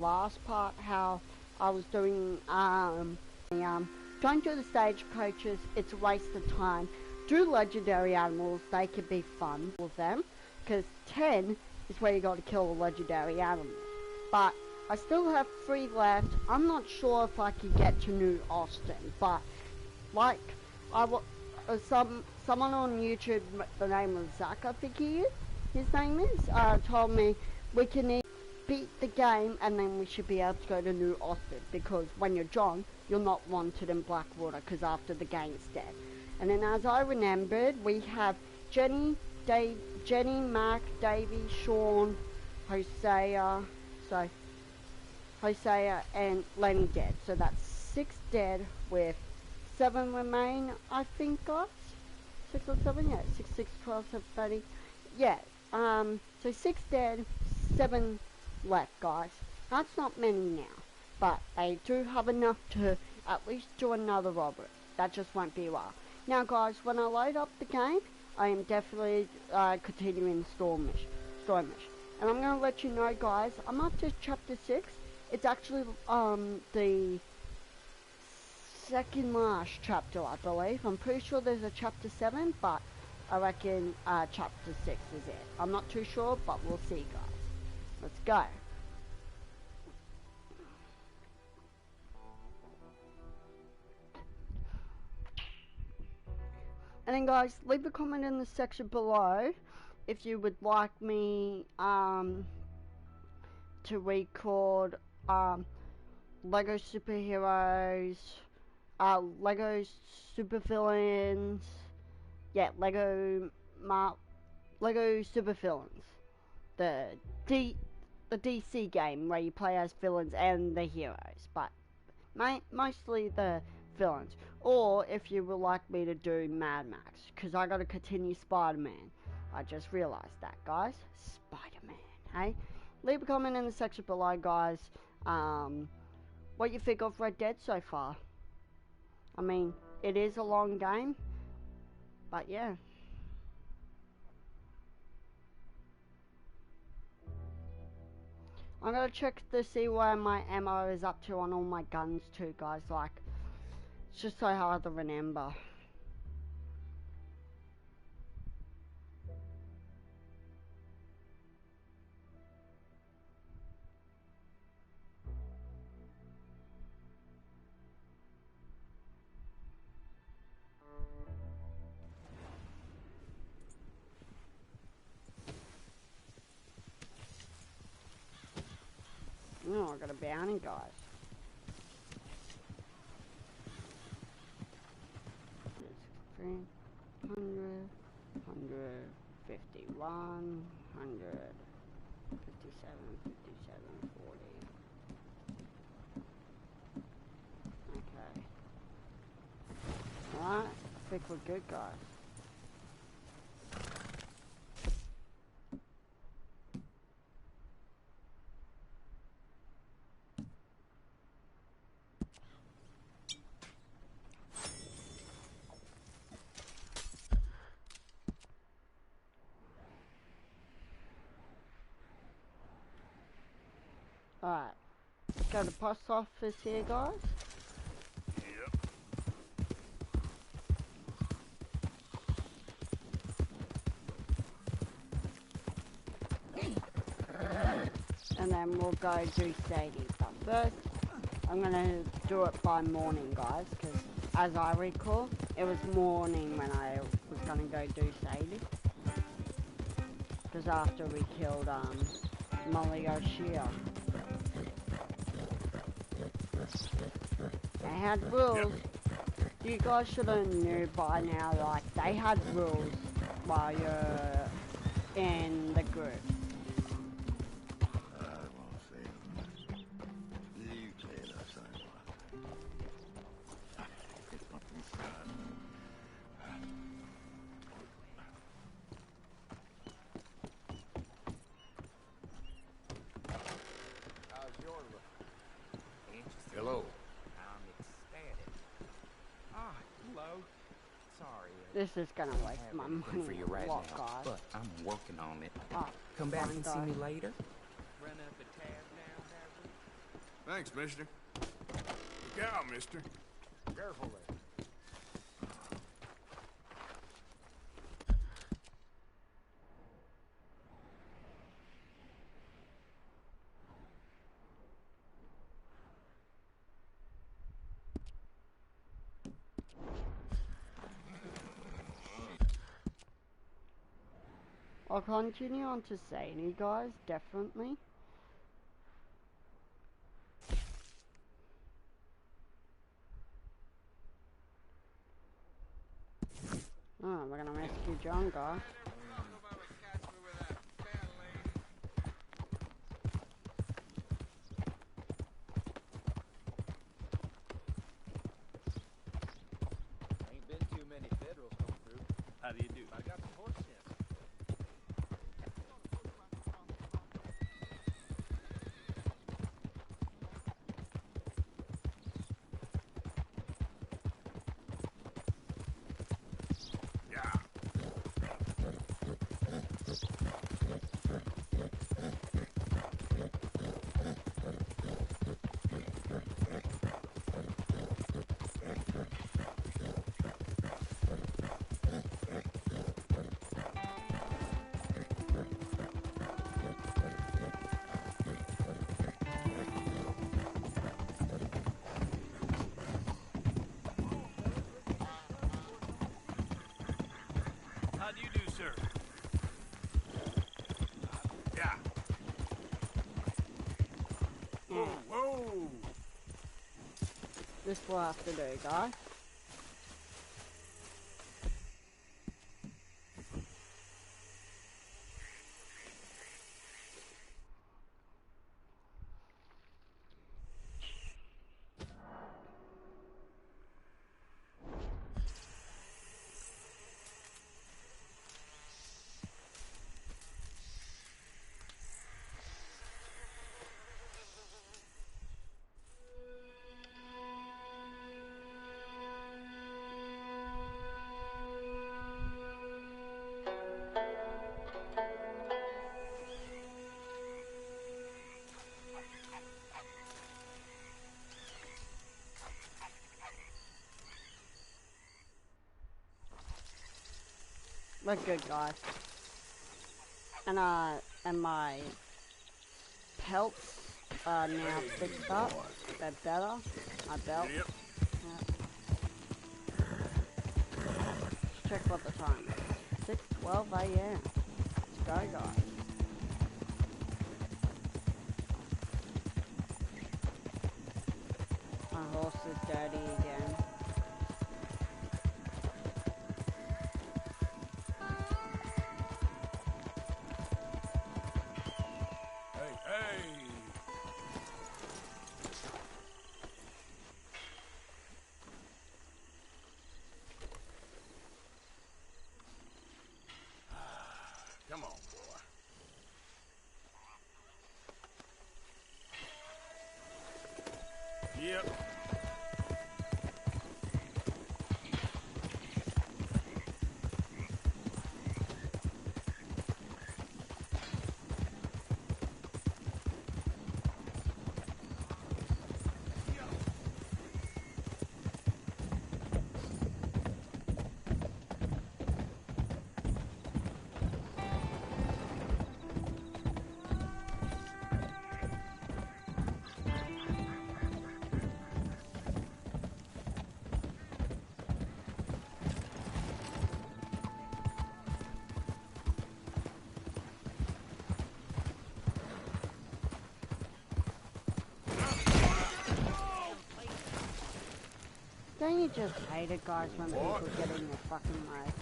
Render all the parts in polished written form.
last part how I was doing don't do the stagecoaches, it's a waste of time. Do legendary animals, they can be fun with them, because 10 is where you got to kill the legendary animals. But I still have 3 left. I'm not sure if I can get to New Austin, but like someone on YouTube, the name of Zach, I think his name is, told me we can beat the game and then we should be able to go to New Austin, because when you're John, you're not wanted in Blackwater because after the game's dead. And then as I remembered, we have Jenny, Mac, Davey, Sean, Hosea, Hosea and Lenny dead. So that's 6 dead with 7 remain, I think, guys. 6 or 7, yeah, 6, 6, 12, 7, 30. Yeah, so 6 dead, 7 left, guys. That's not many now, but they do have enough to at least do another robbery. That just won't be a while. Now, guys, when I load up the game, I am definitely continuing Stormish. And I'm going to let you know, guys, I'm up to chapter 6. It's actually the second last chapter, I believe. I'm pretty sure there's a chapter 7, but I reckon chapter 6 is it. I'm not too sure, but we'll see, guys. Let's go. And then, guys, leave a comment in the section below if you would like me to record Lego superheroes, Lego supervillains, yeah, Lego supervillains, the DC game where you play as villains and the heroes, but mostly the villains. Or if you would like me to do Mad Max, because I gotta continue Spider-Man. I just realized that, guys. Spider-Man, hey? Leave a comment in the section below, guys. What you think of Red Dead so far? I mean, it is a long game, but yeah. I'm gonna check to see where my ammo is up to on all my guns too, guys. Like, it's just so hard to remember. Oh, I got a bounty, guys. 100, 151, 157, 57, 40. Okay. Alright, I think we're good, guys. Alright, go to post office here, guys. And then we'll go do Sadie. But first, I'm gonna do it by morning, guys, because as I recall, it was morning when I was gonna go do Sadie. Because after we killed Molly O'Shea. They had rules. You guys should have knew by now, like, they had rules while you're in the group. Hello. I'm ecstatic. Ah, hello. Sorry. This is gonna waste my money for you right a lot, now, guys. but I'm working on it. Oh, Come back fine, and see guys. me later. Run up a tab now, Harry. Thanks, mister. Look out, mister. Careful there. I'll continue on to Zany, guys, definitely. Oh, we're gonna rescue John, guys. Ain't been too many Federals come through. How do you do? I got some horse sense. Yeah. How do you do, sir? Yeah. Yeah. Whoa. This will have to do, guys. We're good, guys. And my pelts are now fixed up. They're better. My belt. Yep. Yeah. Let's check what the time is. 6:12 a.m. Let's go, guys. My horse is dirty again. Hey, hey. Come on, boy. Yep. Don't you just hate it, guys, when people get in your fucking way?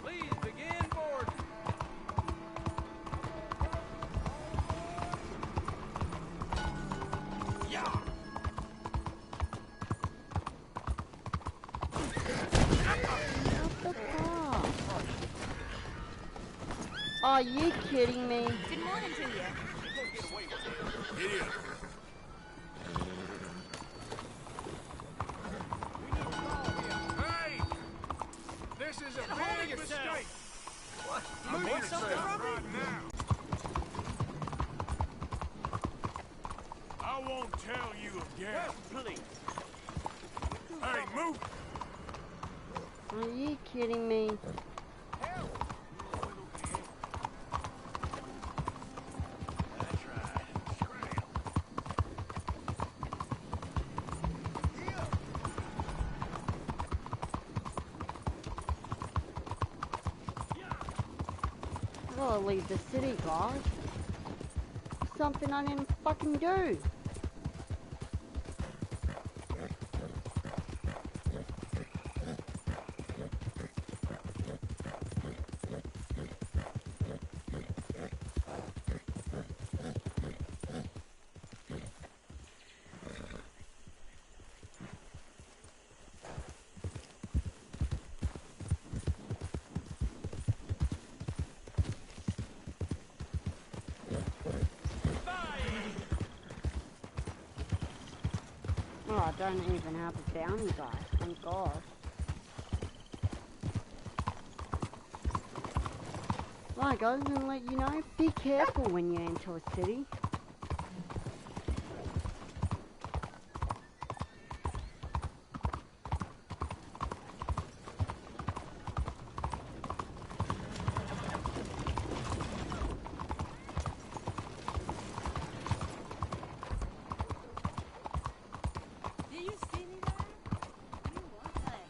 Please begin board. Yeah. What the fuck? Are you kidding me? Good morning to you. Idiot. won't tell you again. Please. Hey, move! Are you kidding me? Help! That's right. Scram. Yeah. I gotta leave the city, guys. Something I didn't fucking do. Oh, I don't even have a bounty, guys. Thank God. Right, guys, I'm gonna let you know, be careful when you enter a city. Do you see me there? You want that?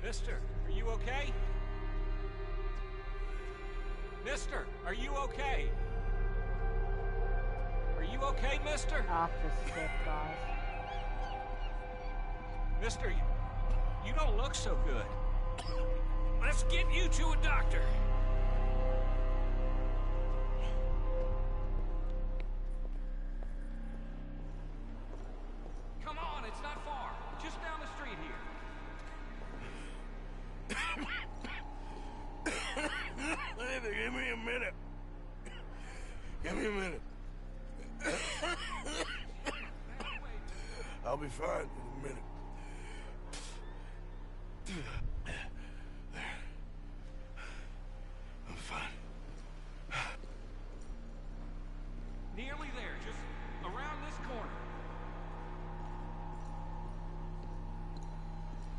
Mister, are you okay? Mister, are you okay? Are you okay, mister? After step, guys. Mister, you don't look so good. Let's get you to a doctor. Come on, it's not far. Just down the street here. Give me a minute. Give me a minute. I'll be fine in a minute. There. I'm fine. Nearly there, just around this corner.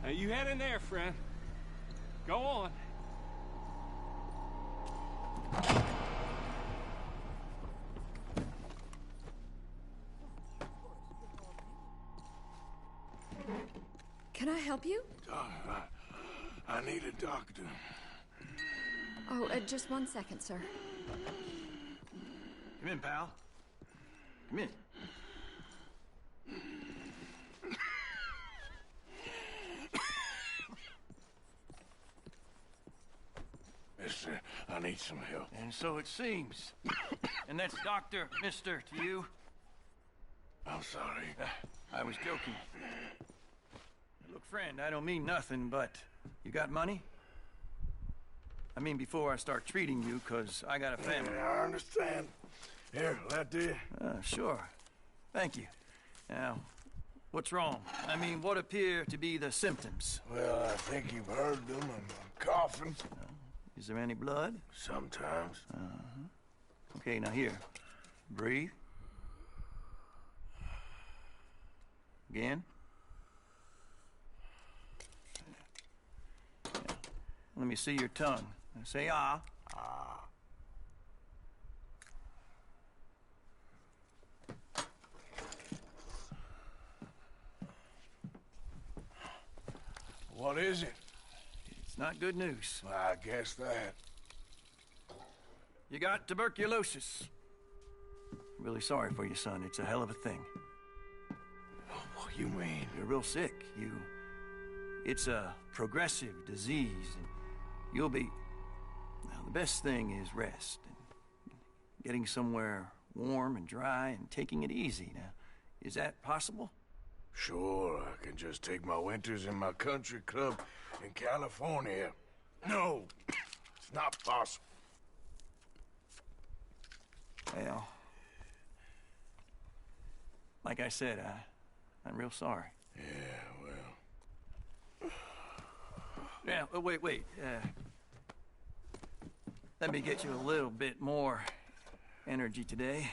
Now you head in there, friend. Go on. Can I help you? I need a doctor. Oh, just 1 second, sir. Come in, pal. Come in. Mister, I need some help. And so it seems. And that's Dr. Mister to you? I'm sorry. I was joking. Look, friend, I don't mean nothing, but you got money? I mean, before I start treating you, 'cause I got a family. Yeah, I understand. Here, that do you? Sure. Thank you. Now, what's wrong? I mean, what appear to be the symptoms? Well, I think you've heard them. I'm coughing. Is there any blood? Sometimes. Okay, now here. Breathe. Again. Let me see your tongue. Say ah. What is it? It's not good news. I guess that. You got tuberculosis. Really sorry for you, son. It's a hell of a thing. What you mean? You're real sick. It's a progressive disease, and you'll be... Now, the best thing is rest, and getting somewhere warm and dry and taking it easy. Now, is that possible? Sure, I can just take my winters in my country club in California. No, it's not possible. Well, like I said, I'm real sorry. Yeah, well... Yeah, wait. Let me get you a little bit more energy today.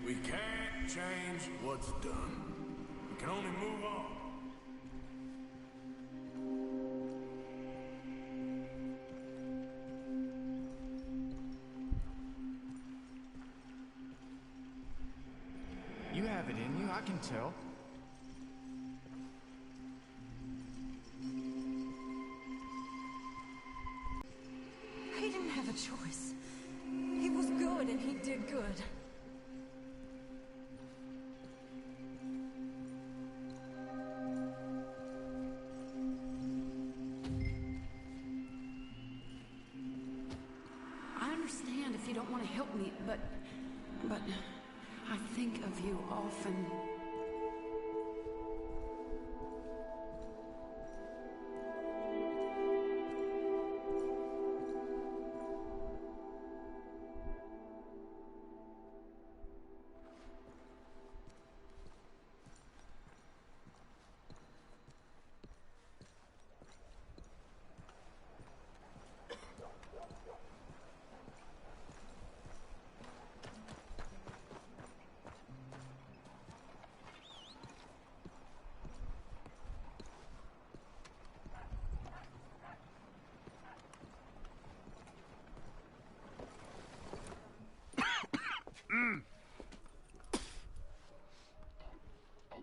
We can't change what's done. We can only move on. You have it in you, I can tell. He didn't have a choice. He was good and he did good. I understand if you don't want to help me, but I think of you often.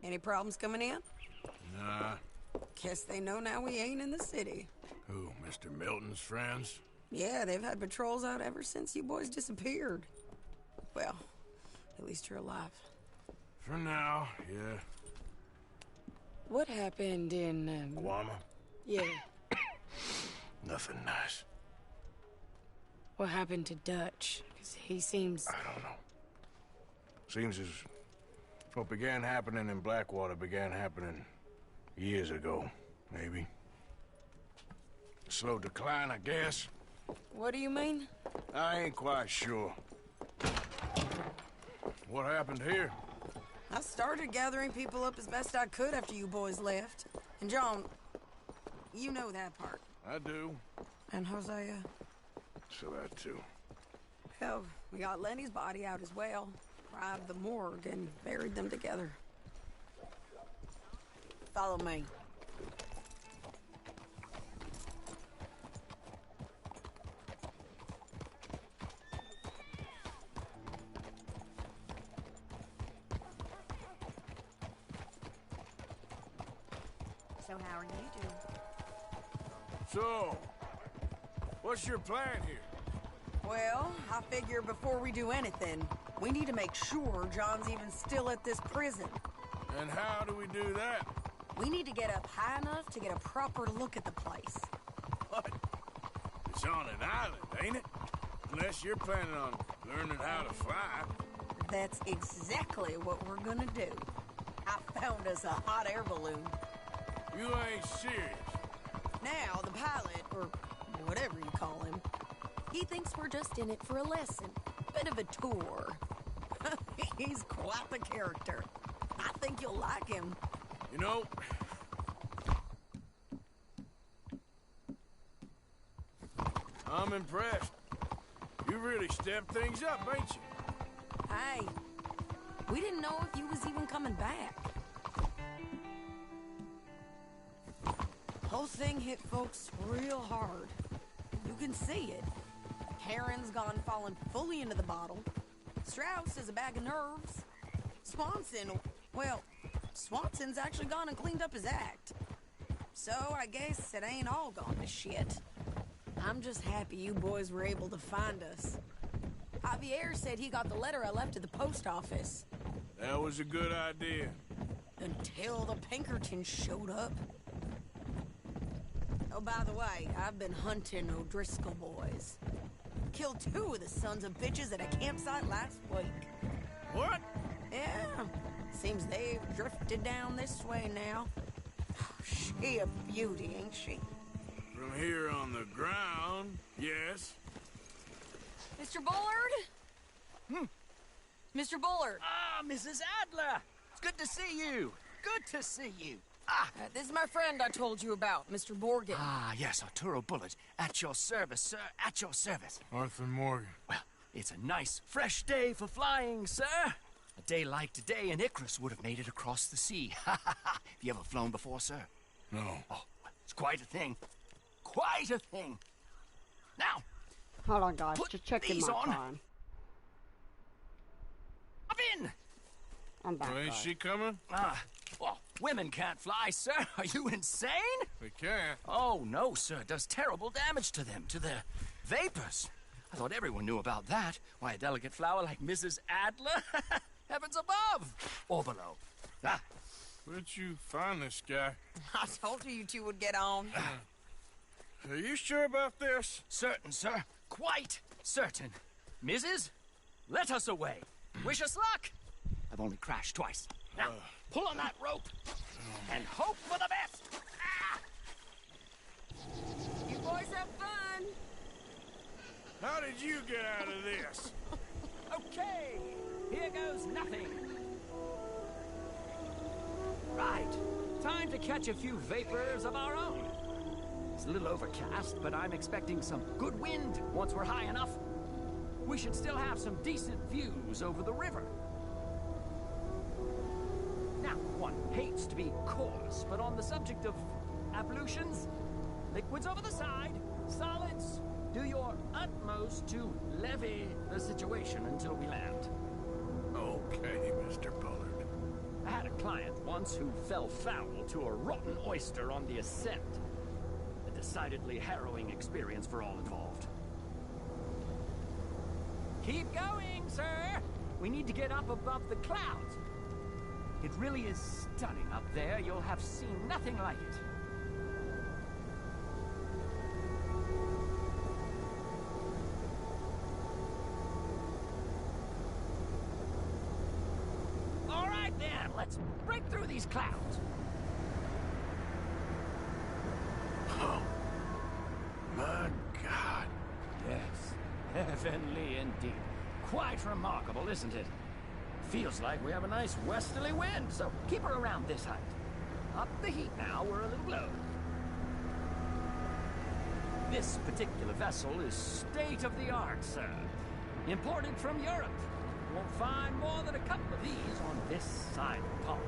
Any problems coming in? Nah. Guess they know now we ain't in the city. Who, Mr. Milton's friends? Yeah, they've had patrols out ever since you boys disappeared. Well, at least you're alive. For now, yeah. What happened in, Guama? Yeah. Nothing nice. What happened to Dutch? 'Cause he seems... I don't know. Seems as what began happening in Blackwater began happening years ago, maybe. Slow decline, I guess. What do you mean? I ain't quite sure. What happened here? I started gathering people up as best I could after you boys left. And John, you know that part. I do. And Hosea? So that too. Hell, we got Lenny's body out as well. Arrived the morgue and buried them together. Follow me. So how are you doing? So, what's your plan here? Well, I figure before we do anything, we need to make sure John's even still at this prison. And how do we do that? We need to get up high enough to get a proper look at the place. What? It's on an island, ain't it? Unless you're planning on learning how to fly. That's exactly what we're gonna do. I found us a hot air balloon. You ain't serious. Now, the pilot, or whatever you call him, he thinks we're just in it for a lesson. Bit of a tour. He's quite the character. I think you'll like him. You know, I'm impressed. You really stepped things up, ain't you? Hey, we didn't know if you was even coming back. Whole thing hit folks real hard. You can see it. Karen's gone falling fully into the bottle. Strauss is a bag of nerves. Swanson's actually gone and cleaned up his act. So I guess it ain't all gone to shit. I'm just happy you boys were able to find us. Javier said he got the letter I left at the post office. That was a good idea. Until the Pinkertons showed up. Oh, by the way, I've been hunting O'Driscoll boys. Killed 2 of the sons of bitches at a campsite last week. What? Yeah, seems they've drifted down this way now. She a beauty, ain't she? From here on the ground, yes. Mr. Bullard? Mr. Bullard. Ah, Mrs. Adler! It's good to see you. Good to see you. This is my friend I told you about, Mr. Morgan. Ah, yes, Arturo Bullard. At your service, sir. At your service. Arthur Morgan. Well, it's a nice, fresh day for flying, sir. A day like today, and Icarus would have made it across the sea. Have you ever flown before, sir? No. Oh, it's quite a thing. Quite a thing. Now, Hold on, guys. Put Just checking these my on. time. up in! I'm back, Oh, ain't guys. she coming? Well, women can't fly, sir. Are you insane? They can't. Oh, no, sir. It does terrible damage to them, to their vapors. I thought everyone knew about that. Why, a delicate flower like Mrs. Adler? Heavens above! Or below. Ah, Where'd you find this guy? I told you two would get on. Are you sure about this? certain, sir. Quite certain. Mrs., let us away. Wish us luck. I've only crashed twice. Now, pull on that rope and hope for the best. Ah! You boys have fun. How did you get out of this? Okay, here goes nothing. Right. Time to catch a few vapors of our own. It's a little overcast, but I'm expecting some good wind once we're high enough. We should still have some decent views over the river. Now, one hates to be coarse, but on the subject of ablutions, liquids over the side, solids, do your utmost to levy the situation until we land. Okay, Mr. Bullard. I had a client once who fell foul to a rotten oyster on the ascent. A decidedly harrowing experience for all involved. Keep going, sir! We need to get up above the clouds. It really is stunning up there. You'll have seen nothing like it. All right, then. Let's break through these clouds. Oh, my God. Yes, heavenly indeed. Quite remarkable, isn't it? Feels like we have a nice westerly wind, so keep her around this height. Up the heat now, we're a little low. This particular vessel is state-of-the-art, sir. Imported from Europe. Won't find more than a couple of these on this side of the pond.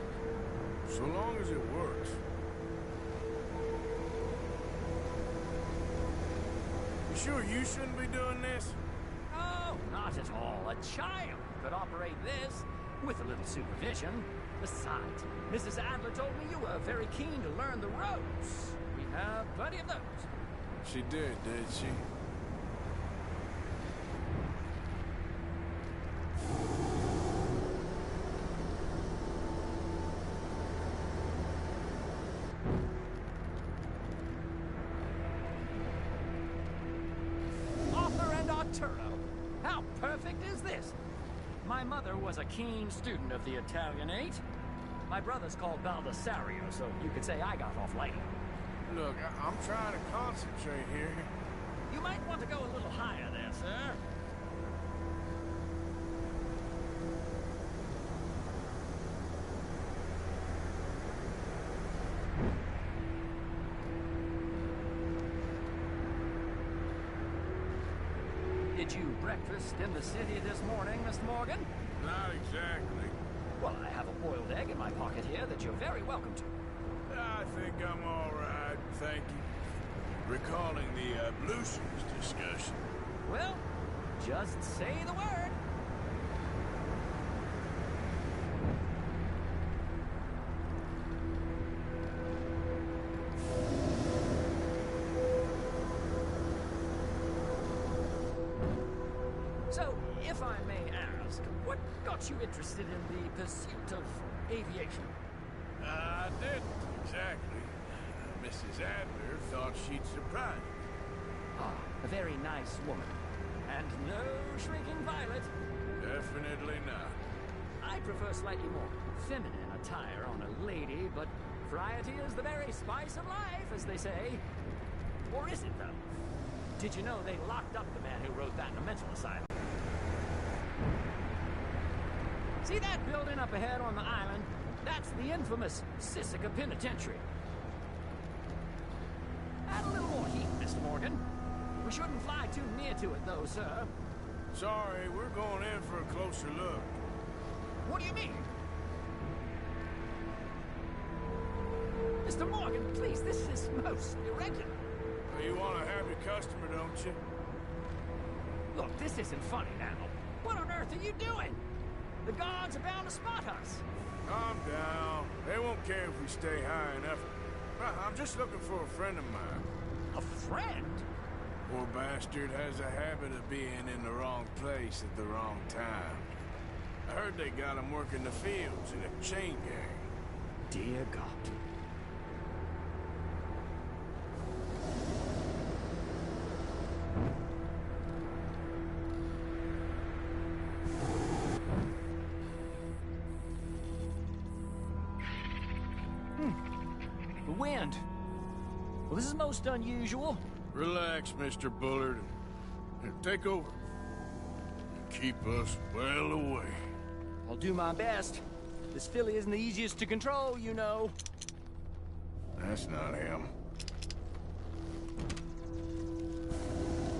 So long as it works. You sure you shouldn't be doing this? Oh, not at all. A child could operate this with a little supervision. Besides, Mrs. Adler told me you were very keen to learn the ropes. We have plenty of those. She did she? Arthur and Arturo. How perfect is this? My mother was a keen student of the Italianate. My brother's called Baldessario, so you could say I got off lightly. Look, I'm trying to concentrate here. You might want to go a little higher there, sir. Did you breakfast in the city this morning, Mr. Morgan? Not exactly. Well, I have a boiled egg in my pocket here that you're very welcome to. I think I'm all right, thank you. Recalling the ablutions discussion. Well, just say the word. So, if I may ask, what got you interested in the pursuit of aviation? I didn't exactly. Mrs. Adler thought she'd surprise me. Ah, a very nice woman. And no shrinking violet. Definitely not. I prefer slightly more feminine attire on a lady, but variety is the very spice of life, as they say. Or is it, though? Did you know they locked up the man who wrote that in a mental asylum? See that building up ahead on the island? That's the infamous Sisika Penitentiary. Add a little more heat, Mr. Morgan. We shouldn't fly too near to it, though, sir. Sorry, we're going in for a closer look. What do you mean? Mr. Morgan, please, this is most irregular. Well, you want a happy customer, don't you? Look, this isn't funny now. What on earth are you doing? The guards are bound to spot us. Calm down. They won't care if we stay high enough. I'm just looking for a friend of mine. A friend? Poor bastard has a habit of being in the wrong place at the wrong time. I heard they got him working the fields in a chain gang. Dear God. The wind. Well, this is most unusual. Relax, Mr. Bullard. Here, take over. Keep us well away. I'll do my best. This filly isn't the easiest to control, you know. That's not him.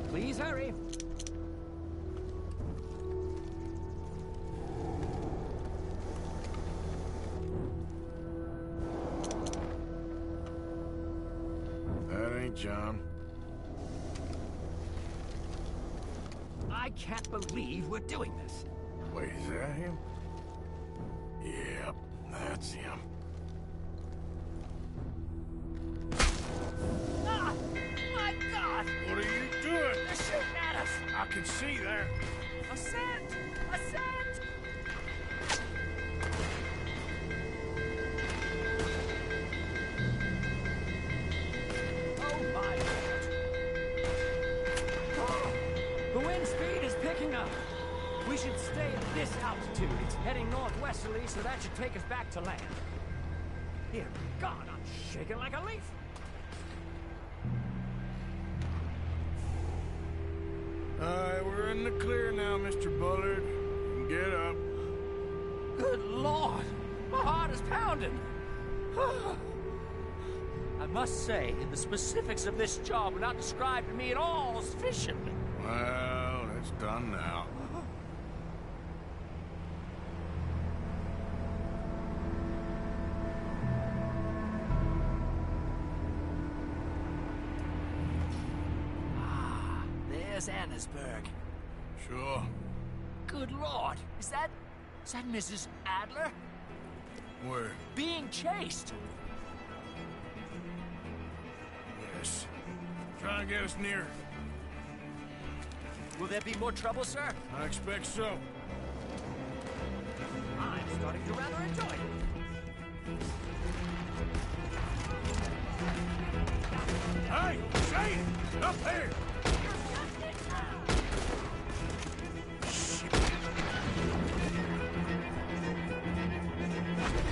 Please hurry. That ain't John. I can't believe we're doing this. Wait, is that him? Yep, that's him. Ah! My God! What are you doing? They're shooting at us! I can see that. A scent! A scent! Oh my God! Oh, the wind speed is picking up. We should stay at this altitude. It's heading northwesterly, so that should take us back to land. Dear God, I'm shaking like a leaf. Alright, we're in the clear now, Mr. Bullard. You can get up. Good Lord! My heart is pounding! I must say, the specifics of this job were not described to me at all sufficiently. Well, it's done now. There's Annesburg. Sure. Good Lord! Is that Mrs. Adler? Where? Being chased! Yes. Trying to get us near. Will there be more trouble, sir? I expect so. I'm starting to rather enjoy it. Hey! Shane! Up here!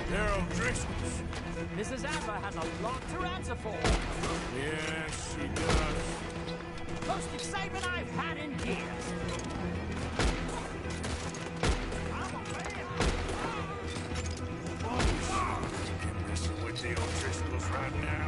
They're O'Driscoll's. Mrs. Adler has a lot to answer for. Yes, she does. Most excitement I've had in years. I'm messing with the O'Driscolls right now.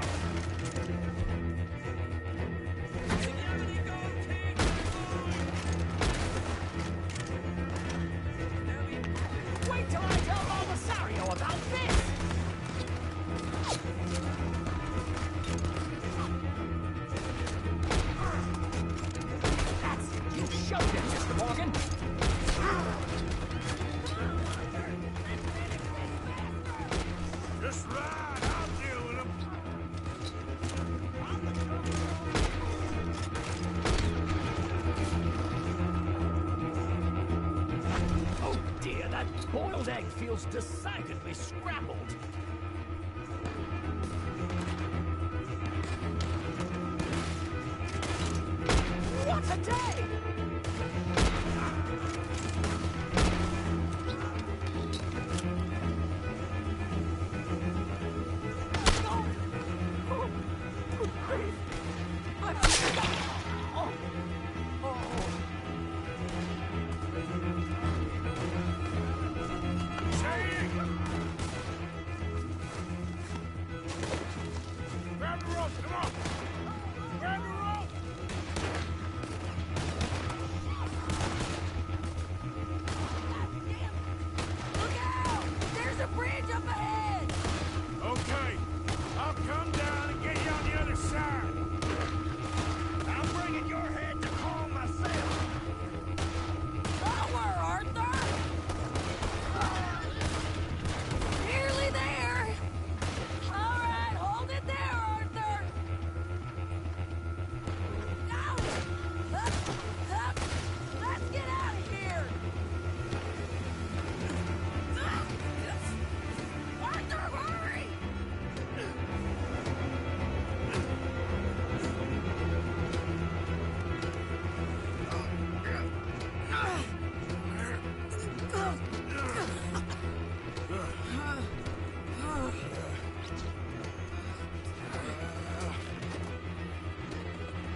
Go then, Mr. Morgan. Just ride, I'll deal with him. Oh dear, that boiled egg feels decidedly scrambled. What a day! Grab the rope, come on! Grab the rope! Look out! There's a bridge up ahead! Okay, I'll come down and get you on the other side. I'm bringing your head to home myself. Lower, Arthur! Nearly there! All right, hold it there, Arthur! Now! Up! Let's get out of here! Arthur, hurry!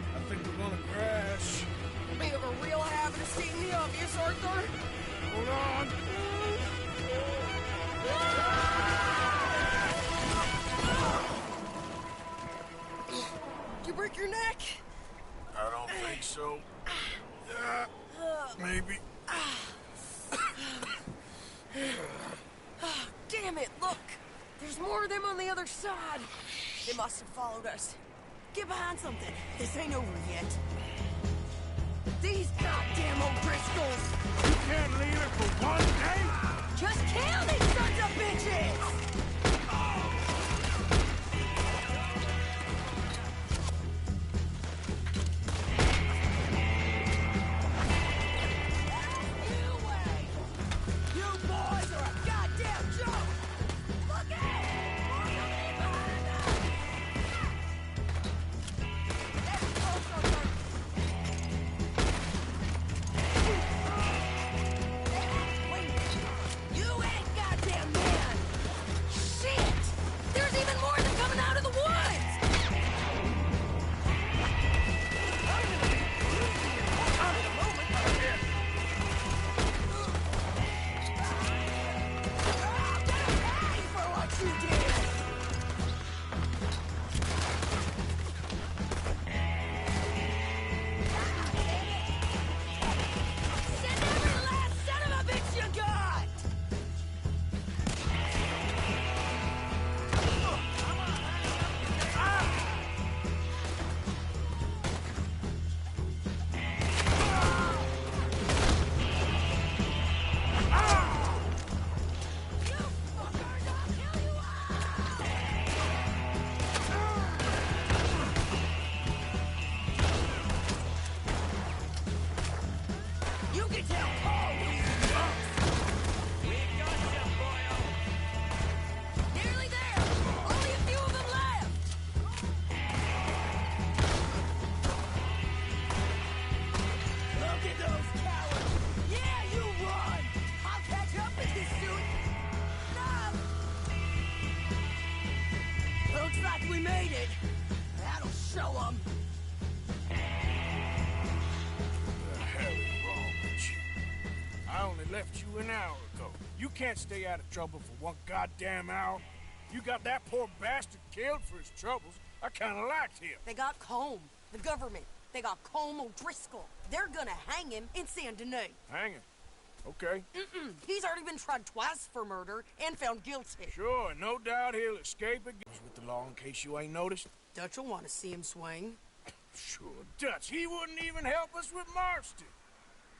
I think we're gonna crash. We have a real habit of stating the obvious, Arthur. Hold on. Did you break your neck? I don't think so. Maybe. Damn it, look! There's more of them on the other side. They must have followed us. Get behind something. This ain't over yet. These goddamn O'Driscolls! You can't leave it for one day? Just kill these sons of bitches! You wait! You boys are a goddamn joke! Look out! More coming in behind us! That's close, Arthur. Wait! You ain't goddamn man! Shit! There's even more of them coming out of the woods! I'll pay for what you did! Send every last son of a bitch you got! You fuckers, I'll kill you all! You can tell Paul these We've got you, boyo. Nearly there! Only a few of them left! Look at those cowards! Yeah, you run! I'll catch up with you soon! No! Looks like we made it! That'll show them! The hell is wrong with you? I only left you an hour ago. You can't stay out of trouble for one goddamn hour. You got that poor bastard killed for his troubles. I kinda liked him. They got Combe, the government. They got Combe O'Driscoll. They're gonna hang him in Saint Denis. Hanging. Okay. He's already been tried twice for murder and found guilty. Sure, no doubt he'll escape again with the law in case you ain't noticed. Dutch will want to see him swing. Sure, Dutch. He wouldn't even help us with Marston.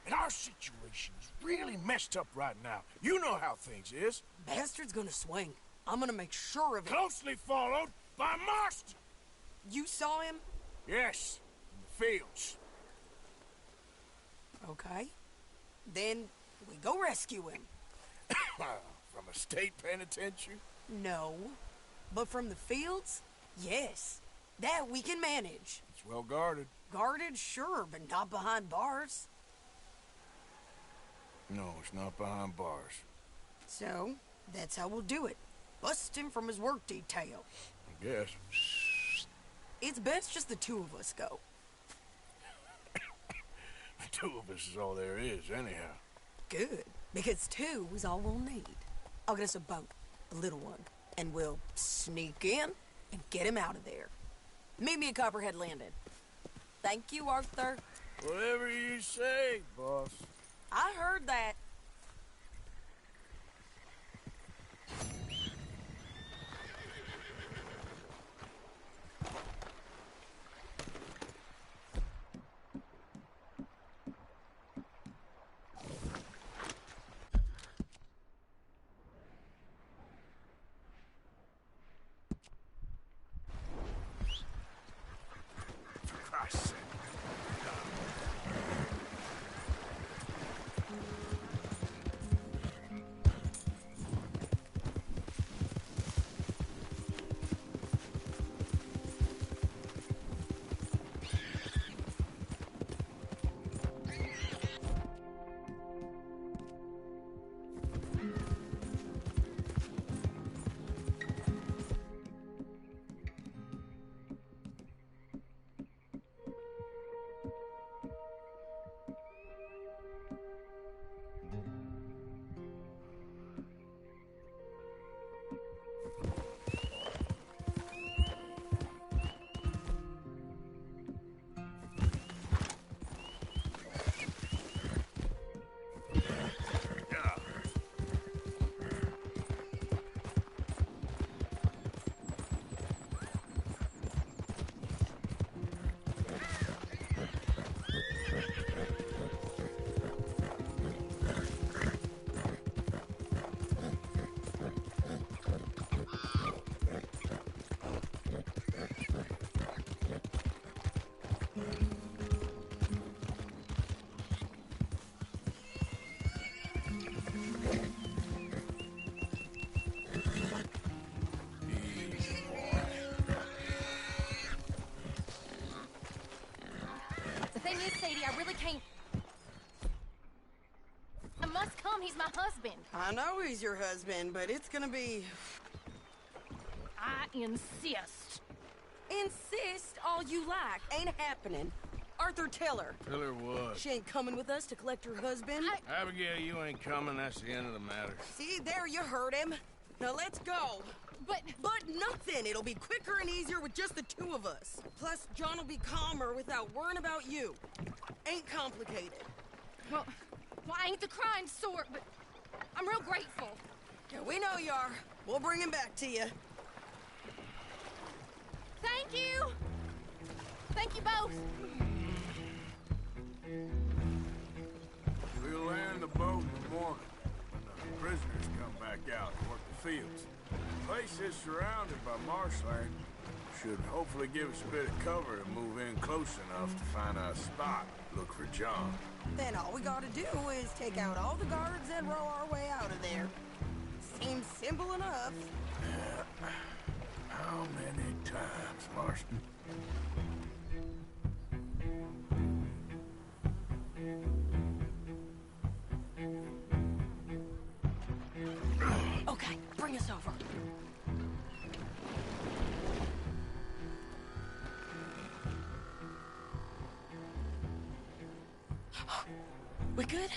And our situation is really messed up right now. You know how things is. Bastard's gonna swing. I'm gonna make sure of it. Closely followed by Marston. You saw him? Yes, in the fields. Okay. Then we go rescue him. From a state penitentiary? No. But from the fields? Yes. That we can manage. It's well guarded. Guarded, sure, but not behind bars. No, it's not behind bars. So, that's how we'll do it. Bust him from his work detail. I guess. It's best just the two of us go. The two of us is all there is, anyhow. Good, because two is all we'll need. I'll get us a boat, a little one, and we'll sneak in and get him out of there. Meet me at Copperhead Landing. Thank you, Arthur. Whatever you say, boss. I heard that. For Christ's sake. The thing is, Sadie, I really can't. I must come. He's my husband. I know he's your husband, but it's gonna be... I insist. Insist all you like. Ain't happening. Arthur, tell her. Tell her what? She ain't coming with us to collect her husband. Abigail, you ain't coming. That's the end of the matter. See, there you heard him. Now let's go. But nothing. It'll be quicker and easier with just the two of us. Plus, John will be calmer without worrying about you. Ain't complicated. well, I ain't the crying sort, but I'm real grateful. Yeah, we know you are. We'll bring him back to you. Thank you. Thank you both. We'll land the boat in the morning when the prisoners come back out to work the fields. The place is surrounded by marshland. Should hopefully give us a bit of cover to move in close enough to find a spot. Look for John. Then all we gotta do is take out all the guards and row our way out of there. Seems simple enough. How many times, Marston? Okay, bring us over. We good?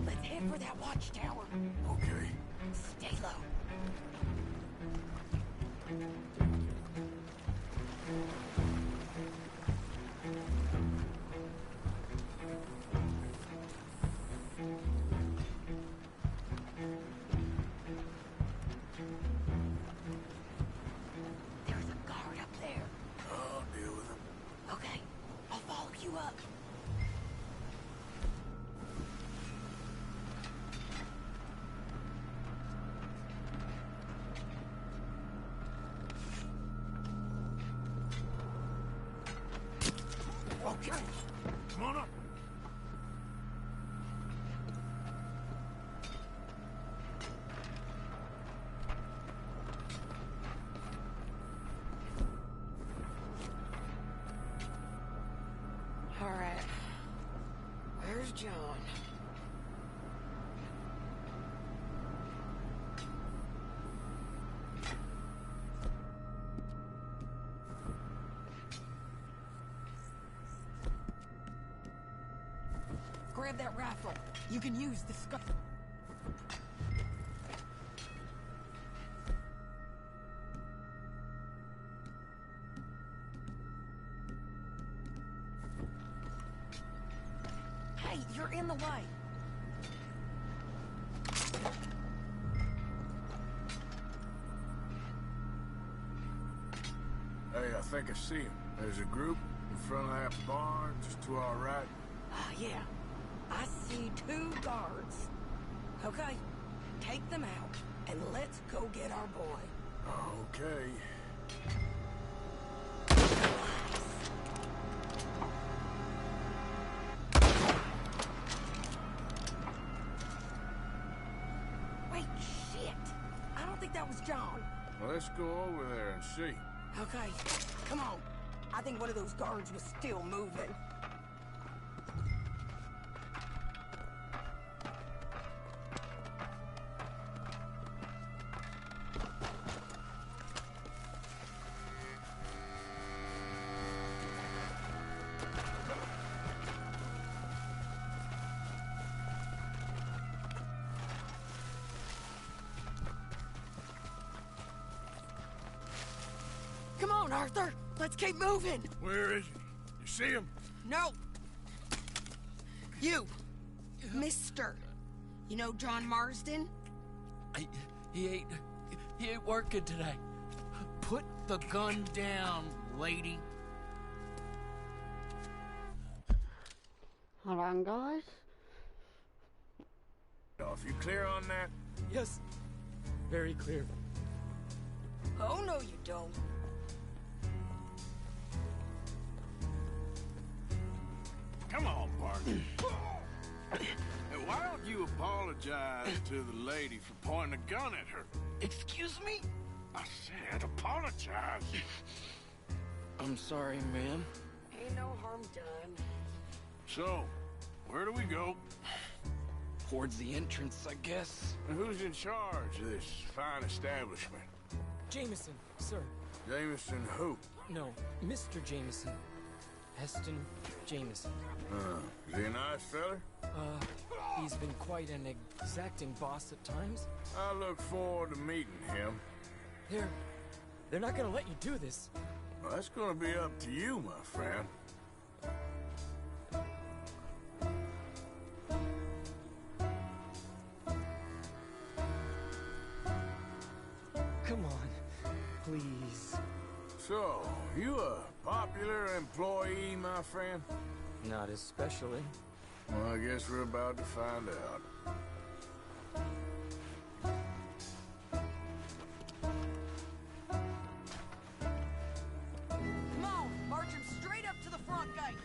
Let's head for that watchtower. Okay. Stay low. There's a guard up there. I'll deal with him. Okay, I'll follow. There's John. Grab that rifle. You can use the scope. Hey, you're in the way. Hey, I think I see him. There's a group in front of that barn, just to our right. Yeah. I see 2 guards. Okay, take them out, and let's go get our boy. Okay. Wait, shit! I don't think that was John. Well, let's go over there and see. Okay, come on. I think one of those guards was still moving. Come on, Arthur. Let's keep moving. Where is he? You see him? No. You. Mister. You know John Marsden? He ain't working today. Put the gun down, lady. Hold on, guys. If you clear on that? Yes. Very clear. Oh, no, you don't. Come on, partner. And why don't you apologize to the lady for pointing a gun at her? Excuse me? I said apologize. I'm sorry, ma'am. Ain't no harm done. So, where do we go? Towards the entrance, I guess. And who's in charge of this fine establishment? Jameson, sir. Jameson who? No, Mr. Jameson. Heston Jameson. Is he a nice feller? He's been quite an exacting boss at times. I look forward to meeting him. They're not gonna let you do this. Well, that's gonna be up to you, my friend. Come on, please. So, you a popular employee, my friend? Not especially. Well, I guess we're about to find out. Come on, march him straight up to the front gate.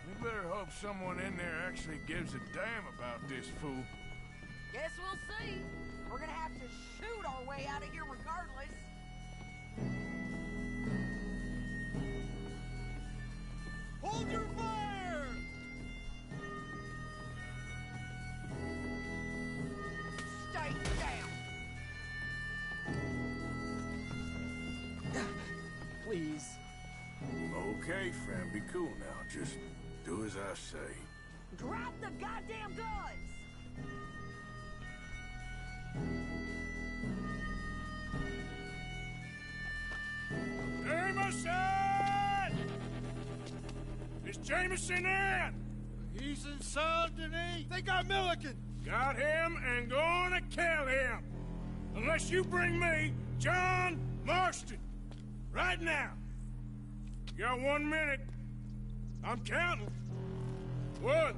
We better hope someone in there actually gives a damn about this fool. Guess we'll see. We're gonna have to shoot our way out of here regardless. Hold your fire! Stay down. Please. Okay, friend, be cool now. Just do as I say. Drop the goddamn guns! Jameson! Is Jameson in? He's inside, Denis. They got Milliken. Got him and gonna kill him. Unless you bring me John Marston. Right now. You got 1 minute. I'm counting. 1,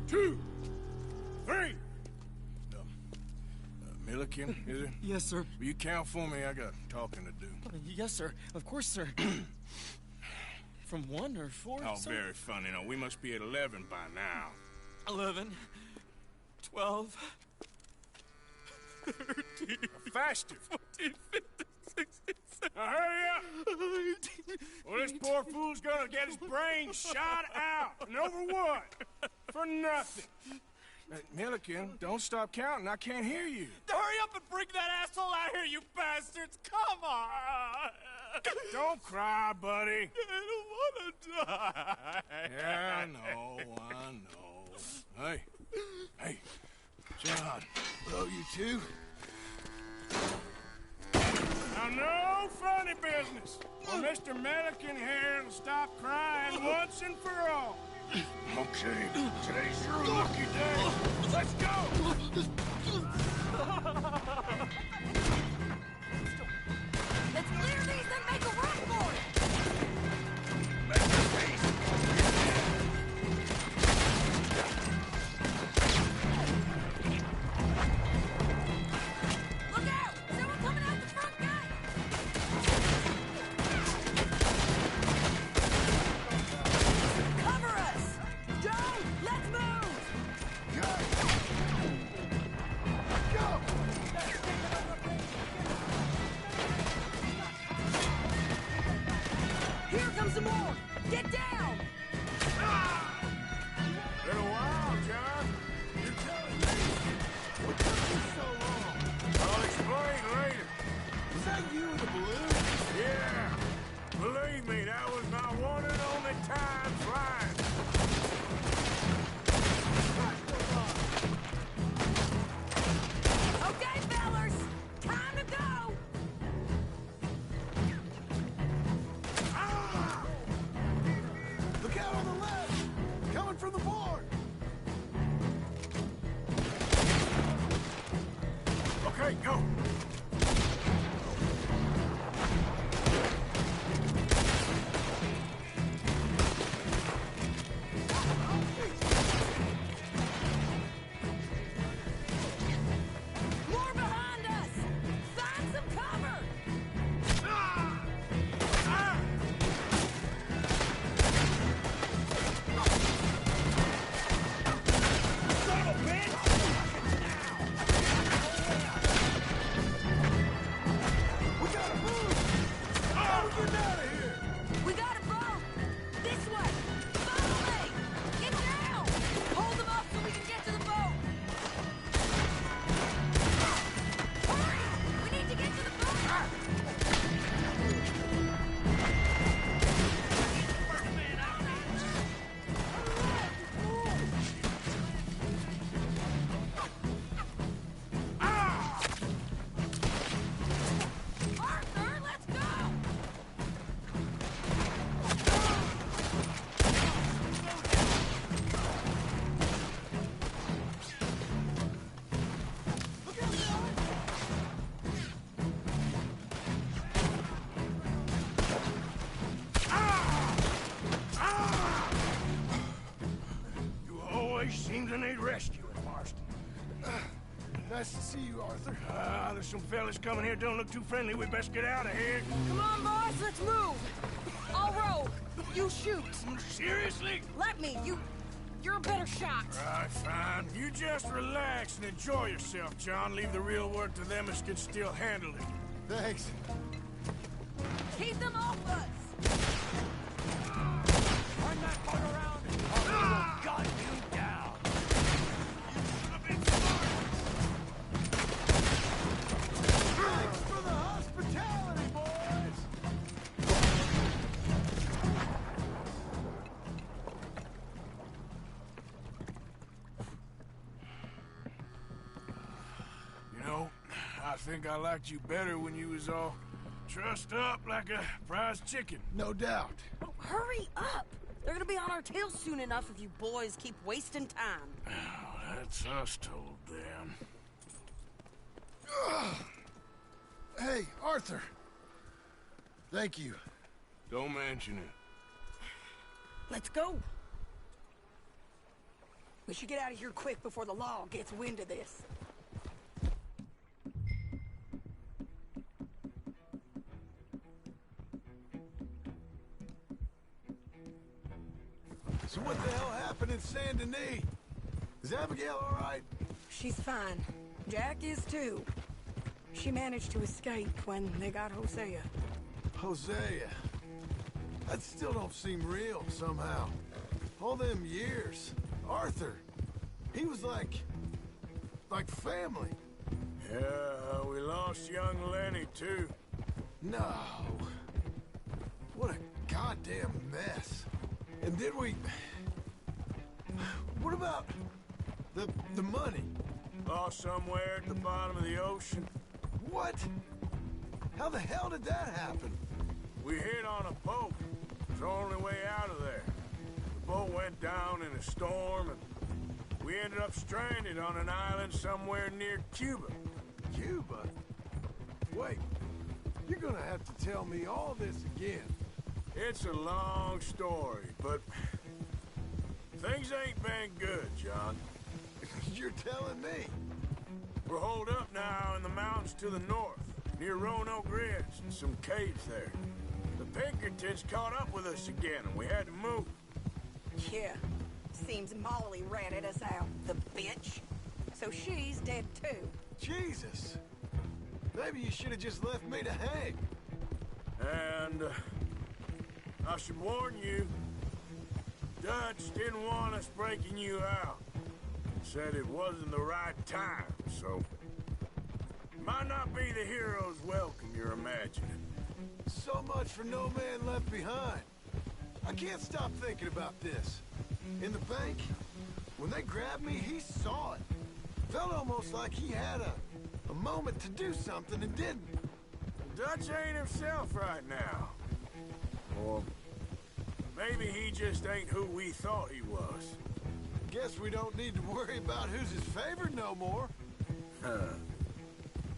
2, 3. Milliken, is it? Yes, sir. Will you count for me? I got talking to do. Yes, sir. Of course, sir. From 1 or 4? Oh, sir? very funny. No, we must be at 11 by now. 11, 12, 13, Faster. 14, 15, 16, 17, Now hurry up! Well, this poor poor fool's gonna get his brains shot out. And over what? For nothing. Milliken, don't stop counting. I can't hear you. Hurry up and bring that asshole out here, you bastards! Come on! Don't cry, buddy. I don't want to die. Yeah, I know. Hey, John. Hello, you two. Now, no funny business. Well, Mr. Milliken here will stop crying once and for all. Okay, today's your lucky day. Let's go! Let's clear these and make a run for it! Look out! Someone coming out the front gate! Cover us! Joe, let's move! Here comes some more! Get down! Been a while, John. You're telling me. What took you so long? I'll explain later. Is that you in the balloon? Yeah. Believe me, that was my one and only time flying. Okay, fellas! Time to go! Look out on the left! Coming from the board! Okay, go. More behind us! Find some cover! We gotta move! How are we getting out of here? We got a boat! This way! Follow me! Get down! Hold them up so we can get to the boat! Hurry! We need to get to the boat! Arthur, let's go! You always seem to need rescuing, Marston. Nice to see you, Arthur. There's some fellas coming here. Don't look too friendly. We best get out of here. Come on, boys, let's move! I'll row. You shoot. Seriously? Let me. You're a better shot. Right, fine. You just relax and enjoy yourself, John. Leave the real work to them as can still handle it. Thanks. Keep them off us! Turn that boat around, or we will gun you down. Thanks for the hospitality, boys! You know, I think I liked you better when you was all trussed up like a prize chicken. No doubt. Oh, hurry up! They're gonna be on our tails soon enough if you boys keep wasting time. Oh, that's us told them. Hey, Arthur. Thank you. Don't mention it. Let's go. We should get out of here quick before the law gets wind of this. So what the hell happened in Saint Denis? Is Abigail all right? She's fine. Jack is too. She managed to escape when they got Hosea. Hosea. That still don't seem real, somehow. All them years. Arthur, he was like family. Yeah, we lost young Lenny, too. No. What a goddamn mess. And did we... What about the money? Lost somewhere at the bottom of the ocean. What? How the hell did that happen? We hit on a boat. It's the only way out of there. The boat went down in a storm, and we ended up stranded on an island somewhere near Cuba. Cuba? Wait, you're gonna have to tell me all this again. It's a long story, but things ain't been good, John. You're telling me? We're holed up now in the mountains to the north, near Roanoke Ridge, and some caves there. The Pinkertons caught up with us again, and we had to move. Yeah. Seems Molly ratted us out, the bitch. So she's dead too. Jesus. Maybe you should have just left me to hang. And I should warn you, Dutch didn't want us breaking you out. Said it wasn't the right time, so... Might not be the hero's welcome you're imagining. So much for no man left behind. I can't stop thinking about this. In the bank, when they grabbed me, he saw it. Felt almost like he had a moment to do something and didn't. Dutch ain't himself right now. Or maybe he just ain't who we thought he was. Guess we don't need to worry about who's his favorite no more.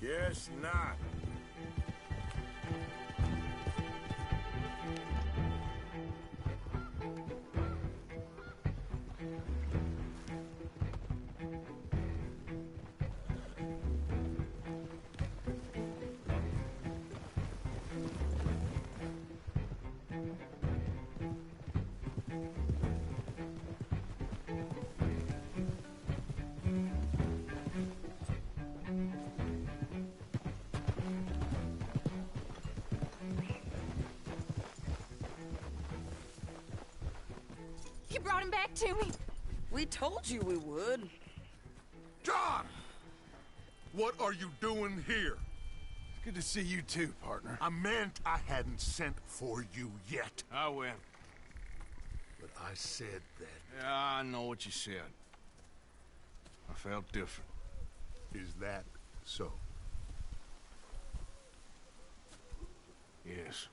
Guess not. You brought him back to me. We told you we would. John! What are you doing here? It's good to see you too, partner. I meant I hadn't sent for you yet. I went. But I said that. Yeah, I know what you said. I felt different. Is that so? Yes.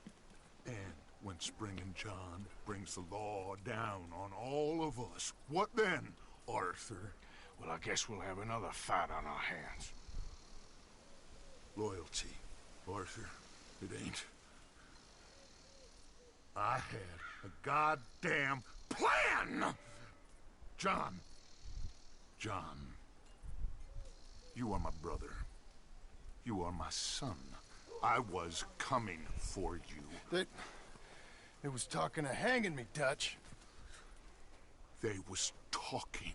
And when Spring and John brings the law down on all of us, what then, Arthur? Well, I guess we'll have another fight on our hands. Loyalty, Arthur. It ain't. I had a goddamn plan! John. John. You are my brother. You are my son. I was coming for you. They was talking of hanging me, Dutch. They was talking.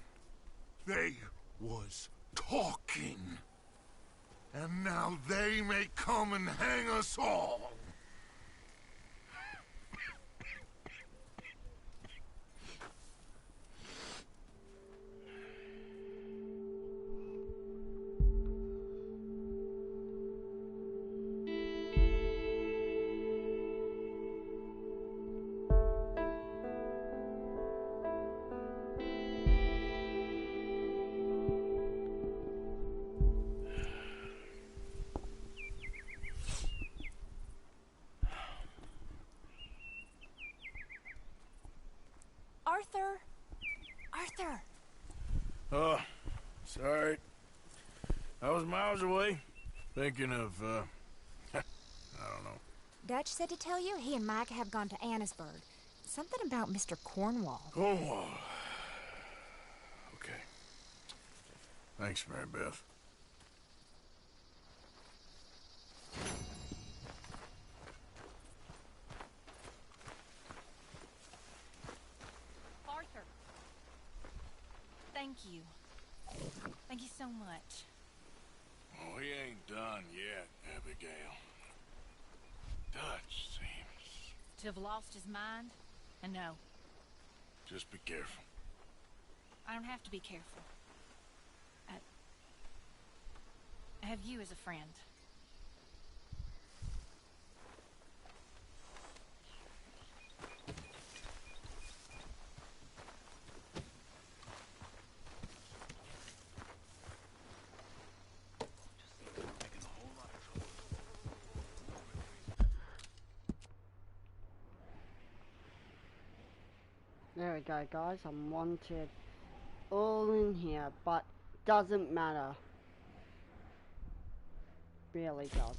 They was talking. And now they may come and hang us all. Arthur! Arthur! Oh, sorry. I was miles away, thinking of, I don't know. Dutch said to tell you he and Micah have gone to Annisburg. Something about Mr. Cornwall. Cornwall. Okay. Thanks, Mary Beth. Arthur. Thank you. Thank you so much. Oh, he ain't done yet, Abigail. Dutch seems To have lost his mind? And no, Just be careful. I don't have to be careful. I have you as a friend. There we go, guys. I'm wanted all in here, but doesn't matter. Really doesn't.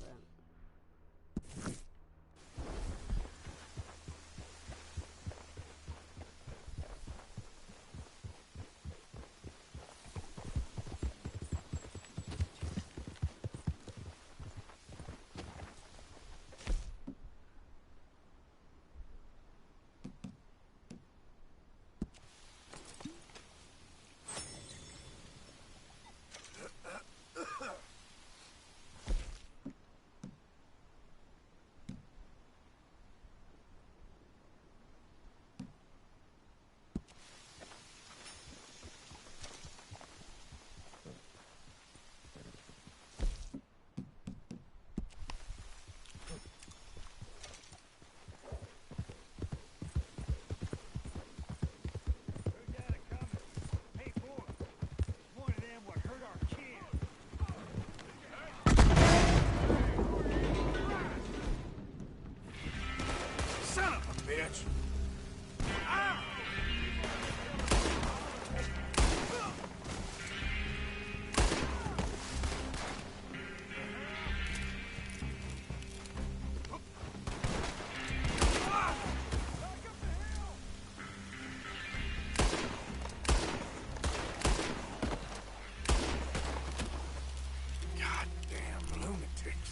Bitch. Goddamn lunatics.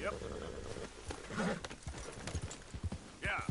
Yep. Yeah.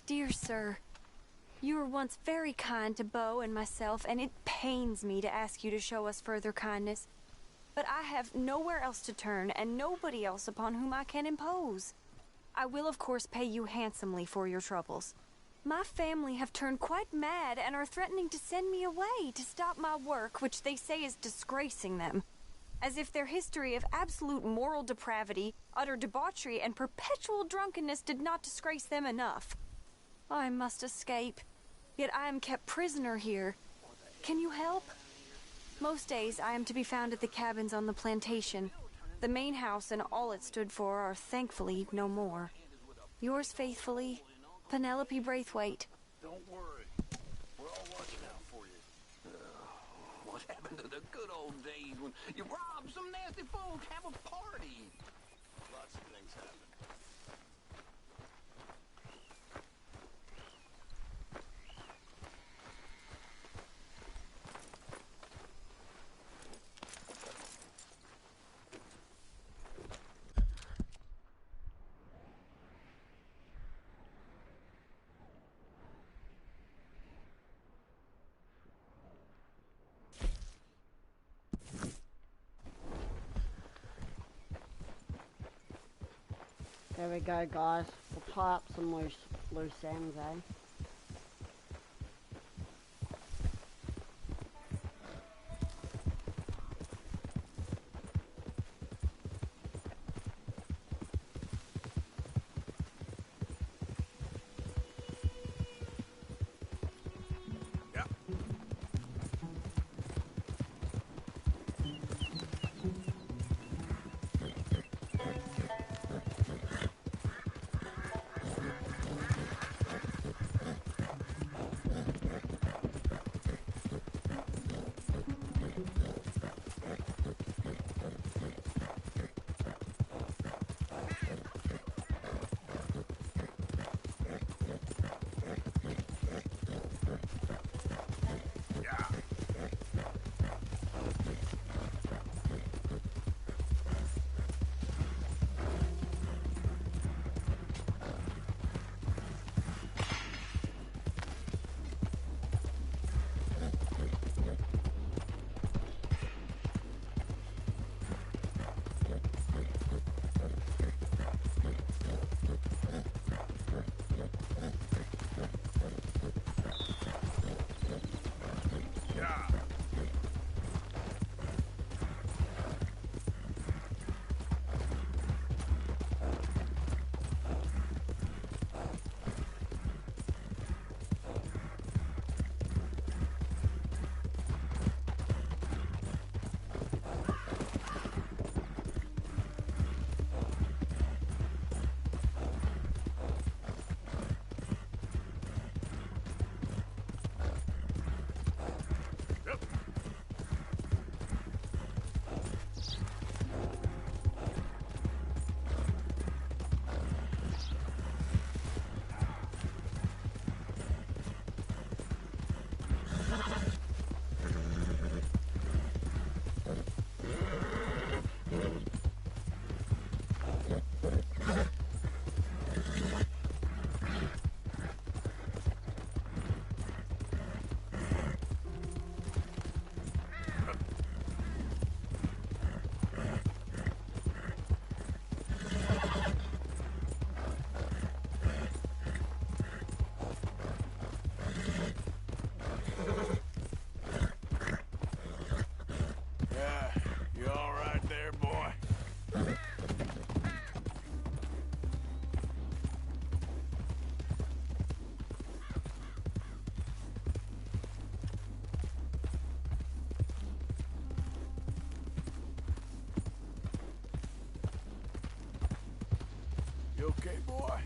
Dear sir, you were once very kind to Beau and myself, and it pains me to ask you to show us further kindness. But I have nowhere else to turn, and nobody else upon whom I can impose. I will, of course, pay you handsomely for your troubles. My family have turned quite mad and are threatening to send me away to stop my work, which they say is disgracing them. As if their history of absolute moral depravity, utter debauchery, and perpetual drunkenness did not disgrace them enough. I must escape, yet I am kept prisoner here. Can you help? Most days I am to be found at the cabins on the plantation. The main house and all it stood for are thankfully no more. Yours faithfully, Penelope Braithwaite. Don't worry. We're all watching out for you. What happened to the good old days when you robbed some nasty folk, have a party? Lots of things happen. There we go, guys. We'll tie up some loose ends, eh? okay, boy?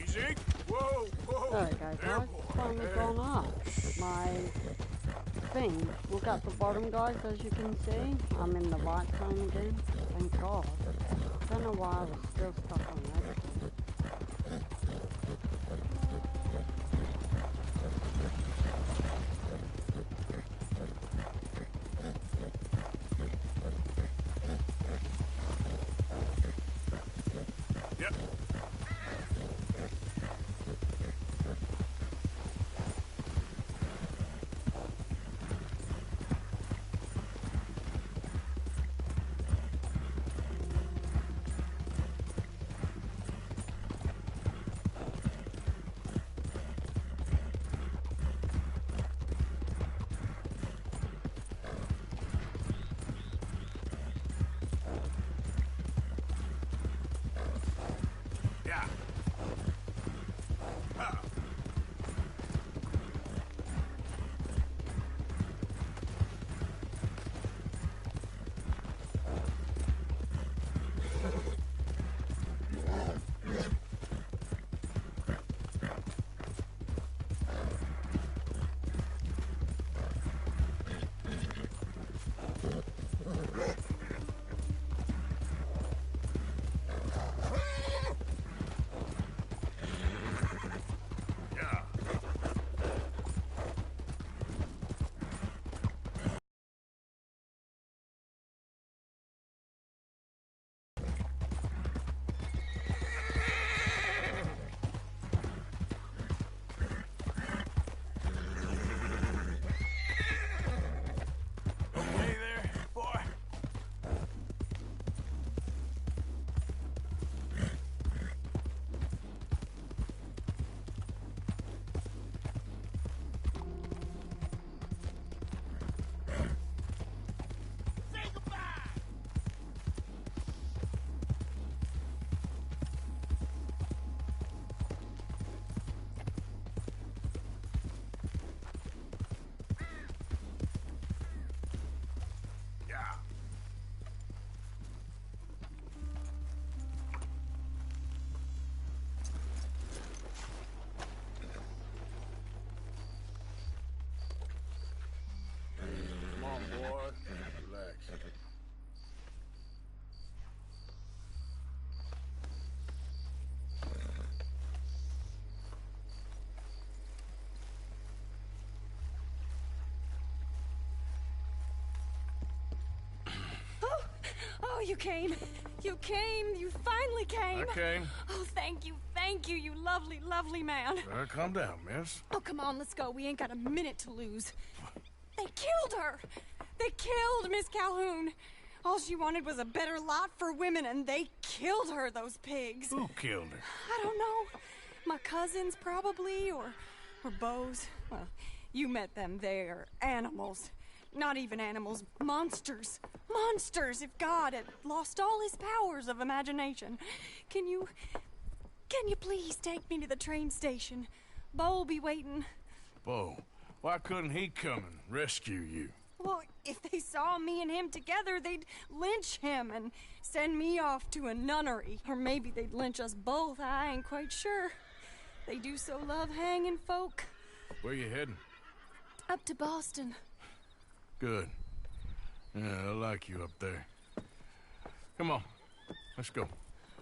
Easy. Whoa, whoa. There we go, guys. Finally gone off my thing. Look at the bottom, guys, as you can see. I'm in the right zone again. Thank God. Don't know why I was still stuck on that. Yep. Yeah. Okay there, boy. Say goodbye! Yeah. Come on, boy. Relax. Oh, you came. You came. You finally came. I came. Oh, thank you, you lovely, lovely man. Calm down, miss. Oh, come on, let's go. We ain't got a minute to lose. They killed her. They killed Miss Calhoun. All she wanted was a better lot for women, and they killed her, those pigs. Who killed her? I don't know. My cousins, probably, or Beau's. Well, you met them. They're animals. Not even animals. Monsters. Monsters, if God had lost all his powers of imagination. Can you please take me to the train station? Beau'll be waiting. Beau, why couldn't he come and rescue you? Well, if they saw me and him together, they'd lynch him and send me off to a nunnery. Or maybe they'd lynch us both. I ain't quite sure. They do so love hanging folk. Where you heading? Up to Boston. Good. Yeah, I like you up there. Come on, let's go.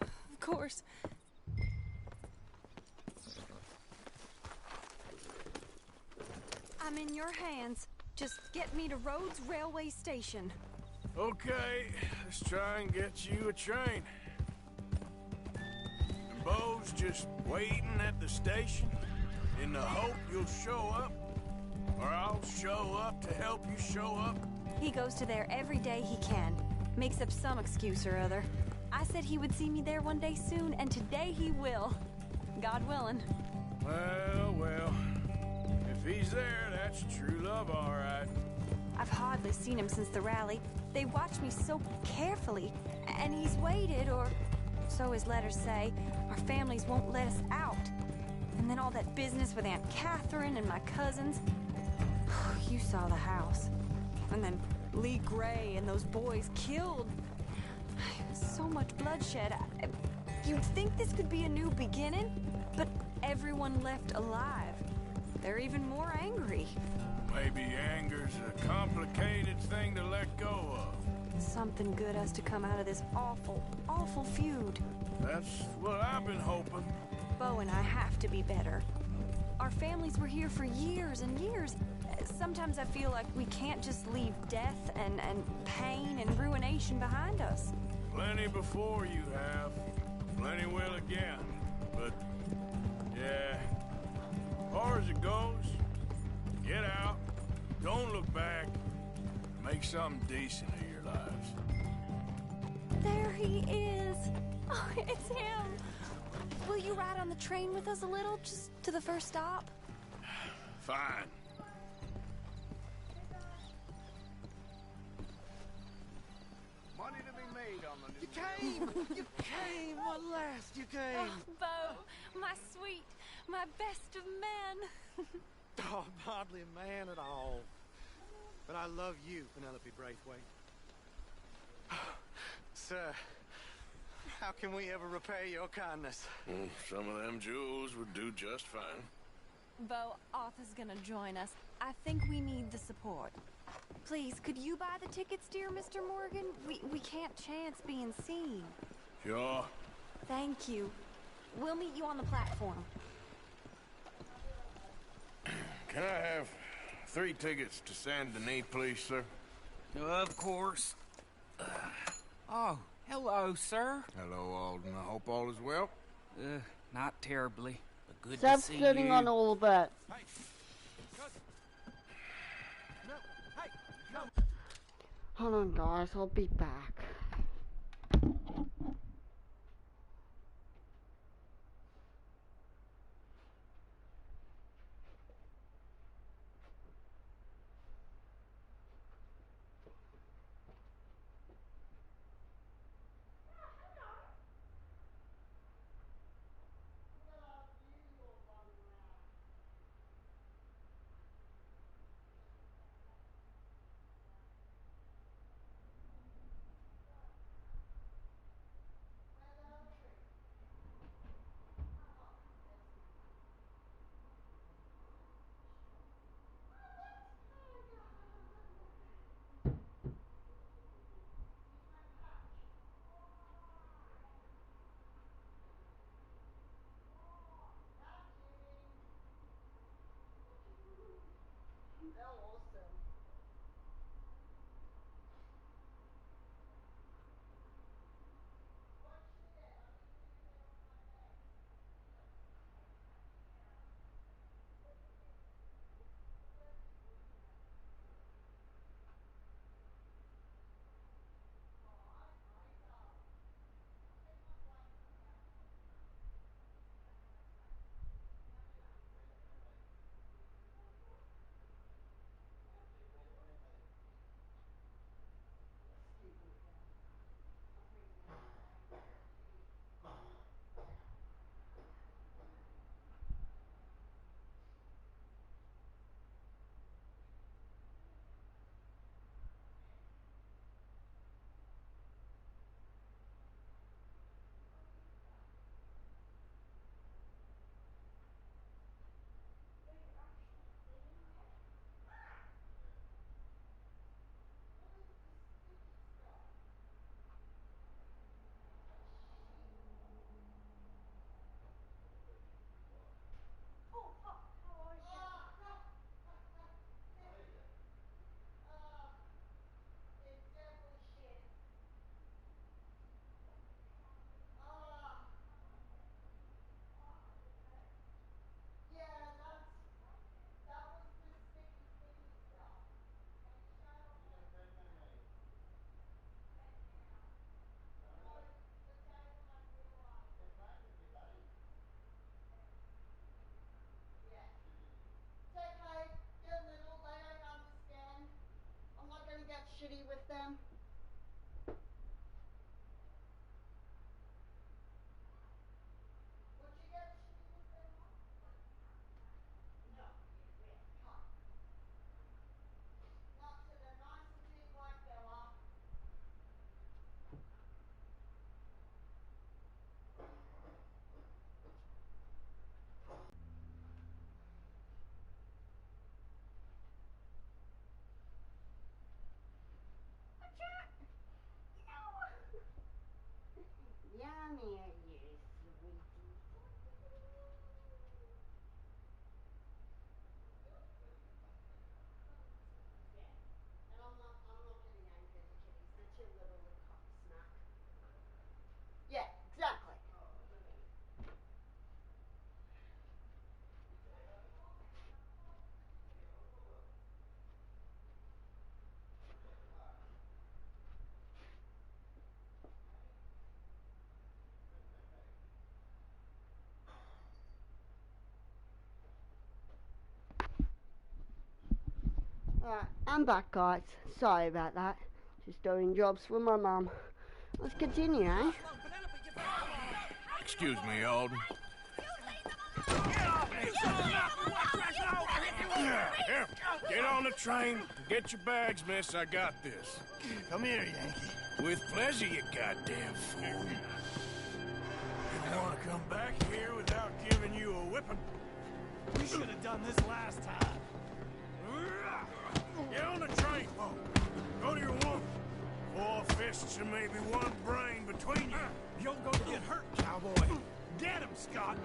Of course. I'm in your hands. Just get me to Rhodes Railway Station. Okay, let's try and get you a train. And Beau's just waiting at the station in the hope you'll show up, or I'll show up to help you show up. He goes to there every day he can. Makes up some excuse or other. I said he would see me there one day soon, and today he will. God willing. Well, well. If he's there, that's true love, all right. I've hardly seen him since the rally. They watch me so carefully, and he's waited, or so his letters say. Our families won't let us out. And then all that business with Aunt Catherine and my cousins. You saw the house. And then Lee Gray and those boys killed. So much bloodshed. You'd think this could be a new beginning, but everyone left alive. They're even more angry. Maybe anger's a complicated thing to let go of. Something good has to come out of this awful, awful feud. That's what I've been hoping. Bo and I have to be better. Our families were here for years and years. Sometimes I feel like we can't just leave death and pain and ruination behind us. Plenty before you have. Plenty will again. But, yeah, as far as it goes, get out, don't look back, make something decent of your lives. There he is. Oh, it's him. Will you ride on the train with us a little, just to the first stop? Fine. Money to be made on the new... You came! You came! At last you came! Oh, Bo, my sweet, my best of men. Oh, I'm hardly a man at all. But I love you, Penelope Braithwaite. Sir, how can we ever repay your kindness? Some of them jewels would do just fine. Bo, Arthur's gonna join us. I think we need the support. Please, could you buy the tickets, dear Mr. Morgan? We can't chance being seen. Sure. Thank you. We'll meet you on the platform. Can I have 3 tickets to Saint Denis, please, sir? Of course. Oh, hello, sir. Hello, Alden. I hope all is well. Not terribly, but good Stop to see sitting you. on all of that. Hold on, guys. I'll be back. Right, I'm back, guys. Sorry about that. Just doing jobs for my mum. Let's continue, eh? Excuse me, Alden. Here, get on the train. Get your bags, miss. I got this. Come here, Yankee. With pleasure, you goddamn fool. You want to come back here without giving you a whipping? We should have done this last time. Get on the train, Paul. Go to your woman. 4 fists and maybe 1 brain between you. You're going to get hurt, cowboy. Get him, Scott.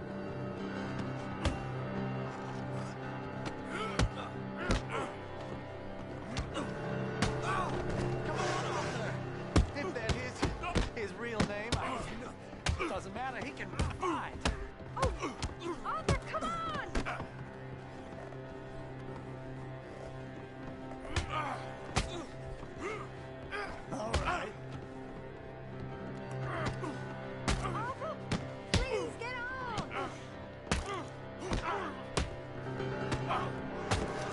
If that is his real name, it doesn't matter. He can fight. Oh, Arthur, come on! All right. Arthur, please get on!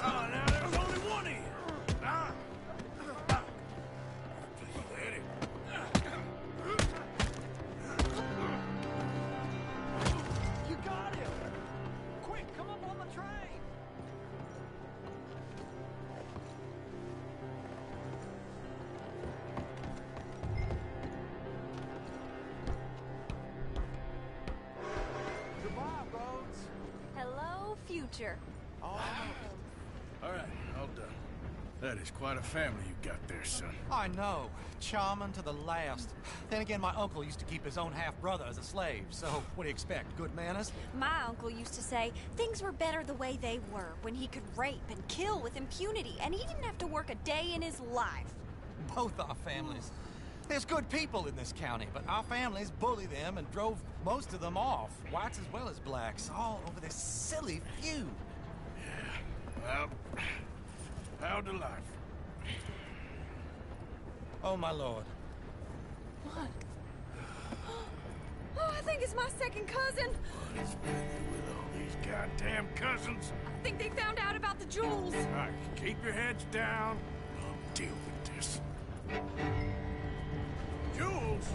Oh, now there's only one of you. Steady. You got him. Quick, come up on the train. Goodbye, Rhodes. Hello, future. All right, all done. That is quite a family you got there, son. I know. Charming to the last. Then again, my uncle used to keep his own half-brother as a slave, so what do you expect? Good manners? My uncle used to say things were better the way they were, when he could rape and kill with impunity, and he didn't have to work a day in his life. Both our families. There's good people in this county, but our families bully them and drove most of them off, whites as well as blacks, all over this silly feud. Well, how to life? Oh, my lord. What? Oh, I think it's my second cousin. What is with you with all these goddamn cousins? I think they found out about the jewels. All right, keep your heads down. I'll deal with this. Jules!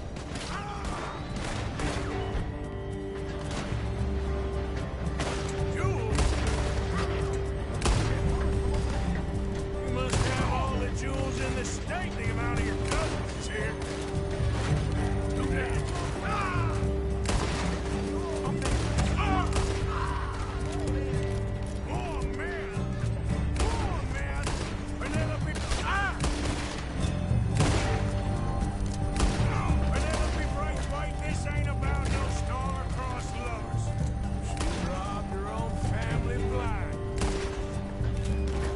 Jules! You must have all the jewels in the state. The amount of your cousins is here. Do that. Oh, man! Oh, man! Penelope! Penelope Braithwaite, this ain't about no star-crossed lovers. She robbed her own family blind.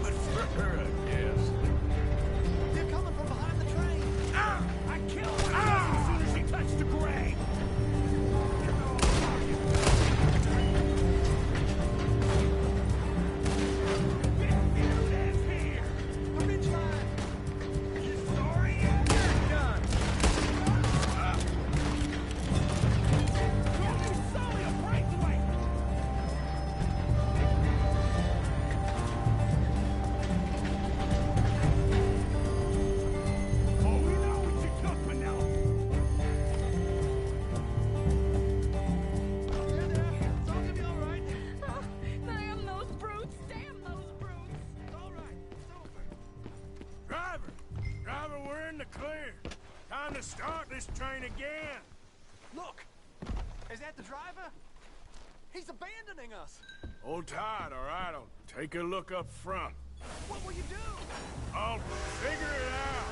But for her, I guess. They're coming from behind the train. I killed him as soon as he touched the grave. The ridge line. You sorry? You're done. Sully of Braithwaite. Oh, we know what you took, Penelope. There, it's all gonna be all right. Oh, damn those brutes! Damn those brutes! It's all right. It's over. Driver! Driver, we're in the clear. Time to start this train again. Look, is that the driver? He's abandoning us. Hold tight, all right? I'll take a look up front. What will you do? I'll figure it out.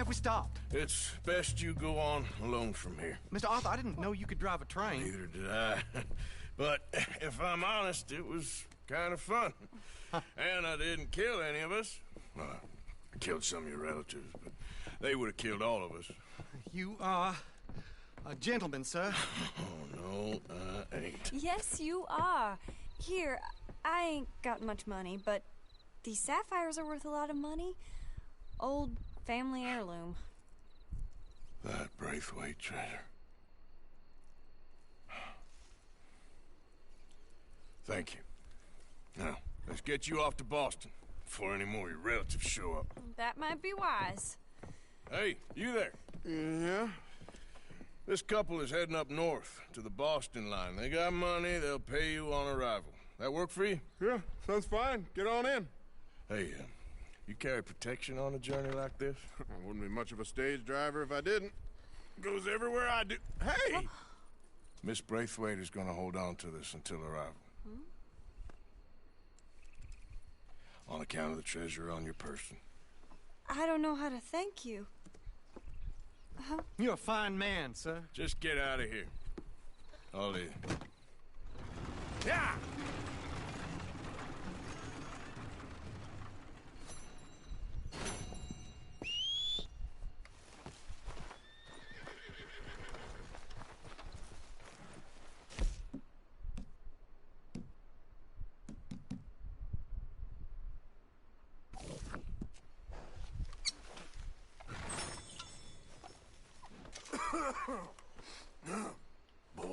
have we stopped? It's best you go on alone from here. Mr. Arthur, I didn't know you could drive a train. Neither did I. But if I'm honest, it was kind of fun. And I didn't kill any of us. Well, I killed some of your relatives, but they would have killed all of us. You are a gentleman, sir. Oh, no, I ain't. Yes, you are. Here, I ain't got much money, but these sapphires are worth a lot of money. Old family heirloom. That Braithwaite treasure. Thank you. Now, let's get you off to Boston before any more of your relatives show up. That might be wise. Hey, you there? Yeah? This couple is heading up north to the Boston line. They got money, they'll pay you on arrival. That work for you? Yeah, sounds fine. Get on in. Hey, you carry protection on a journey like this? I wouldn't be much of a stage driver if I didn't. Goes everywhere I do. Hey! Miss Braithwaite is going to hold on to this until arrival. On account of the treasure on your person. I don't know how to thank you. You're a fine man, sir. Just get out of here. I'll leave. Yeah! Boy.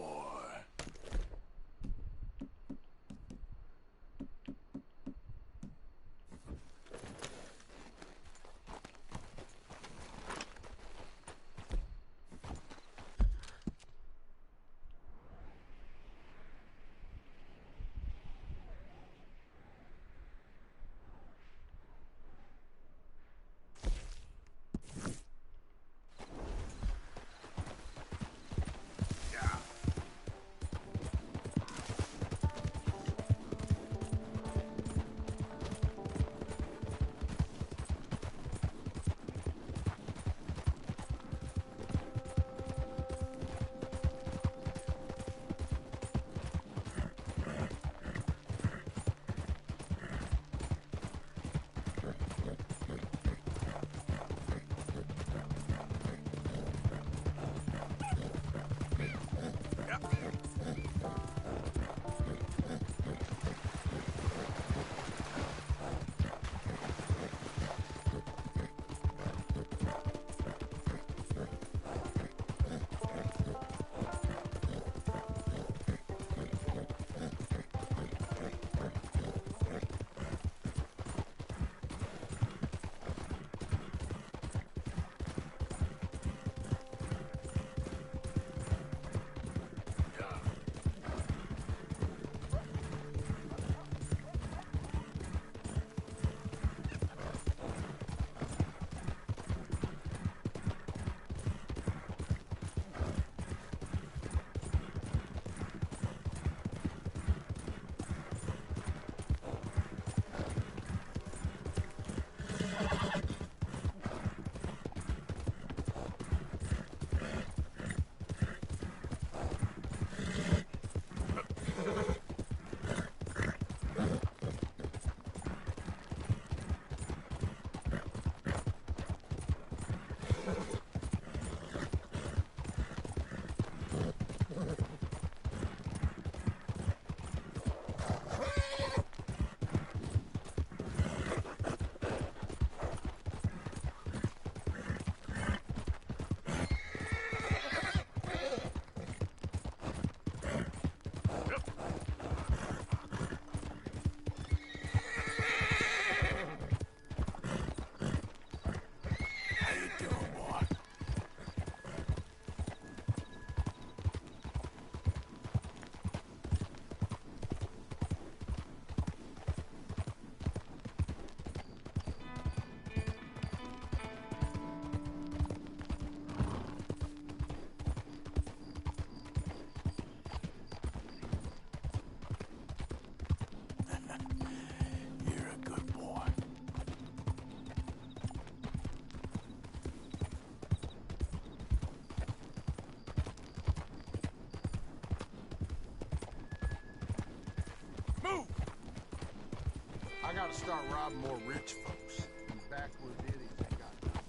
gotta start robbing more rich folks. And backwoods idiots ain't got nothing.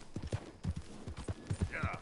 Yeah.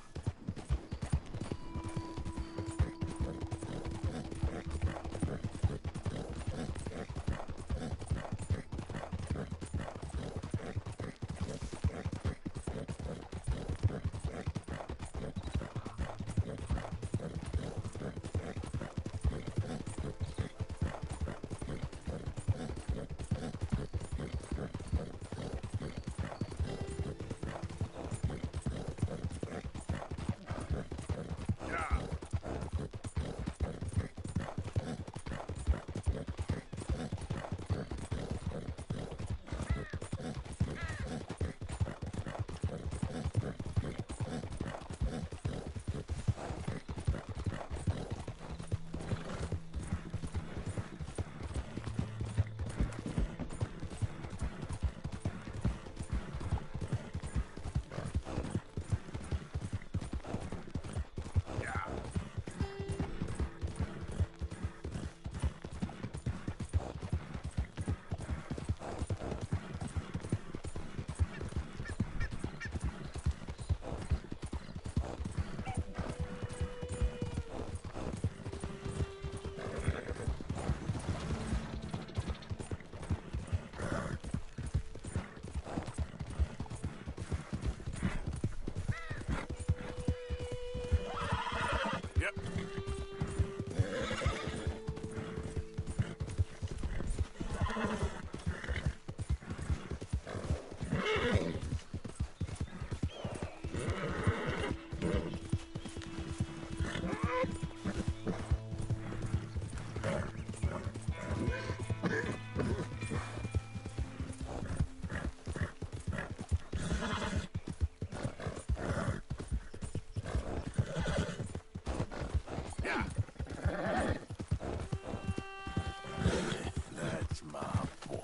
That's my boy.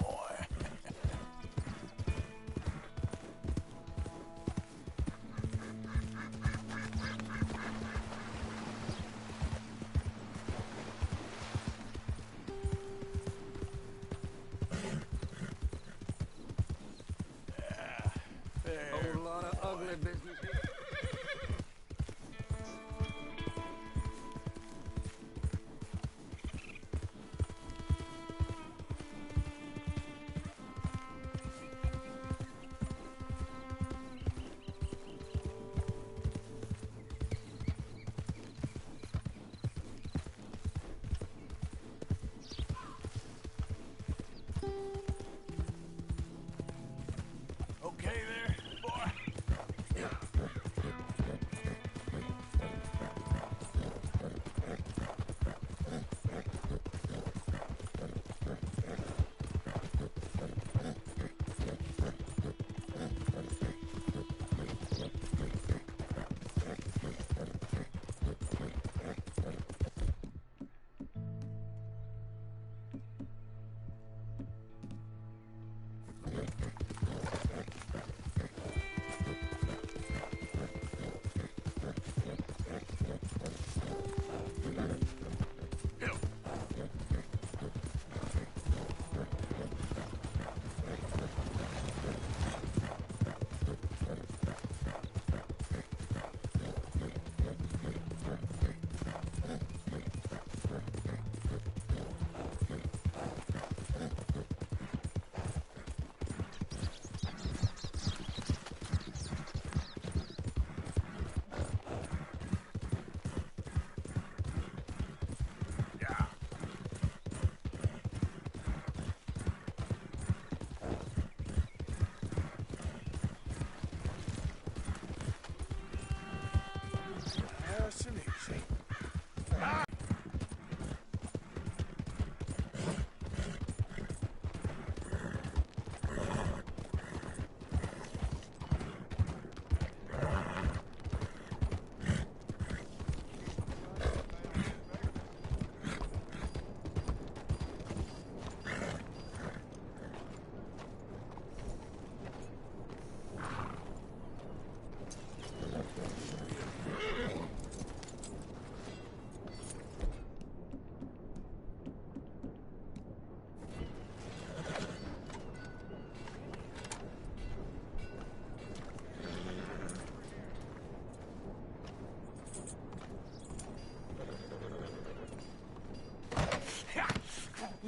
Whole lot of ugly business here. Okay there, boy?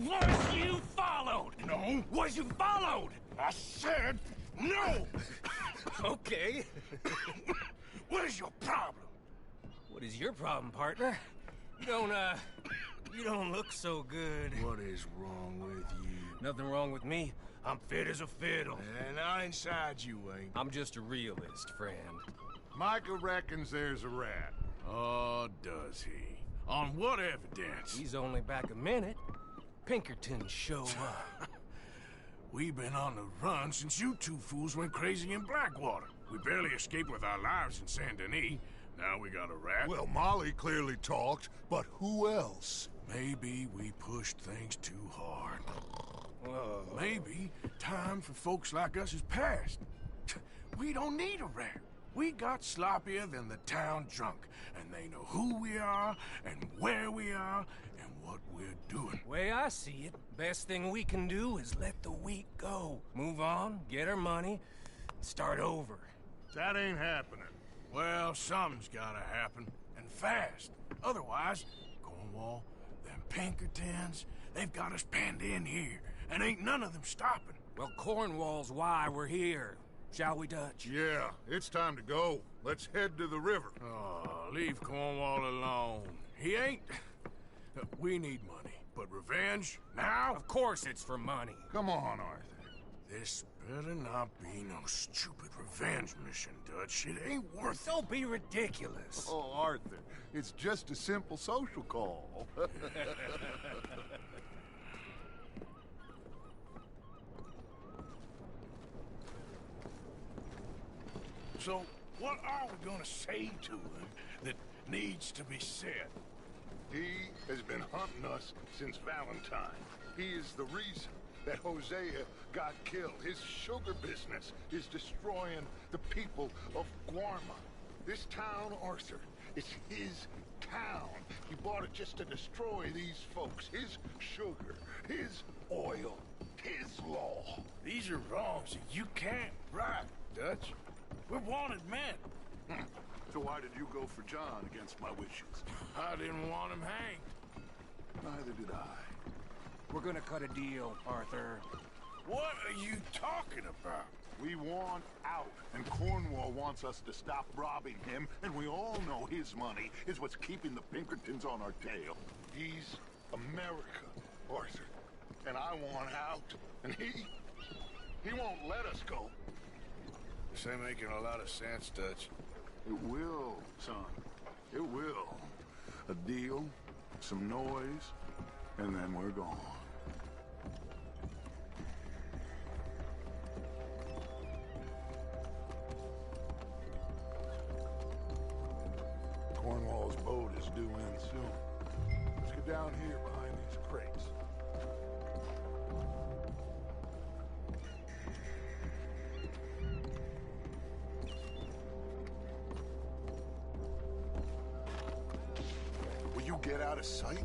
Was you followed? No. Was you followed? I said no. Okay. What is your problem? What is your problem, partner? You don't look so good. What is wrong with you? Nothing wrong with me. I'm fit as a fiddle. And I inside you ain't. I'm just a realist, friend. Micah reckons there's a rat. Oh, does he? On what evidence? He's only back a minute. Pinkerton show up. We've been on the run since you two fools went crazy in Blackwater. We barely escaped with our lives in Saint Denis. Now we got a rat. Well, Molly clearly talked, but who else? Maybe we pushed things too hard. Maybe time for folks like us is past. We don't need a rat. We got sloppier than the town drunk, and they know who we are, and where we are, and what we're doing. Way I see it, best thing we can do is let the week go. Move on, get our money, start over. That ain't happening. Well, something's gotta happen, and fast. Otherwise, Cornwall, them Pinkertons, they've got us penned in here, and ain't none of them stopping. Well, Cornwall's why we're here. Shall we, Dutch? Yeah, it's time to go. Let's head to the river. Oh, leave Cornwall alone. He ain't... We need money, but revenge, now? Of course it's for money. Come on, Arthur. This better not be no stupid revenge mission, Dutch. It ain't worth it. Don't be ridiculous. Oh, Arthur, it's just a simple social call. So, what are we gonna say to him that needs to be said? He has been hunting us since Valentine. He is the reason that Hosea got killed. His sugar business is destroying the people of Guarma. This town, Arthur, is his town. He bought it just to destroy these folks. His sugar, his oil, his law. These are wrongs that you can't right, Dutch. We're wanted men. So why did you go for John against my wishes? I didn't want him hanged. Neither did I. We're gonna cut a deal, Arthur. What are you talking about? We want out, and Cornwall wants us to stop robbing him, and we all know his money is what's keeping the Pinkertons on our tail. He's America, Arthur, and I want out, and he won't let us go. This ain't making a lot of sense, Dutch. It will, son. It will. A deal, some noise, and then we're gone. Cornwall's boat is due in soon. Let's get down here behind these crates. Will you get out of sight?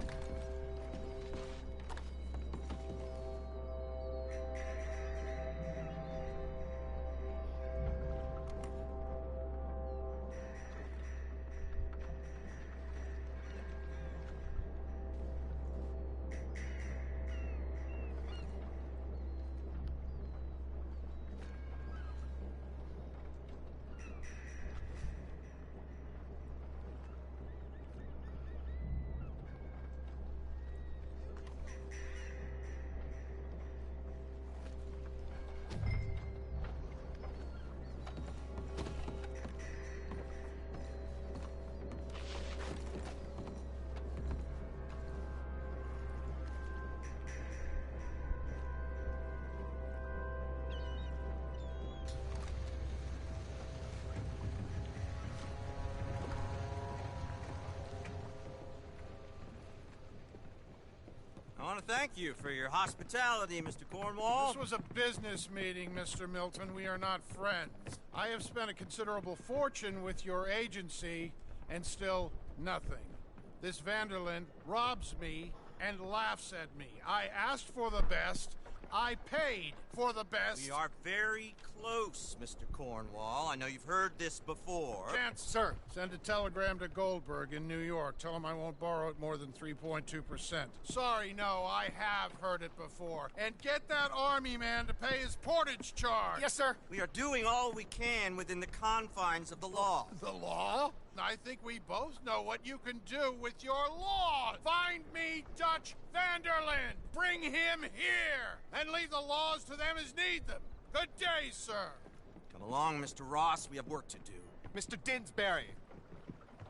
I want to thank you for your hospitality, Mr. Cornwall. This was a business meeting, Mr. Milton. We are not friends. I have spent a considerable fortune with your agency, and still nothing. This Vanderlyn robs me and laughs at me. I asked for the best. I paid for the best. We are very close, Mr. Cornwall. I know you've heard this before. Can't, sir. Send a telegram to Goldberg in New York. Tell him I won't borrow it more than 3.2%. Sorry, no, I have heard it before. And get that army man to pay his portage charge. Yes, sir. We are doing all we can within the confines of the law. The law? I think we both know what you can do with your law. Find me Dutch Vanderlyn. Bring him here. And leave the laws to them as need them. Good day, sir. Come along, Mr. Ross. We have work to do. Mr. Didsbury.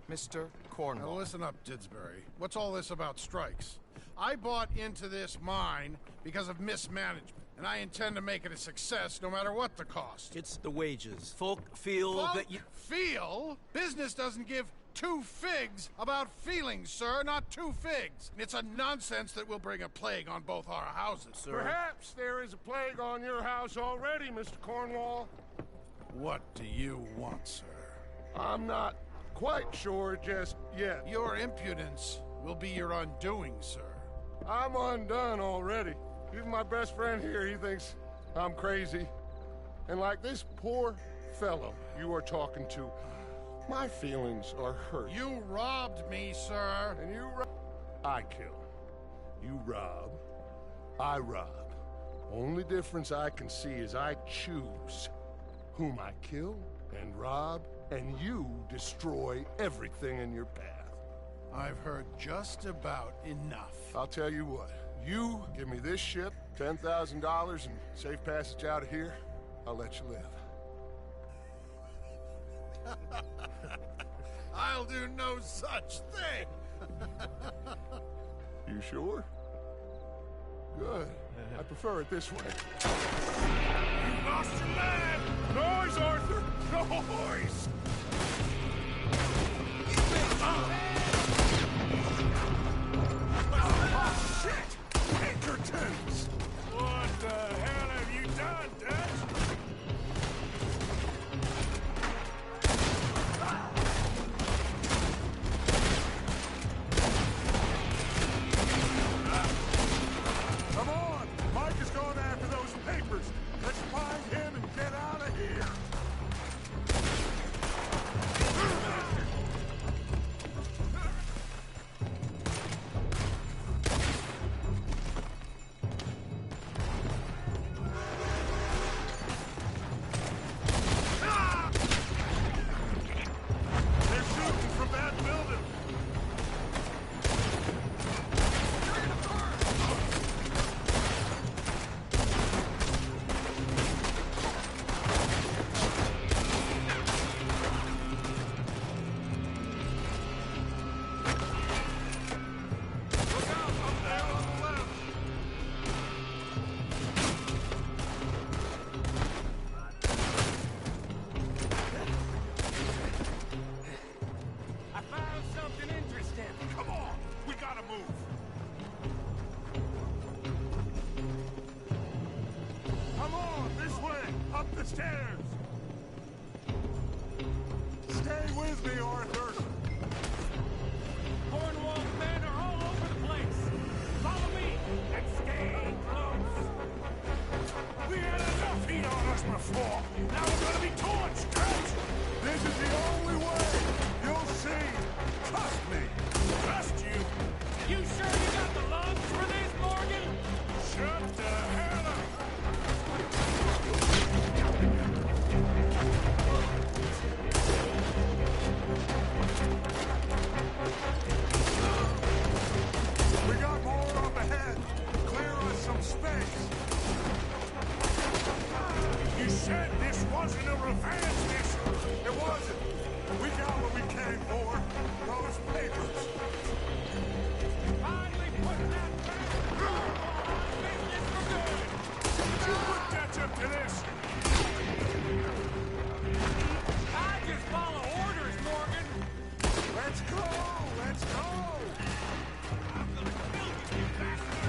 Mr. Cornwall. Now listen up, Didsbury. What's all this about strikes? I bought into this mine because of mismanagement, and I intend to make it a success no matter what the cost. It's the wages. Folk feel that you... Feel? Business doesn't give two figs about feelings, sir, not two figs. It's a nonsense that will bring a plague on both our houses, sir. Perhaps there is a plague on your house already, Mr. Cornwall. What do you want, sir? I'm not quite sure just yet. Your impudence will be your undoing, sir. I'm undone already. Even my best friend here, he thinks I'm crazy. And like this poor fellow you are talking to, my feelings are hurt. You robbed me, sir. And I kill. You rob. I rob. Only difference I can see is I choose whom I kill and rob, and you destroy everything in your path. I've heard just about enough. I'll tell you what. You give me this ship, $10,000, and safe passage out of here, I'll let you live. I'll do no such thing. You sure? Good. I prefer it this way. You lost your man! Noise, Arthur! Noise! Oh, shit! Pinkertons! What the hell have you done, Dutch? Come on! Mike is going after those papers. Let's find him and get out of here. They're shooting from that building. Look out up there on the left. I found something interesting. Come on, we gotta move. Come on, this way, up the stairs. Stay with me, Arthur. Cornwall's men are all over the place. Follow me and stay close. We had enough heat on us before. Now we're gonna be torched, Dutch. This is the only way. You'll see. Trust me. Trust you? You sure you got the lungs for this, Morgan? Shut the hell up. We got more up ahead. Clear us some space. You said this wasn't a revenge mission. It wasn't. We got what we came for. Those papers. Finally putting that back on business for good. Did you put Dutch up to this? I just follow orders, Morgan. Let's go. Let's go. I'm gonna kill you, you bastard.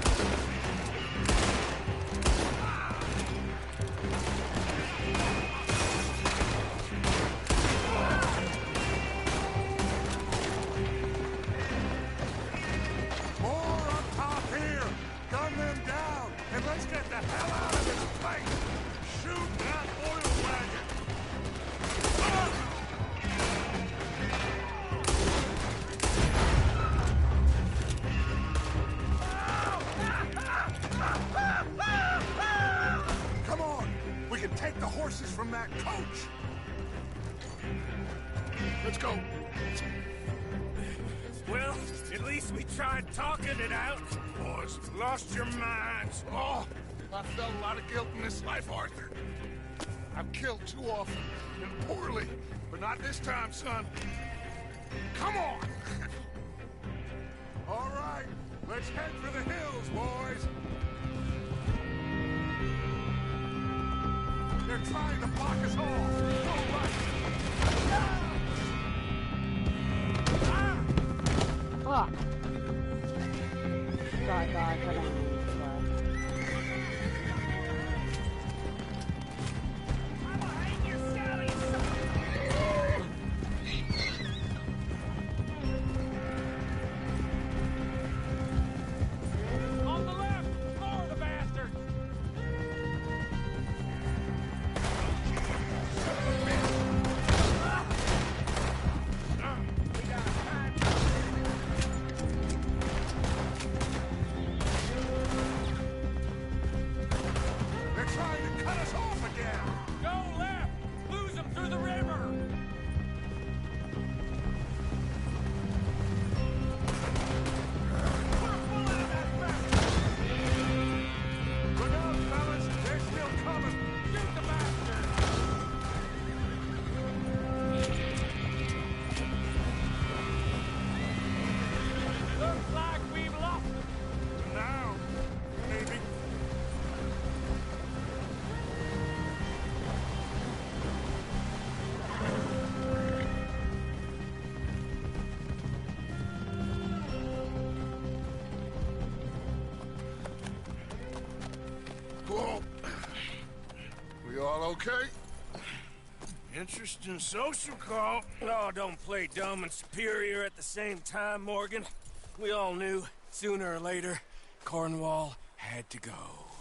from that coach! Let's go. Well, at least we tried talking it out. Boys, lost your minds. Oh, I felt a lot of guilt in this life, Arthur. I've killed too often and poorly, but not this time, son. Come on! All right, let's head for the hills, boys. They're trying to block us off. Go right. Fuck. Sorry, guys, I don't mean to swear. On the left! More the bastard! They're trying to cut us off again. Go left! Lose them through the river! Look out, fellas. They're still coming. Shoot the bastard! Looks like we've lost them. Now, maybe. Whoa. We all okay? Interesting social call. Oh, don't play dumb and superior at the same time, Morgan. We all knew, sooner or later, Cornwall had to go.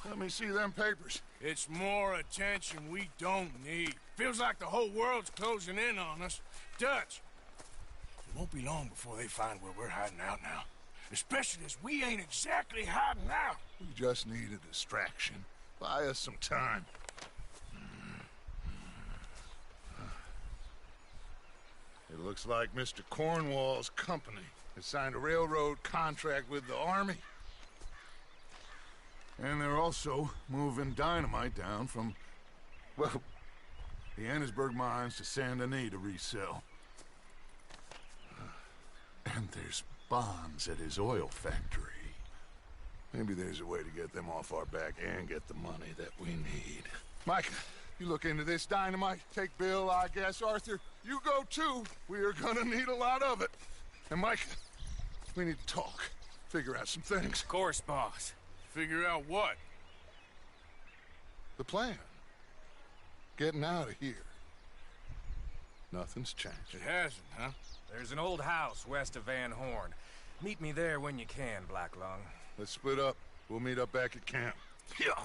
Let me see them papers. It's more attention we don't need. Feels like the whole world's closing in on us. Dutch, it won't be long before they find where we're hiding out now. Especially as we ain't exactly hiding out. We just need a distraction. Buy us some time. It looks like Mr. Cornwall's company has signed a railroad contract with the Army. And they're also moving dynamite down from, well, the Annesburg mines to Saint Denis to resell. And there's bonds at his oil factory. Maybe there's a way to get them off our back and get the money that we need. Mike, you look into this dynamite. Take Bill, I guess. Arthur, you go too. We are gonna need a lot of it. And Mike, we need to talk. Figure out some things. Of course, boss. Figure out what? The plan. Getting out of here. Nothing's changed. It hasn't, huh? There's an old house west of Van Horn. Meet me there when you can, Black Lung. Let's split up. We'll meet up back at camp. Yeah.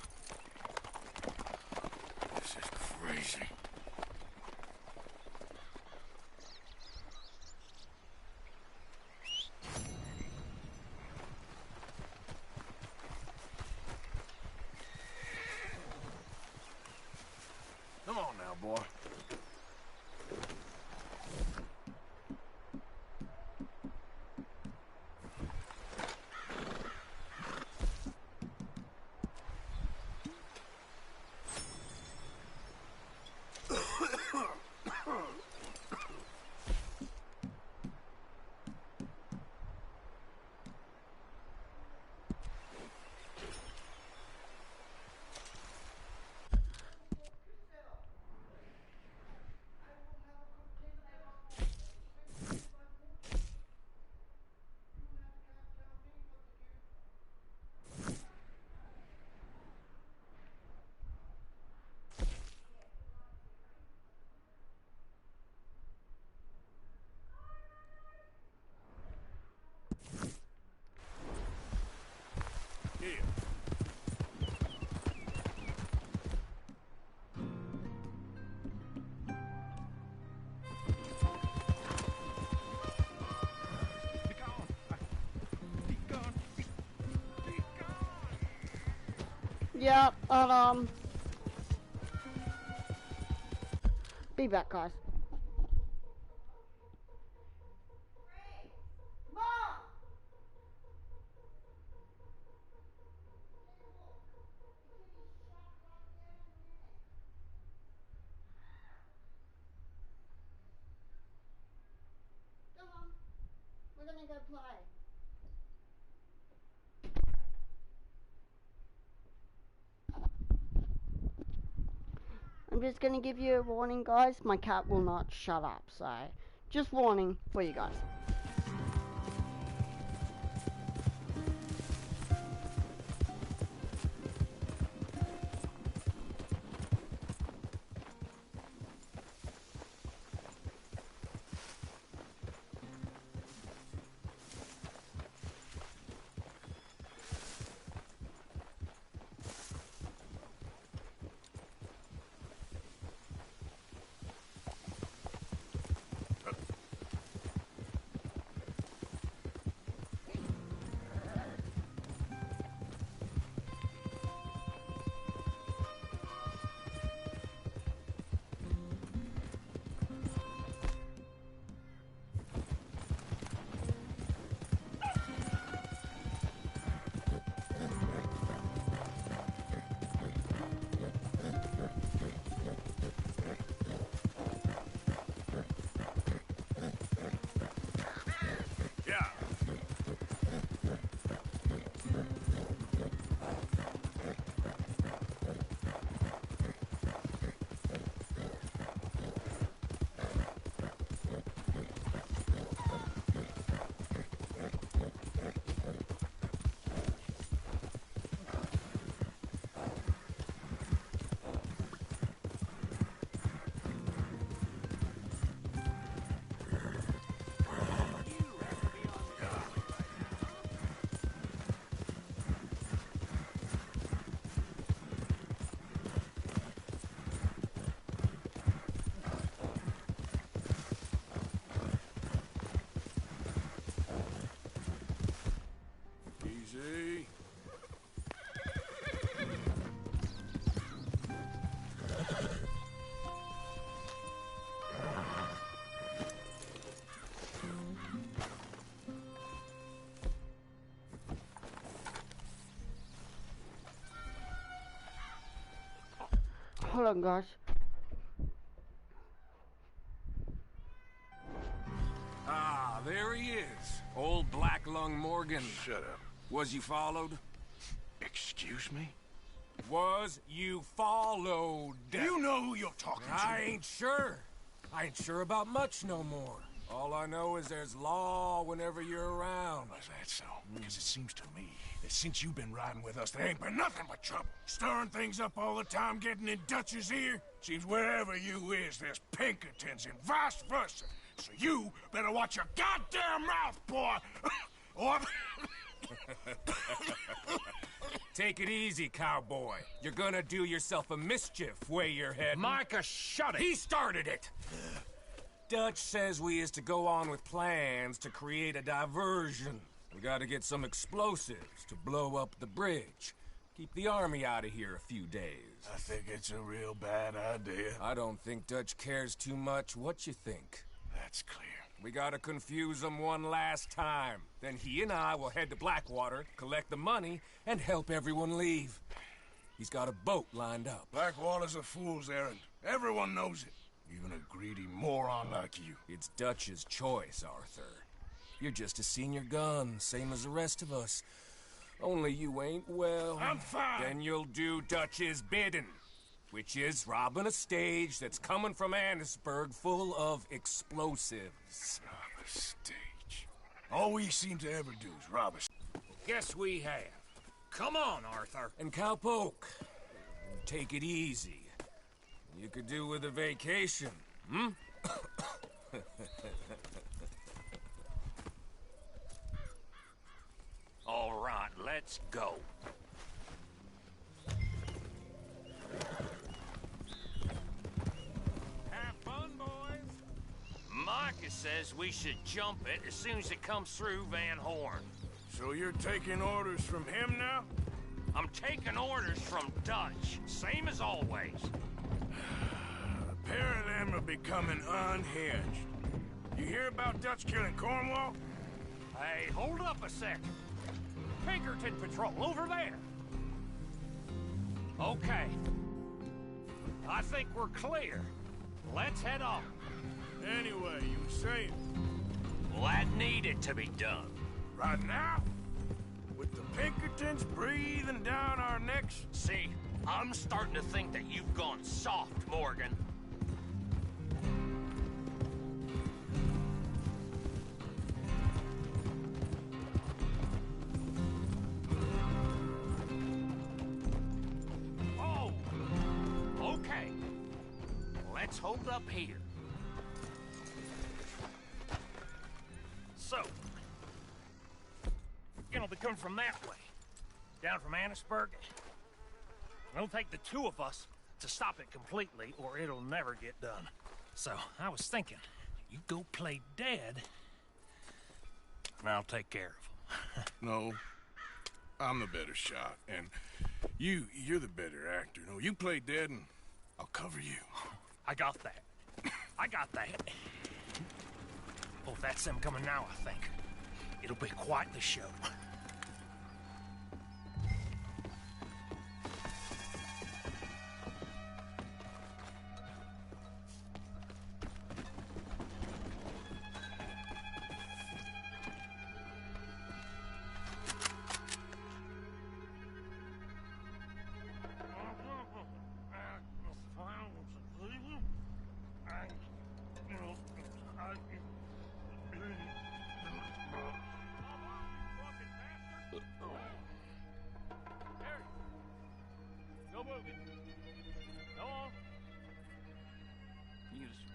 This is crazy. Come on now, boy. Yep, Be back, guys. Come on. We're gonna go play. I'm just gonna give you a warning, guys. My cat will not shut up, so just warning for you guys. Easy. Hold on, guys. Ah, there he is. Old Black Lung Morgan. Shut up. Was you followed? Excuse me? Was you followed? You know who you're talking to. I ain't sure. I ain't sure about much no more. All I know is there's law whenever you're around. Is that so? Because it seems to me that since you've been riding with us, there ain't been nothing but trouble. Stirring things up all the time, getting in Dutch's ear. Seems wherever you is, there's Pinkertons and vice versa. So you better watch your goddamn mouth, boy! Or... Take it easy, cowboy. You're gonna do yourself a mischief way you're heading. Micah, shut it! He started it! Dutch says we is to go on with plans to create a diversion. We gotta get some explosives to blow up the bridge. Keep the army out of here a few days. I think it's a real bad idea. I don't think Dutch cares too much what you think. That's clear. We gotta confuse him one last time. Then he and I will head to Blackwater, collect the money, and help everyone leave. He's got a boat lined up. Blackwater's a fool's errand. Everyone knows it. Even a greedy moron like you. It's Dutch's choice, Arthur. You're just a senior gun, same as the rest of us. Only you ain't well. I'm fine. Then you'll do Dutch's bidding, which is robbing a stage that's coming from Annesburg full of explosives. Rob a stage. All we seem to ever do is rob a stage. Guess we have. Come on, Arthur. And Cowpoke, take it easy. You could do with a vacation, hmm? All right, let's go. Have fun, boys. Micah says we should jump it as soon as it comes through Van Horn. So you're taking orders from him now? I'm taking orders from Dutch, same as always. pair of them are becoming unhinged. You hear about Dutch killing Cornwall? Hey, hold up a second. Pinkerton Patrol, over there. Okay. I think we're clear. Let's head on. Anyway, you were saying? Well, that needed to be done. Right now? With the Pinkertons breathing down our necks? See, I'm starting to think that you've gone soft, Morgan. Oh, okay. Let's hold up here. So, it'll be coming from that way, down from Annisburg. It'll take the two of us to stop it completely, or it'll never get done. So, I was thinking, you go play dead, and I'll take care of him. No, I'm the better shot, and you're the better actor. No, you play dead, and I'll cover you. I got that. I got that. Oh, that's them coming now, I think. It'll be quite the show.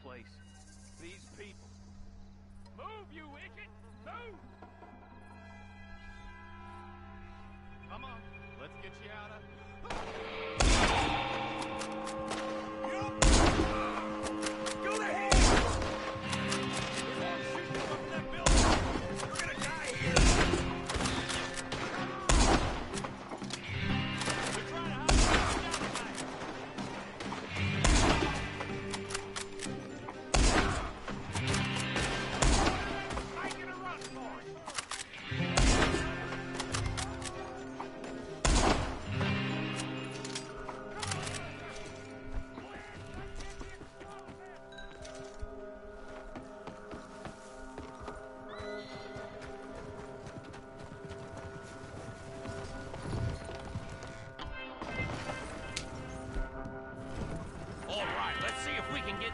Place. These people. Move, you idiot! Move! Come on, let's get you out of... Go to hell! There's one shooting up in that building. You're gonna die here. We're trying to hide you down tonight.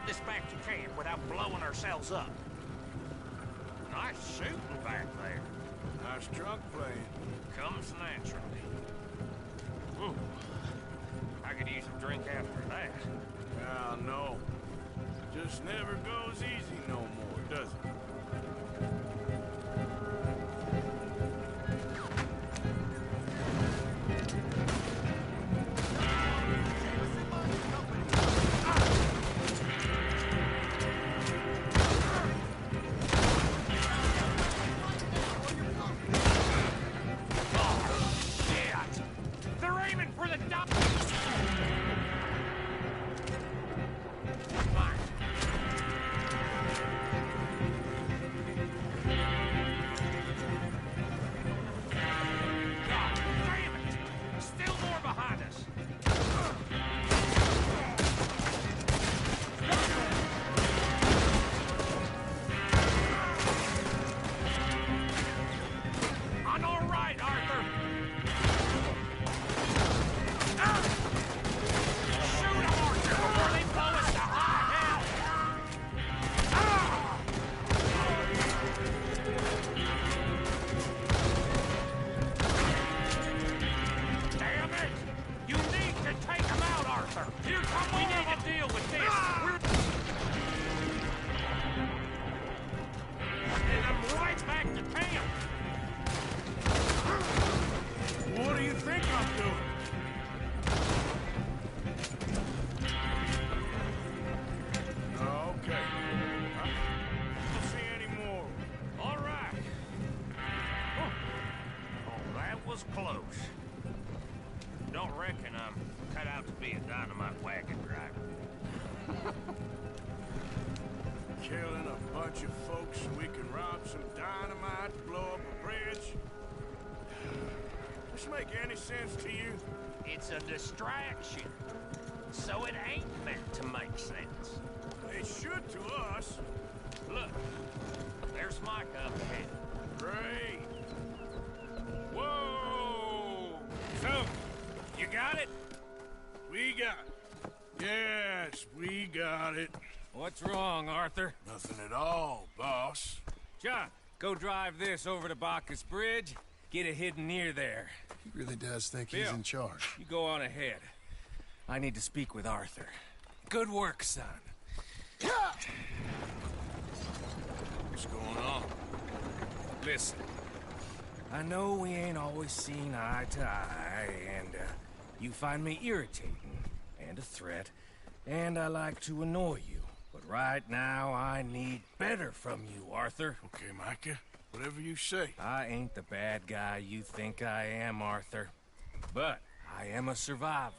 This back to camp without blowing ourselves up. Nice shooting back there. Nice drunk playing. Comes naturally. Ooh. I could use a drink after that. No. Just never goes easy no more, does it? Don't reckon I'm cut out to be a dynamite wagon driver. Killing a bunch of folks so we can rob some dynamite to blow up a bridge? This make any sense to you? It's a distraction. So it ain't meant to make sense. It should to us. Look, there's Micah up ahead. Great. Whoa! So, you got it? We got it. Yes, we got it. What's wrong, Arthur? Nothing at all, boss. John, go drive this over to Bacchus Bridge. Get it hidden near there. He really does think Bill, he's in charge. You go on ahead. I need to speak with Arthur. Good work, son. What's going on? Listen, I know we ain't always seen eye to eye, and you find me irritating and a threat, and I like to annoy you. But right now, I need better from you, Arthur. Okay, Micah. Whatever you say. I ain't the bad guy you think I am, Arthur. But I am a survivor.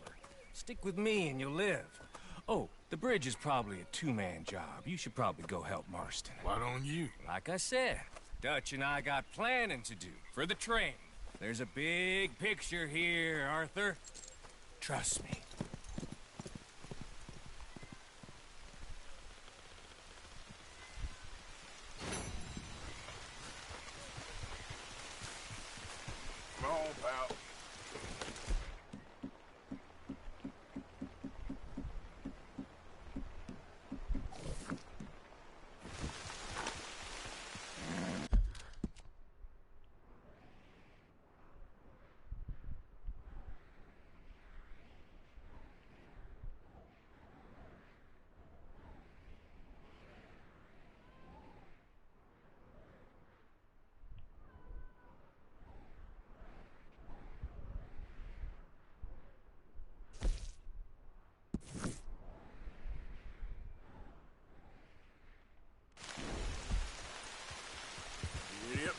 Stick with me and you'll live. Oh, the bridge is probably a two-man job. You should probably go help Marston. Why don't you? Like I said, Dutch and I got planning to do for the train. There's a big picture here, Arthur. Trust me. Come on, pal. Yep.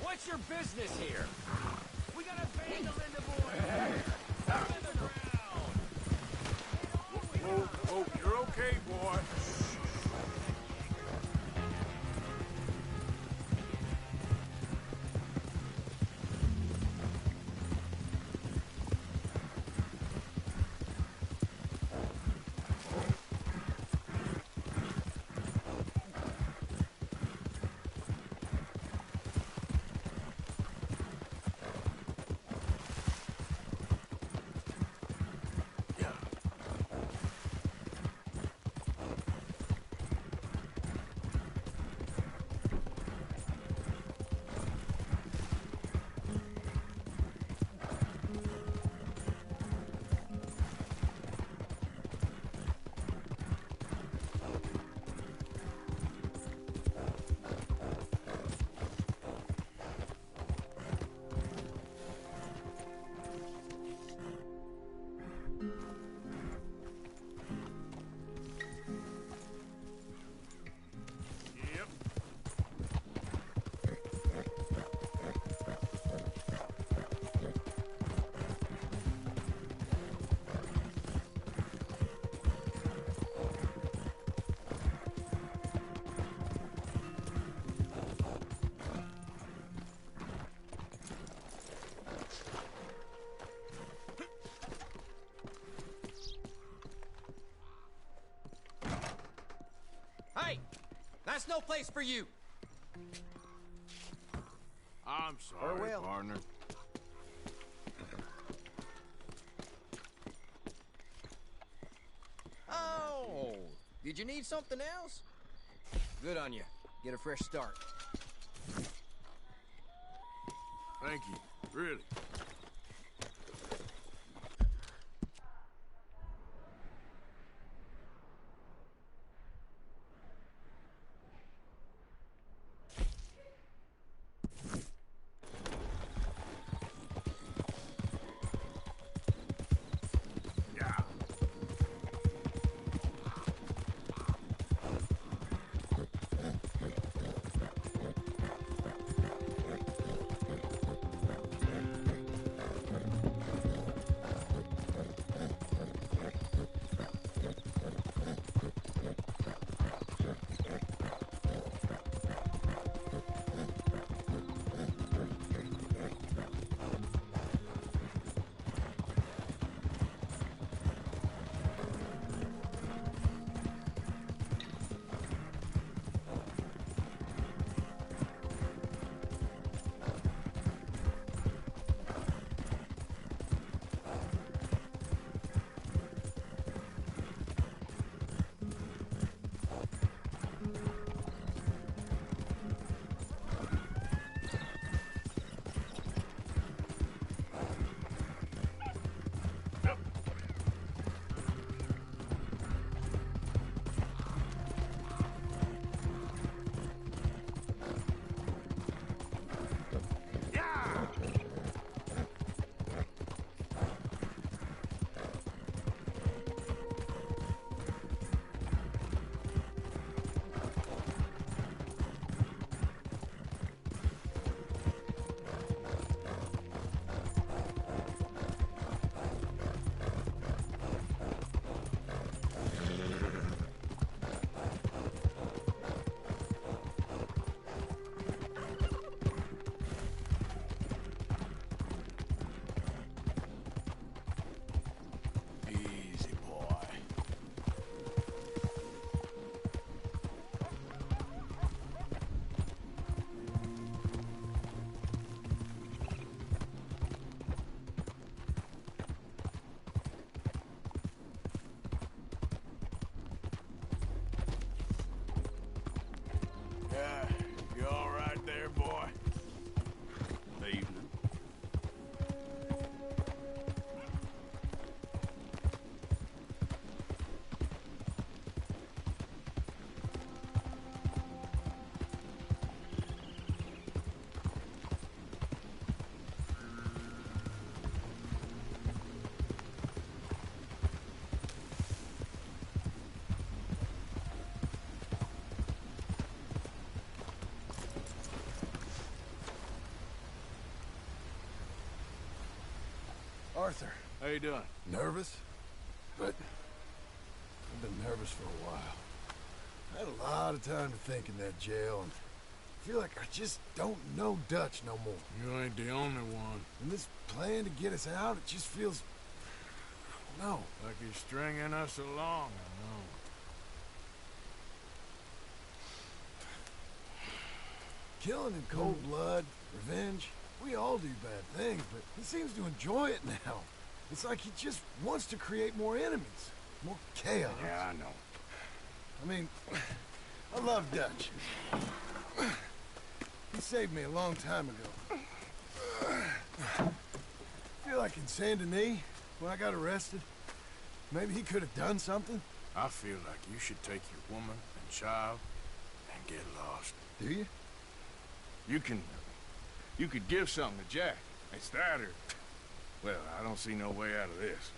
What's your business here? We got a vandal in the boy. Down to the ground. Oh, you're okay, boy. Hey! That's no place for you! I'm sorry, Farewell. partner. Oh! Did you need something else? Good on you. Get a fresh start. Thank you, really. You all right there, boy? Evening. Arthur. How you doing? Nervous? But I've been nervous for a while. I had a lot of time to think in that jail, and I feel like I just don't know Dutch no more. You ain't the only one. And this plan to get us out, it just feels... I don't know. Like he's stringing us along, I know. Killing in cold blood, revenge, we all do bad things, but he seems to enjoy it now. It's like he just wants to create more enemies, more chaos. Yeah, I know. I mean, I love Dutch. He saved me a long time ago. I feel like in Saint Denis, when I got arrested, maybe he could have done something. I feel like you should take your woman and child and get lost. Do you? You could give something to Jack. It's that or... Well, I don't see no way out of this.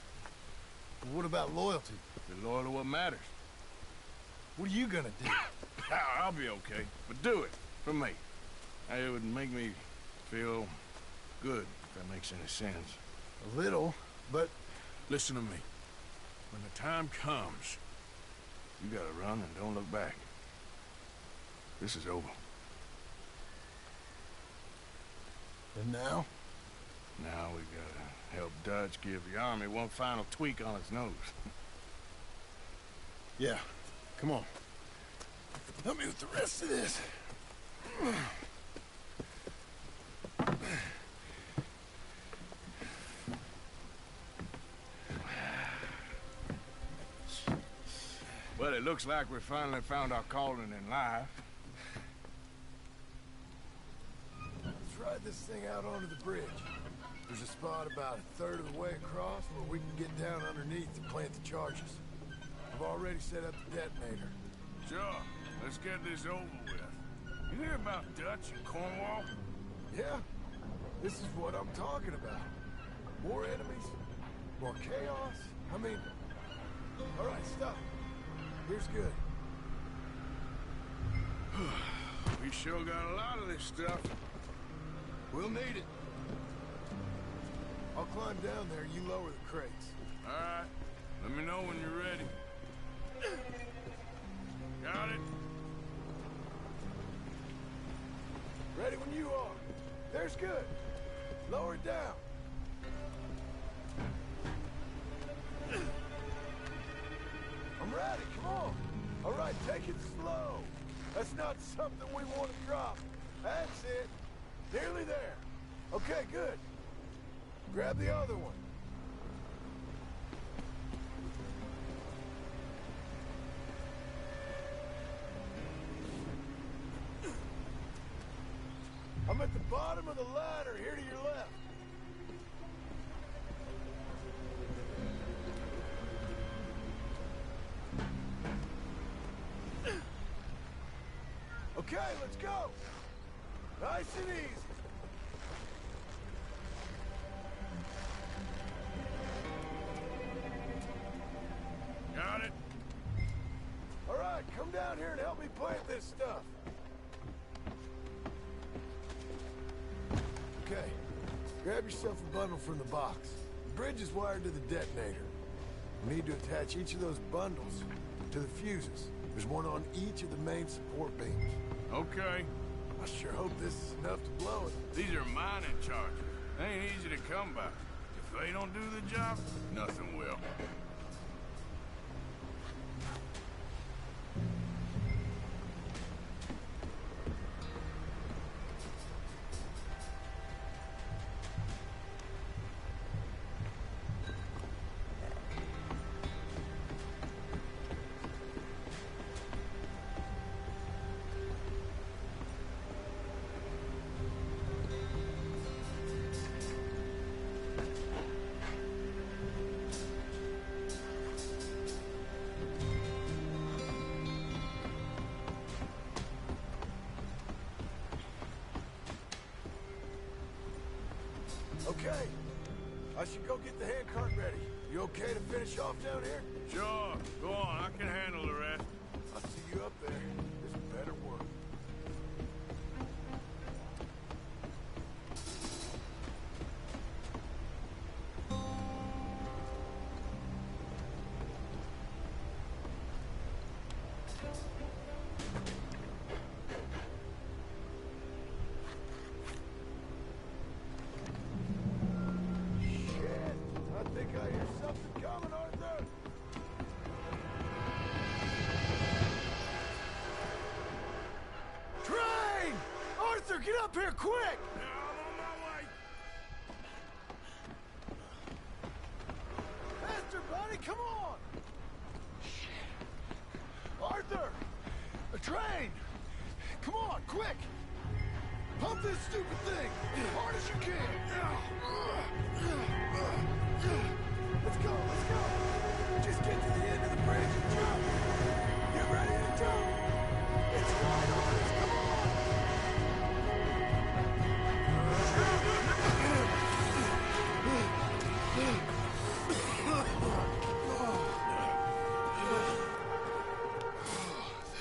But what about loyalty? Be loyal to what matters. What are you gonna do? I'll be okay, but do it for me. It would make me feel good, if that makes any sense. A little, but... Listen to me. When the time comes, you gotta run and don't look back. This is over. And now? Now we gotta help Dutch give the army one final tweak on its nose. Yeah, come on. Help me with the rest of this. Well, it looks like we finally found our calling in life. Let's ride this thing out onto the bridge. There's a spot about a third of the way across where we can get down underneath to plant the charges. I've already set up the detonator. Sure. Let's get this over with. You hear about Dutch and Cornwall? Yeah, this is what I'm talking about. More enemies, more chaos. I mean, all right, stop. Here's good. We sure got a lot of this stuff. We'll need it. I'll climb down there, you lower the crates. All right. Let me know when you're ready. Got it? Ready when you are. There's good. Lower it down. I'm ready, come on. All right, take it slow. That's not something we want to drop. That's it. Nearly there. Okay, good. Grab the other one. I'm at the bottom of the ladder, here to your left. Okay, let's go. Nice and easy. Got it? All right, come down here and help me plant this stuff. Okay, grab yourself a bundle from the box. The bridge is wired to the detonator. We need to attach each of those bundles to the fuses. There's one on each of the main support beams. Okay. I sure hope this is enough to blow it. These are mining charges. They ain't easy to come by. If they don't do the job, nothing will. Okay. I should go get the handcart ready. You okay to finish off down here? Sure. Go on. I can handle the rest. I'll see you up there. This better work. Get up here, quick! I'm on my way. Faster, buddy, come on! Arthur! A train! Come on, quick! Pump this stupid thing! As hard as you can! Let's go, let's go! Just get to the end of the bridge and jump! Get ready to jump! It's right on us, come on!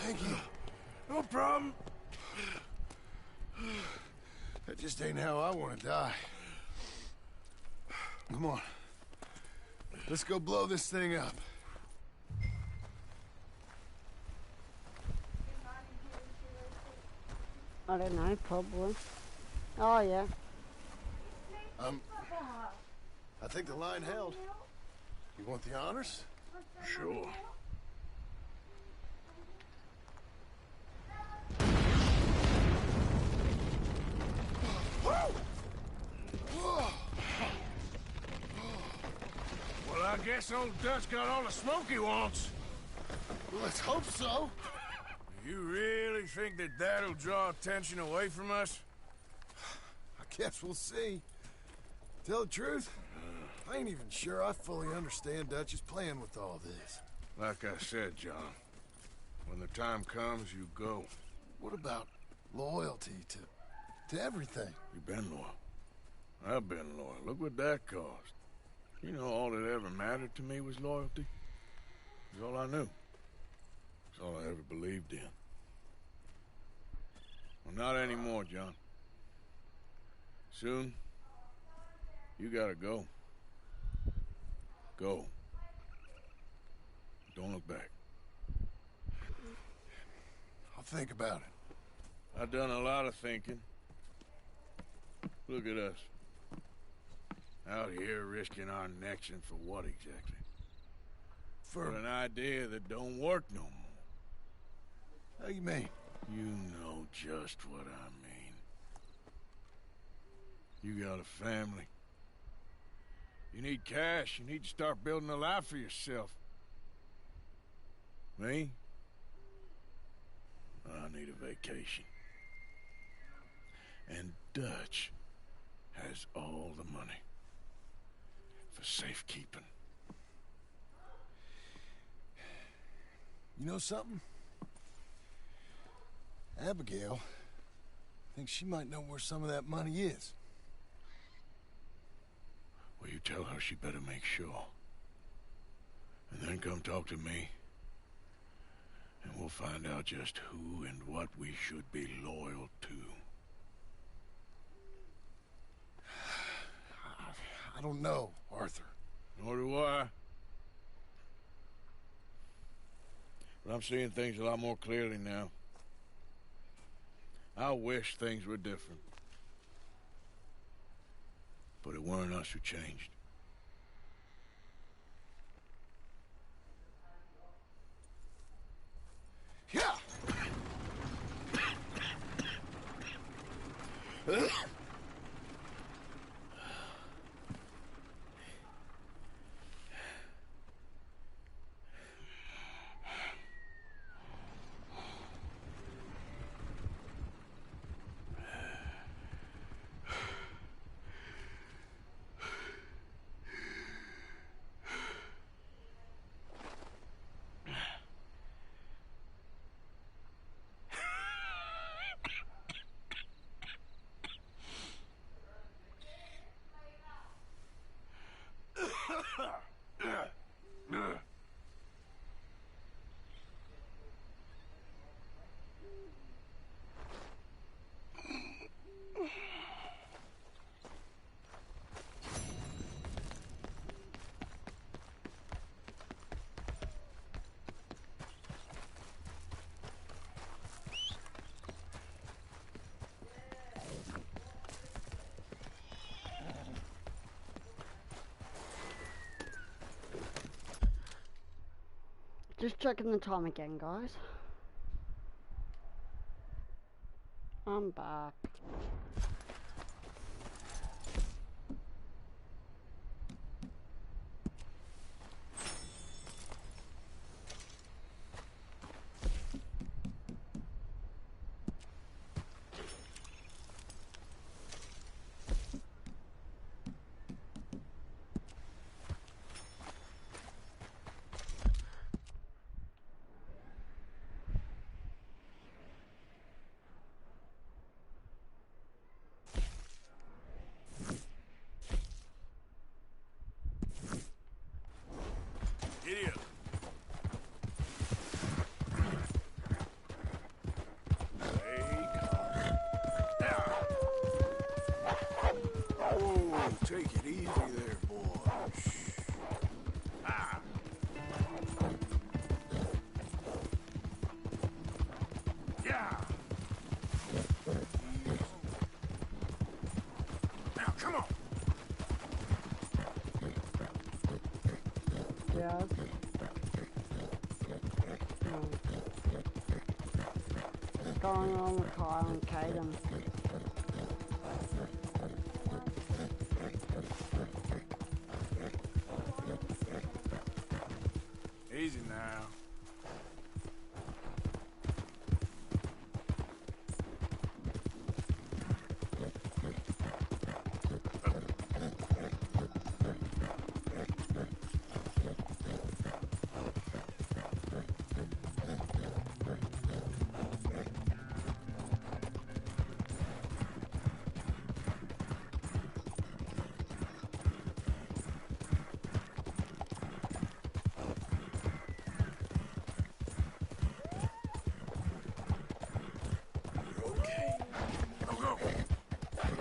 Thank you. No problem. That just ain't how I want to die. Come on. Let's go blow this thing up. I don't know, probably. Oh, yeah. I think the line held. You want the honors? Sure. guess old Dutch got all the smoke he wants. Let's hope so. You really think that that'll draw attention away from us? I guess we'll see. Tell the truth, I ain't even sure I fully understand Dutch's plan with all this. Like I said, John, when the time comes, you go. What about loyalty to everything? You've been loyal. I've been loyal. Look what that cost. You know, all that ever mattered to me was loyalty. It was all I knew. It's all I ever believed in. Well, not anymore, John. Soon, you gotta go. Go. Don't look back. I'll think about it. I've done a lot of thinking. Look at us. Out here risking our necks, and for what exactly? For an idea that don't work no more. How you mean? You know just what I mean. You got a family. You need cash. You need to start building a life for yourself. Me? I need a vacation. And Dutch has all the money for safekeeping. You know something? Abigail thinks she might know where some of that money is. Well, you tell her she better make sure. And then come talk to me. And we'll find out just who and what we should be loyal to. I don't know, Arthur. Nor do I. But I'm seeing things a lot more clearly now. I wish things were different. But it weren't us who changed. Yeah! Just checking the time again, guys. I'm back. Idiot. Oh, take it easy there, boy. Ah. Yeah. Now, come on. Yes. What's going on with Kyle and Caden?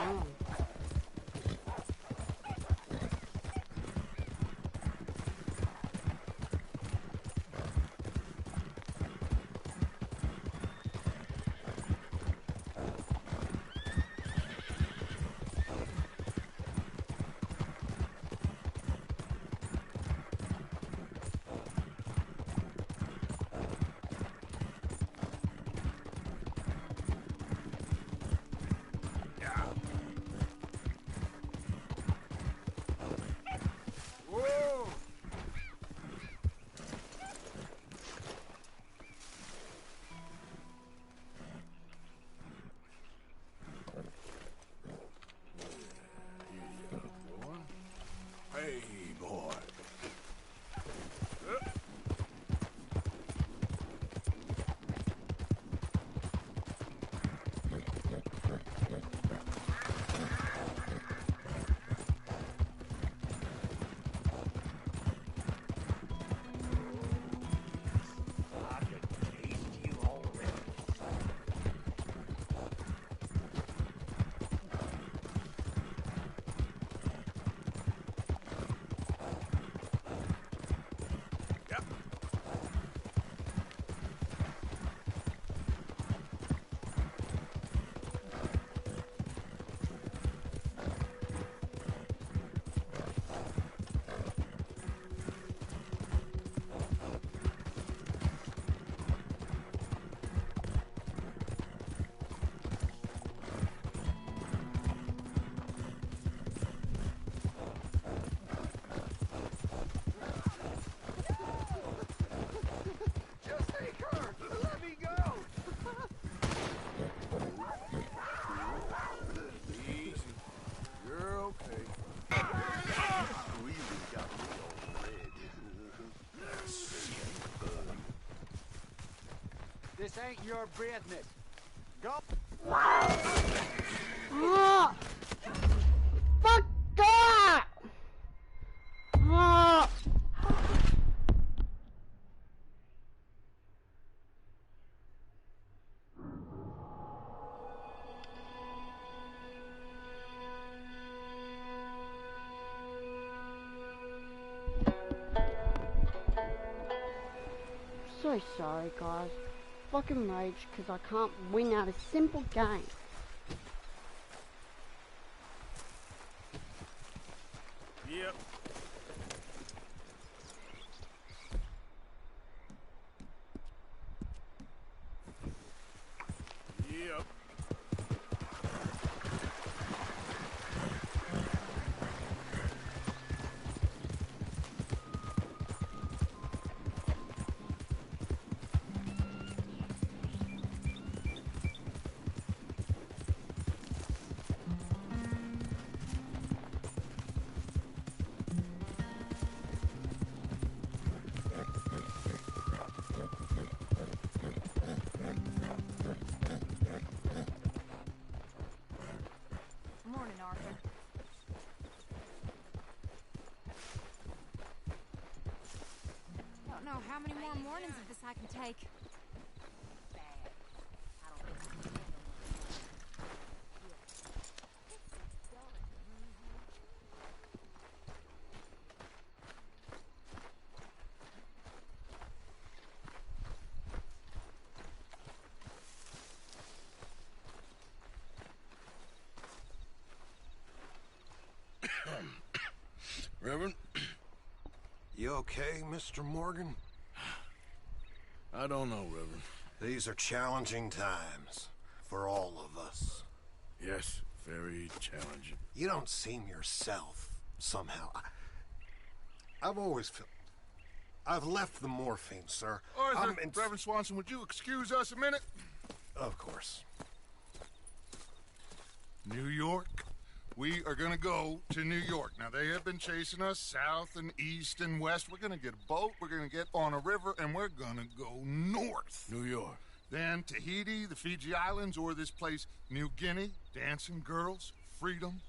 Oh. Hey, boy. This ain't your business. Go. Ah! Fuck that! Ah! So sorry, guys. Fucking rage because I can't win at a simple game. Yep. Yep. Morning, Arthur. Don't know how many more mornings of this I can take. Reverend? You okay, Mr. Morgan? I don't know, Reverend. These are challenging times for all of us. Yes, very challenging. You don't seem yourself, somehow. I've always felt... I've left the morphine, sir. Arthur, Reverend Swanson, would you excuse us a minute? Of course. New York? We are gonna go to New York. Now, they have been chasing us south and east and west. We're gonna get a boat, we're gonna get on a river, and we're gonna go north. New York. Then Tahiti, the Fiji Islands, or this place, New Guinea, dancing girls, freedom.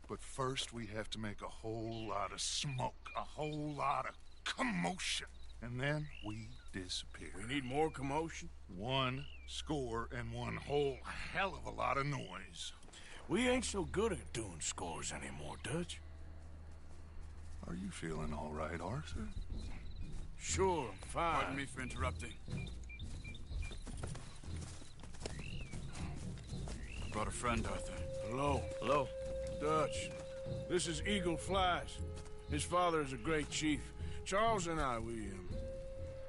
But first, we have to make a whole lot of smoke, a whole lot of commotion. And then we disappear. We need more commotion? 1 score and 1 whole hell of a lot of noise. We ain't so good at doing scores anymore, Dutch. Are you feeling all right, Arthur? Sure, I'm fine. Pardon me for interrupting. Brought a friend, Arthur. Hello. Hello. Dutch. This is Eagle Flies. His father is a great chief. Charles and I, we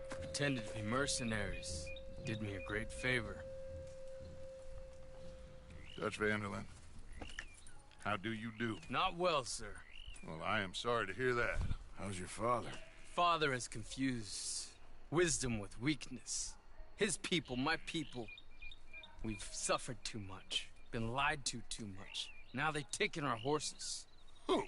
pretended to be mercenaries. Did me a great favor. Dutch van der Linde. How do you do? Not well, sir. Well, I am sorry to hear that. How's your father? Father has confused wisdom with weakness. His people, my people. We've suffered too much. Been lied to too much. Now they've taken our horses. Who?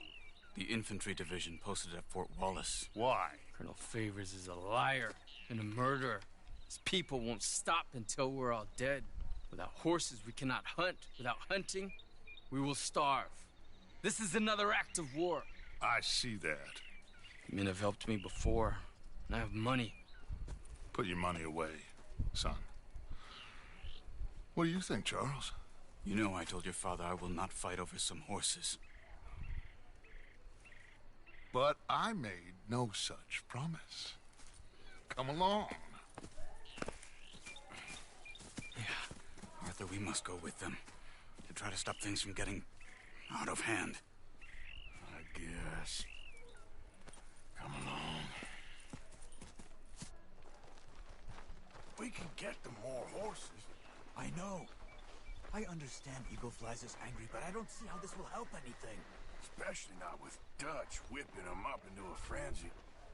The infantry division posted at Fort Wallace. Why? Colonel Favors is a liar and a murderer. His people won't stop until we're all dead. Without horses, we cannot hunt. Without hunting, we will starve. This is another act of war. I see that. Men have helped me before, and I have money. Put your money away, son. What do you think, Charles? You know I told your father I will not fight over some horses. But I made no such promise. Come along. Yeah, Arthur, we must go with them to try to stop things from getting out of hand. I guess. Come along. We can get them more horses. I know. I understand Eagle Flies is angry, but I don't see how this will help anything. Especially not with Dutch whipping them up into a frenzy.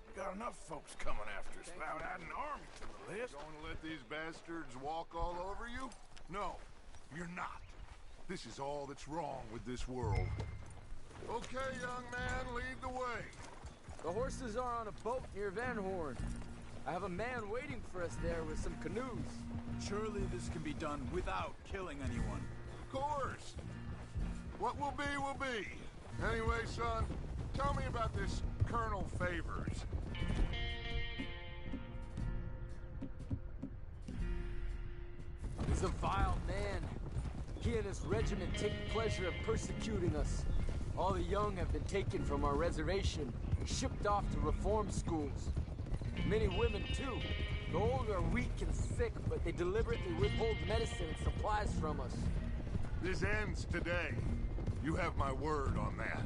We got enough folks coming after us without adding an army to the list. Going to let these bastards walk all over you? No, you're not. This is all that's wrong with this world. Okay, young man, lead the way. The horses are on a boat near Van Horn. I have a man waiting for us there with some canoes. Surely this can be done without killing anyone. Of course. What will be. Anyway, son, tell me about this Colonel Favors. He's a vile man. He and his regiment take pleasure in persecuting us. All the young have been taken from our reservation, shipped off to reform schools. Many women, too. The old are weak and sick, but they deliberately withhold medicine and supplies from us. This ends today. You have my word on that.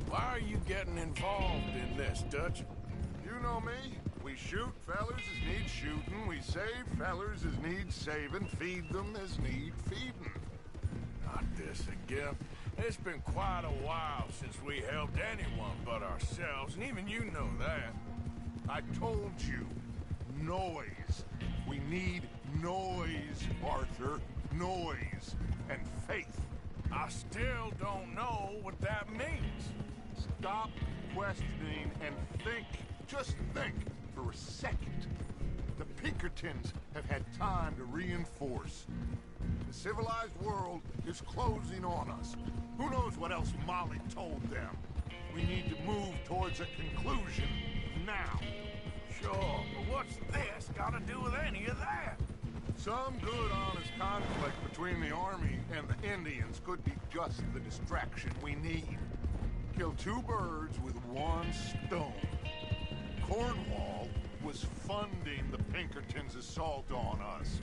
Why are you getting involved in this, Dutch? You know me. We shoot fellers as need shooting. We save fellers as need saving. Feed them as need feeding. Not this again. It's been quite a while since we helped anyone but ourselves, and even you know that. I told you. Noise. We need noise, Arthur. Noise. And faith. I still don't know what that means. Stop questioning and think. Just think for a second. The Pinkertons have had time to reinforce. The civilized world is closing on us. Who knows what else Molly told them? We need to move towards a conclusion now. Sure, but what's this got to do with any of that? Some good, honest conflict between the army and the Indians could be just the distraction we need. Kill two birds with one stone. Cornwall was funding the Pinkertons' assault on us.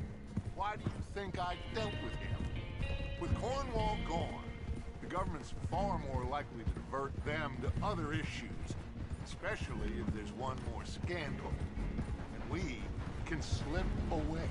Why do you think I dealt with him? With Cornwall gone, the government's far more likely to divert them to other issues, especially if there's one more scandal. And we can slip away.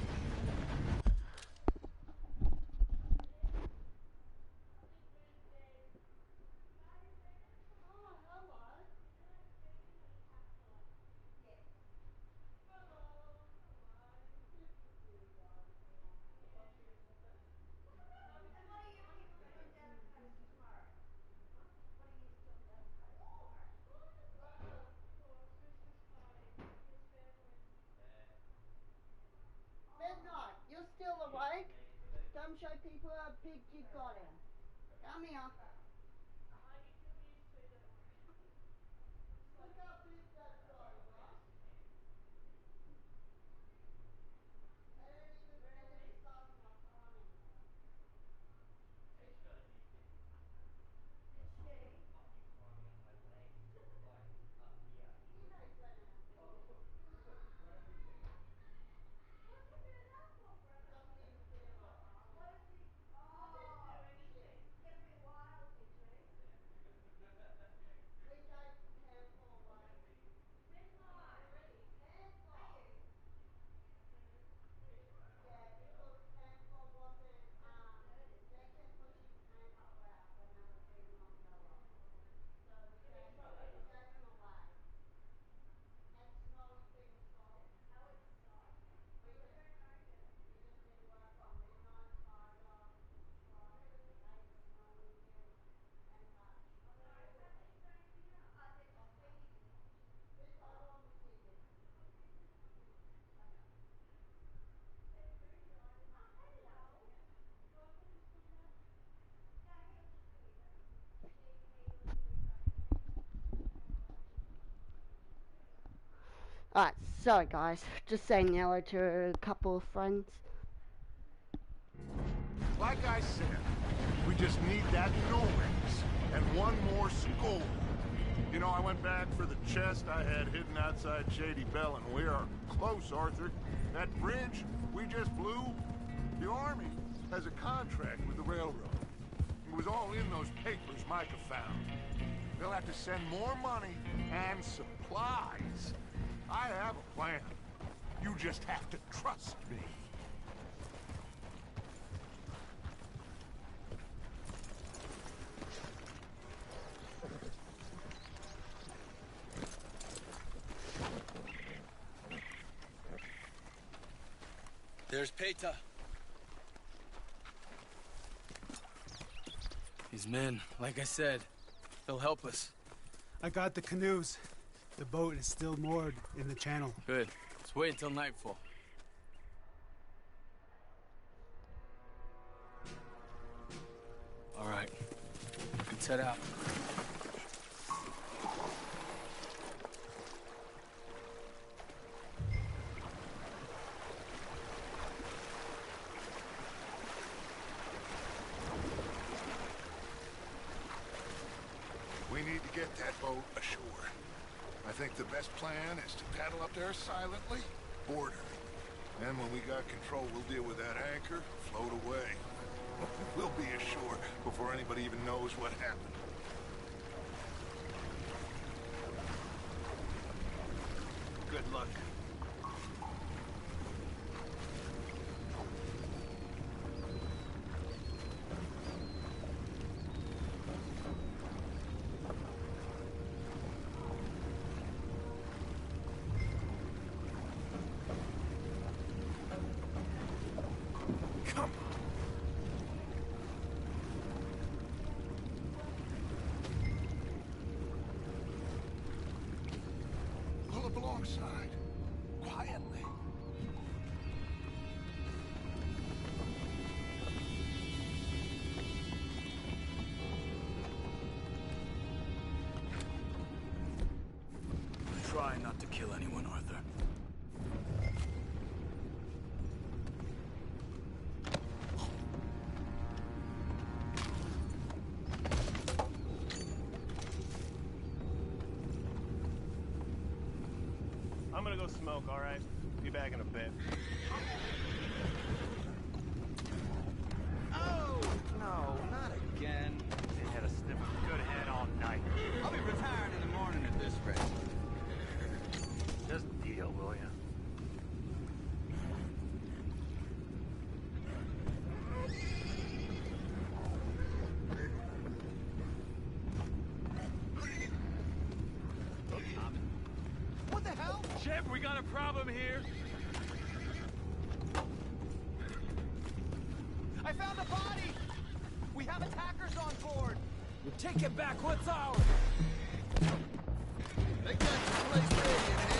Midnight, you're still awake? Come show people how big you got him. Come here. Look how big that guy was. Alright, sorry guys. Just saying hello to a couple of friends. Like I said, we just need that noise and one more skull. You know, I went back for the chest I had hidden outside Shady Bell, and we are close, Arthur. That bridge we just blew, the Army has a contract with the railroad. It was all in those papers Micah found. They'll have to send more money and supplies. I have a plan. You just have to trust me. There's Peta. These men, like I said, they'll help us. I got the canoes. The boat is still moored in the channel. Good. Let's wait until nightfall. All right. Let's head out. We need to get that boat ashore. I think the best plan is to paddle up there silently, board her. Then when we got control, we'll deal with that anchor, float away. We'll be ashore before anybody even knows what happened. Good luck. Alongside, quietly. Try not to kill anyone, Arthur. I'm gonna go smoke, all right? Be back in a bit. Oh, no, not again. They had a sniff of good head all night. I'll be retiring in the morning at this rate. Just deal, will ya? What the hell? Shep, we got a problem here. I found a body! We have attackers on board! You take it back, what's ours? They got the place ready, eh?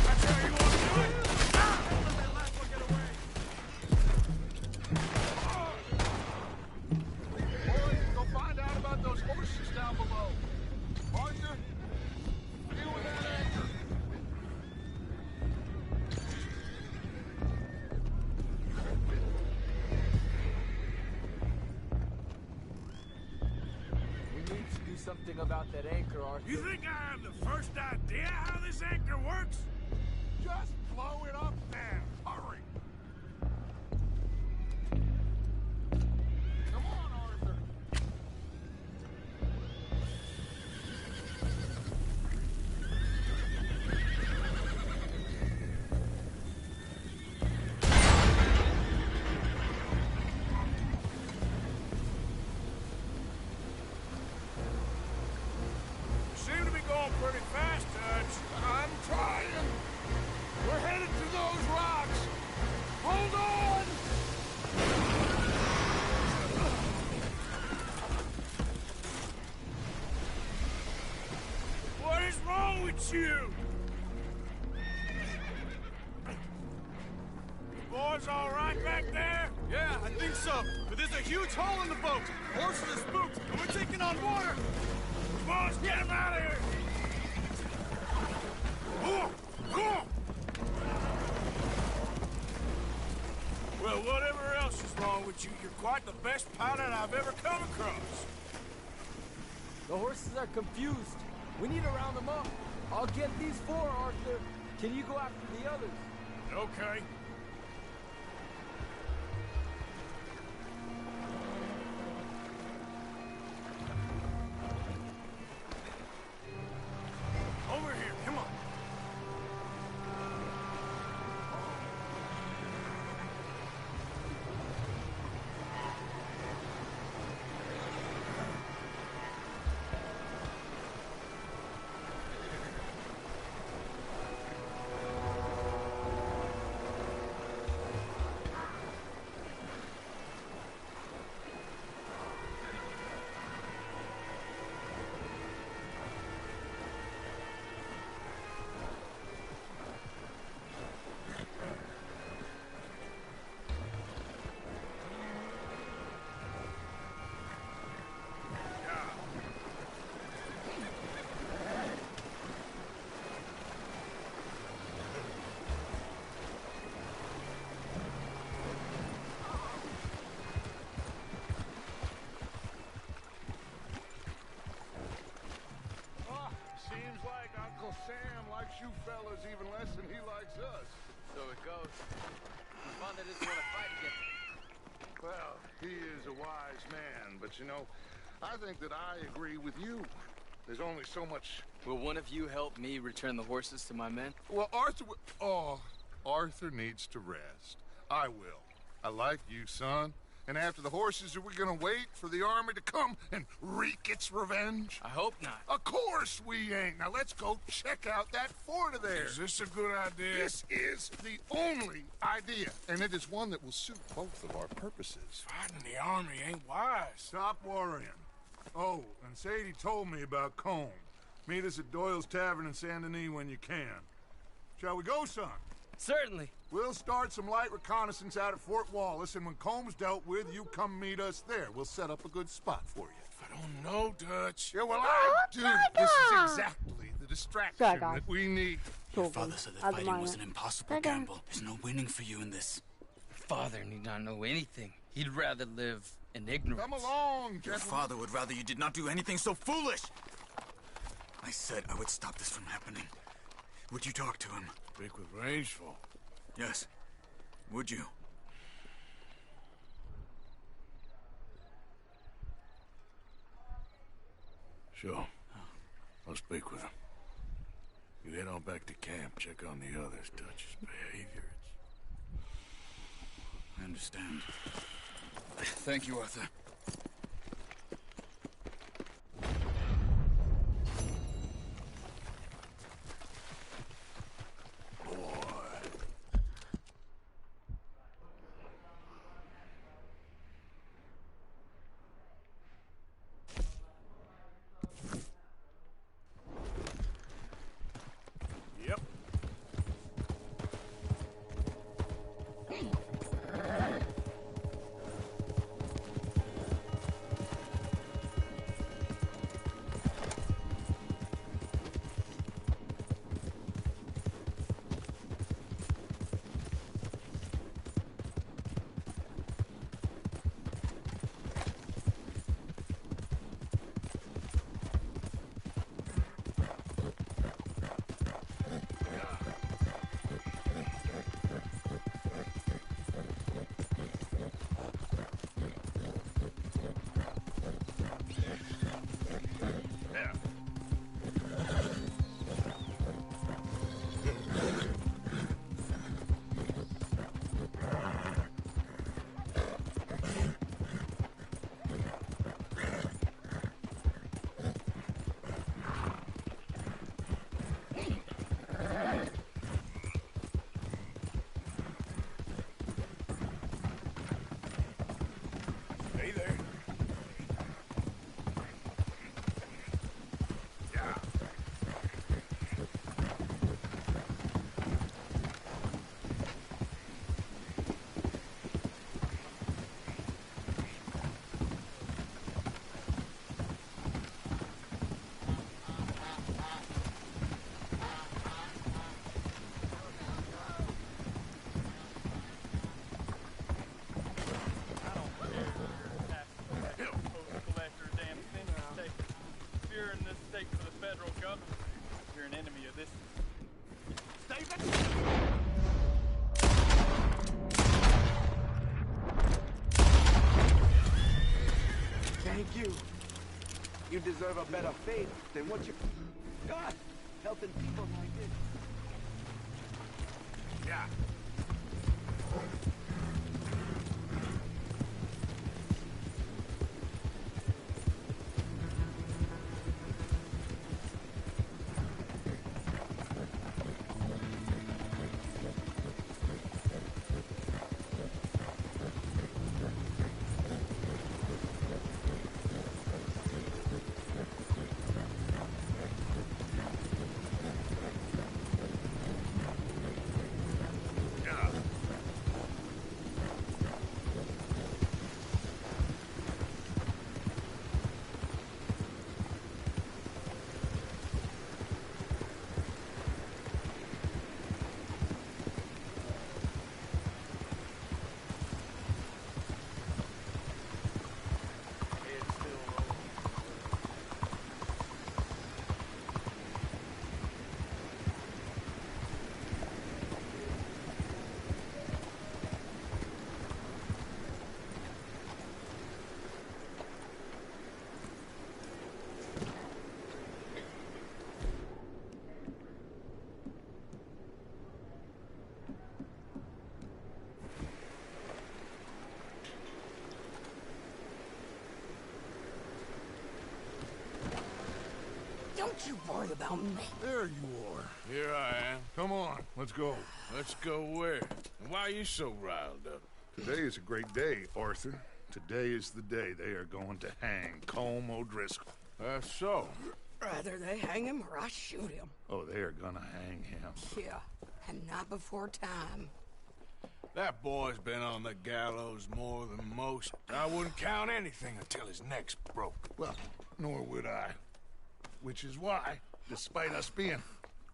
That's how you want to do it? Let that last one get away! Boys, go find out about those horses down below. Arthur, deal with that anchor. We need to do something about that anchor, Arthur. You think I have the first idea how this anchor works? Just blow it up there. Hurry. Come on, Arthur. You seem to be going pretty fast, Dutch. I'm trying. We're headed to those rocks. Hold on. What is wrong with you? You boys all right back there? Yeah, I think so. But there's a huge hole in the boat. Horses are spooked, and we're taking on water. Come on, let's get him out of here! Come on! Well, whatever else is wrong with you, you're quite the best pilot I've ever come across. The horses are confused. We need to round them up. I'll get these 4, Arthur. Can you go after the others? Okay. Over here, come on. Seems like Uncle Sam likes you fellas even less than he likes us. So it goes. It's fun that doesn't want to fight again. Well, he is a wise man, but you know, I think that I agree with you. There's only so much... Will one of you help me return the horses to my men? Well, Arthur needs to rest. I will. I like you, son. And after the horses, are we gonna wait for the army to come and wreak its revenge? I hope not. Of course we ain't. Now let's go check out that fort of theirs. Is this a good idea? This is the only idea, and it is one that will suit both of our purposes. Fighting the army ain't wise. Stop worrying. Oh, and Sadie told me about Combe. Meet us at Doyle's Tavern in Saint Denis when you can. Shall we go, son? Certainly. We'll start some light reconnaissance out at Fort Wallace, and when Combs dealt with, you come meet us there. We'll set up a good spot for you. I don't know, Dutch. Yeah, well, I do. This is exactly the distraction that we need. Your father said that fighting was an impossible gamble. There's no winning for you in this. Father need not know anything. He'd rather live in ignorance. Come along, Your father would rather you did not do anything so foolish. I said I would stop this from happening. Would you talk to him? Speak with Rangeful. Yes. Would you? Sure. I'll speak with him. You head on back to camp, check on the others, Dutch's behavior. I understand. Thank you, Arthur. Yep. federal government. You're an enemy of this. Stephen! Thank you. You deserve a better fate than what you... God! Helping people like this. Yeah. Don't you worry about me. There you are. Here I am. Come on, let's go. Let's go where? And why are you so riled up? Today is a great day, Arthur. Today is the day they are going to hang Colm O'Driscoll. That's so. Rather they hang him or I shoot him. Oh, they are gonna hang him. Yeah, and not before time. That boy's been on the gallows more than most. I wouldn't count anything until his neck's broke. Well, nor would I. Which is why, despite us being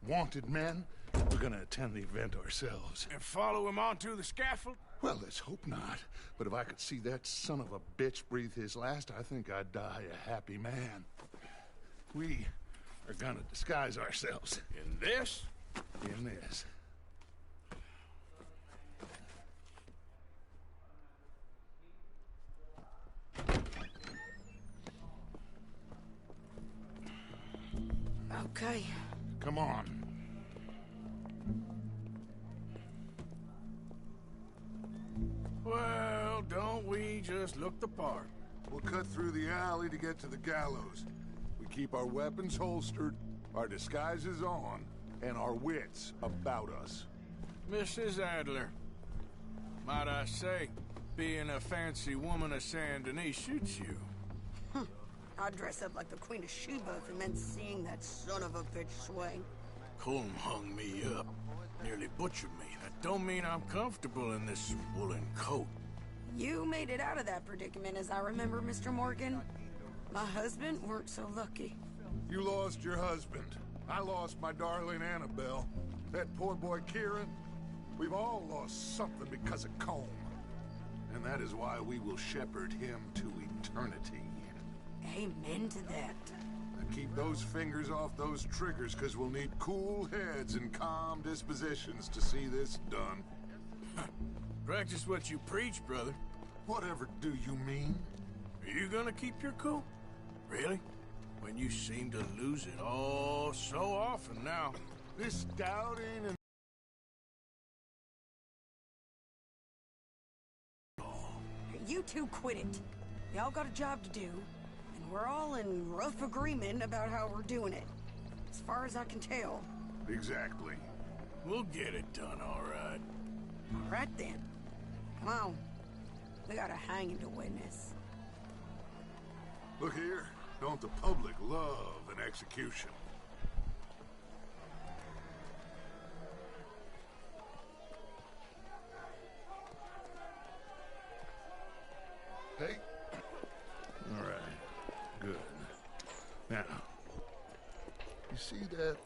wanted men, we're gonna attend the event ourselves. And follow him onto the scaffold? Well, let's hope not. But if I could see that son of a bitch breathe his last, I think I'd die a happy man. We are gonna disguise ourselves. In this? In this. Okay. Come on. Well, don't we just look the part? We'll cut through the alley to get to the gallows. We keep our weapons holstered, our disguises on, and our wits about us. Mrs. Adler, might I say, being a fancy woman of Saint Denis shoots you. I'd dress up like the Queen of Sheba and then seeing that son of a bitch swing. Colm hung me up, nearly butchered me. That don't mean I'm comfortable in this woolen coat. You made it out of that predicament, as I remember, Mr. Morgan. My husband weren't so lucky. You lost your husband. I lost my darling Annabelle. That poor boy Kieran. We've all lost something because of Colm. And that is why we will shepherd him to eternity. Amen to that. Now keep those fingers off those triggers, because we'll need cool heads and calm dispositions to see this done. Practice what you preach, brother. Whatever do you mean? Are you gonna keep your cool? Really? When you seem to lose it all so often now. This doubting and... You two quit it. Y'all got a job to do, and we're all in rough agreement about how we're doing it. As far as I can tell. Exactly. We'll get it done, all right. All right, then. Come on. We got a hanging to witness. Look here. Don't the public love an execution? Hey. All right. Good. Now, you see that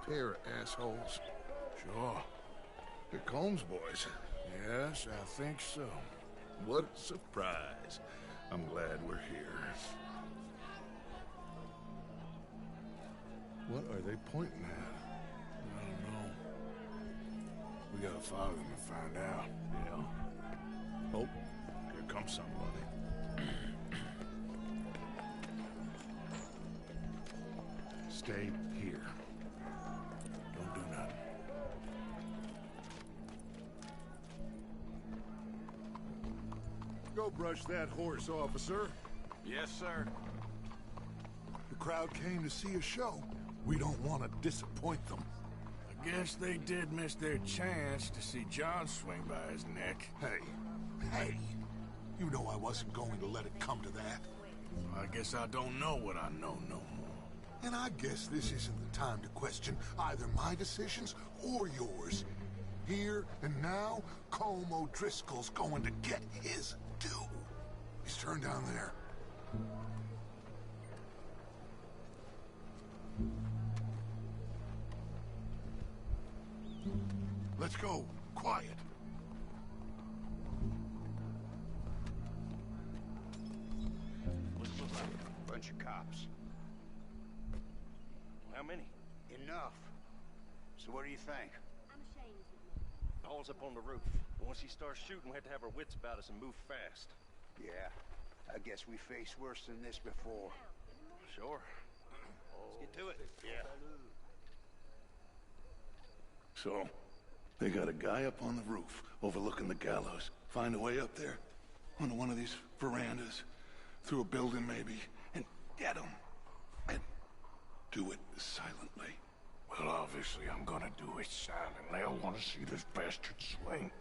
pair of assholes? Sure. They're Colm's boys. Yes, I think so. What a surprise. I'm glad we're here. What are they pointing at? I don't know. We gotta follow them and find out. Yeah. Oh, here comes somebody. Stay here. Don't do nothing. Go brush that horse, officer. Yes, sir. The crowd came to see a show. We don't want to disappoint them. I guess they did miss their chance to see John swing by his neck. Hey, you know I wasn't going to let it come to that. I guess I don't know what I know no more. And I guess this isn't the time to question either my decisions or yours. Here and now, Colm O'Driscoll's going to get his due. He's turned down there. Let's go. Quiet. What's it look like? Bunch of cops. How many? Enough. So what do you think? I'm ashamed. Paul's up on the roof. Once he starts shooting, we have to have our wits about us and move fast. Yeah. I guess we faced worse than this before. Sure. Let's get to it. Yeah. So, they got a guy up on the roof overlooking the gallows. Find a way up there, onto one of these verandas, through a building maybe, and get him. And do it silently. Well, obviously I'm gonna do it silently. I want to see this bastard swing.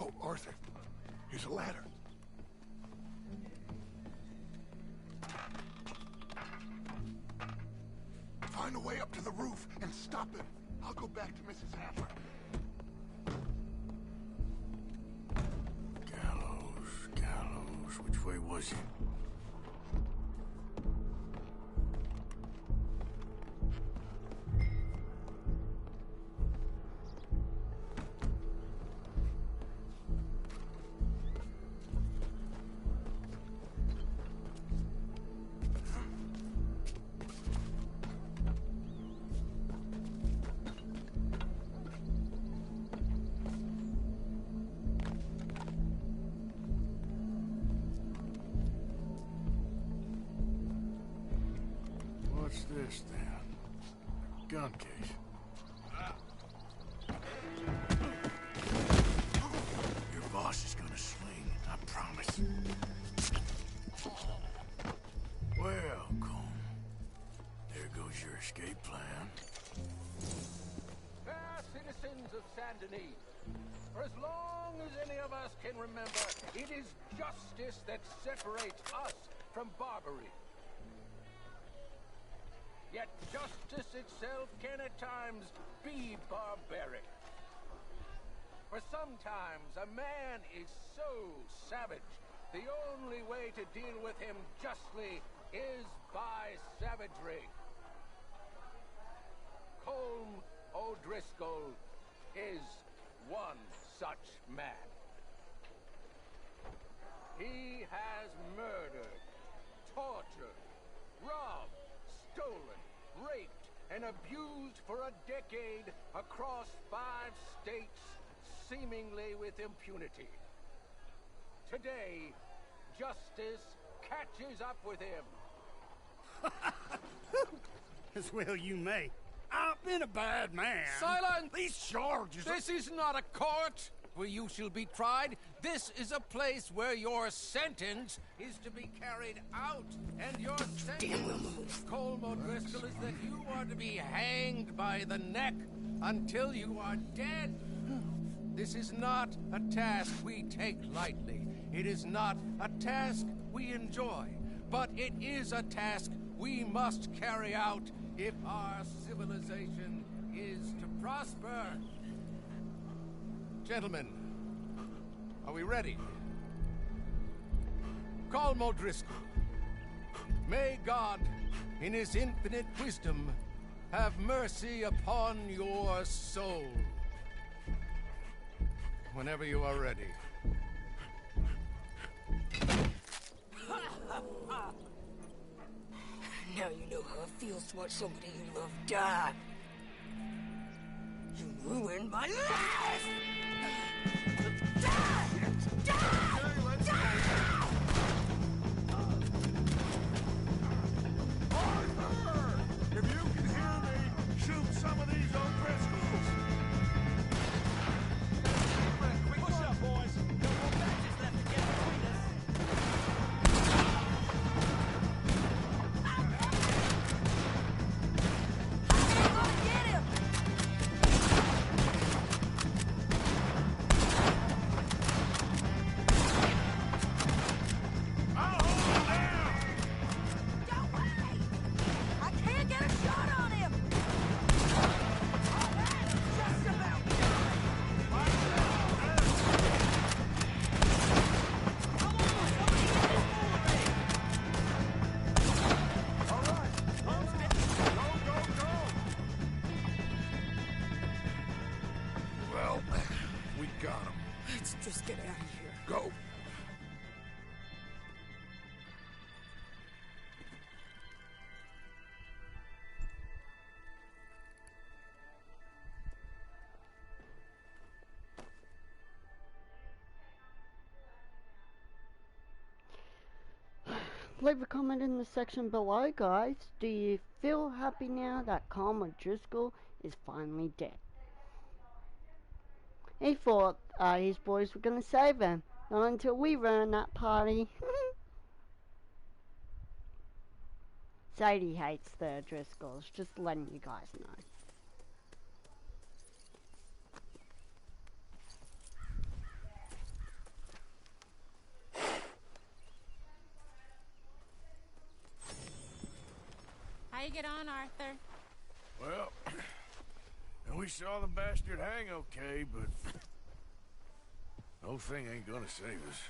Oh, Arthur, here's a ladder. Find a way up to the roof and stop him. I'll go back to Mrs. Adler. Gallows. Which way was he? What's this, then? Gun case. Your boss is gonna swing, I promise. Well, Colm, there goes your escape plan. Fair citizens of Saint Denis, for as long as any of us can remember, it is justice that separates us from barbary. Yet justice itself can at times be barbaric. For sometimes a man is so savage, the only way to deal with him justly is by savagery. Colm O'Driscoll is one such man. He has murdered, tortured, robbed, stolen, raped, and abused for a decade across 5 states, seemingly with impunity. Today, justice catches up with him. As well you may. I've been a bad man. Silence! These charges This is not a court where you shall be tried. This is a place where your sentence is to be carried out. And your sentence, Colm O'Driscoll, is that you are to be hanged by the neck until you are dead. This is not a task we take lightly. It is not a task we enjoy. But it is a task we must carry out if our civilization is to prosper. Gentlemen, are we ready? Colm O'Driscoll, may God, in his infinite wisdom, have mercy upon your soul. Whenever you are ready. Now you know how it feels to watch somebody you love die. You ruined my life! Die! Die! Die! Arthur! If you can hear me, shoot some of these O'Driscolls! Push up, boys! No more matches left to get between us! Get him! I'll hold him down! Don't worry! I can't get a shot on him! Just about done! All right, go, go, go! Well, we got him. Let's just get out of here. Go. Leave a comment in the section below, guys. Do you feel happy now that Colm O'Driscoll is finally dead? He thought his boys were going to save him. Not until we ruined that party. Sadie hates the O'Driscolls, just letting you guys know. How you get on, Arthur? Well, and we saw the bastard hang okay, but the whole thing ain't gonna save us.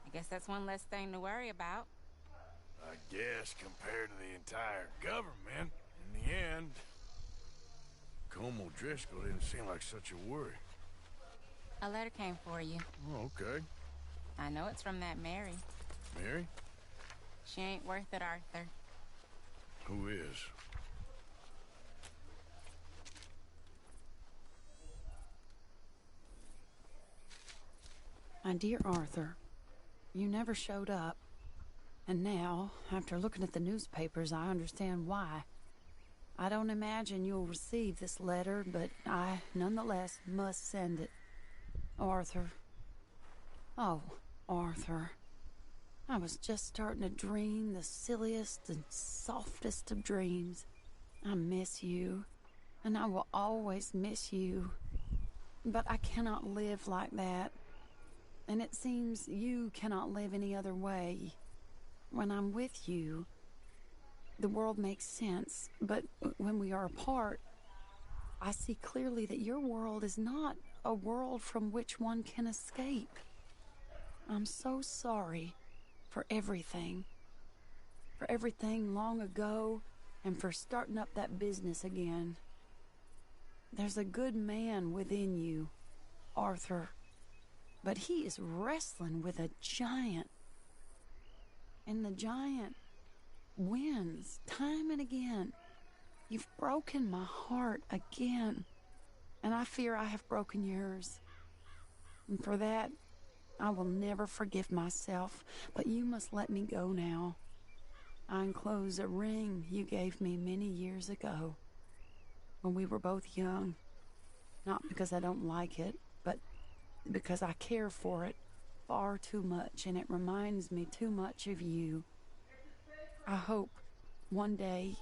I guess that's one less thing to worry about. I guess compared to the entire government, in the end, Colm O'Driscoll didn't seem like such a worry. A letter came for you. Oh, okay. I know it's from that Mary. Mary? She ain't worth it, Arthur. Who is? My dear Arthur, you never showed up. And now, after looking at the newspapers, I understand why. I don't imagine you'll receive this letter, but I, nonetheless, must send it. Arthur. Oh, Arthur. I was just starting to dream the silliest and softest of dreams. I miss you, and I will always miss you. But I cannot live like that. And it seems you cannot live any other way. When I'm with you, the world makes sense. But when we are apart, I see clearly that your world is not a world from which one can escape. I'm so sorry for everything. For everything long ago, and for starting up that business again. There's a good man within you, Arthur. But he is wrestling with a giant. And the giant wins time and again. You've broken my heart again. And I fear I have broken yours. And for that, I will never forgive myself. But you must let me go now. I enclose a ring you gave me many years ago, when we were both young. Not because I don't like it, but because I care for it far too much, and it reminds me too much of you. I hope one day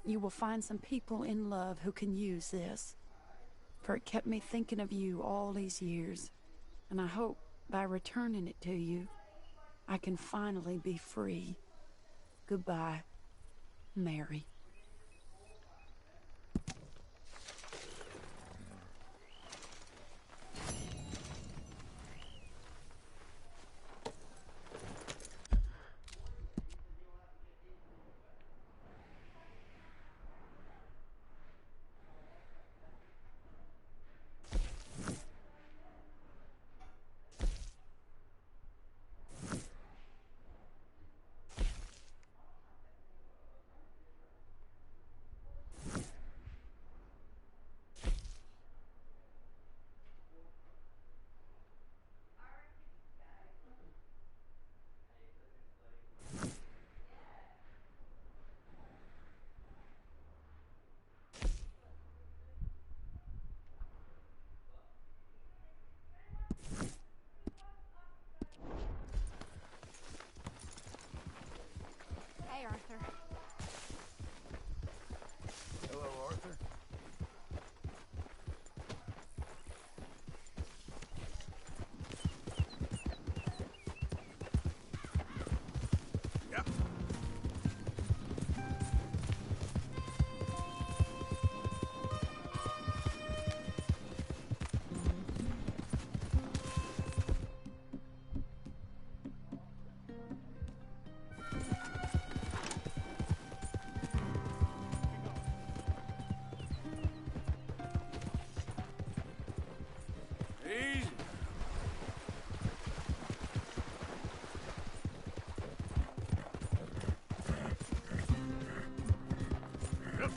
you will find some people in love who can use this, for it kept me thinking of you all these years, and I hope by returning it to you, I can finally be free. Goodbye, Mary. Hey, Arthur. Hello, Arthur. Yep. Easy. Yep.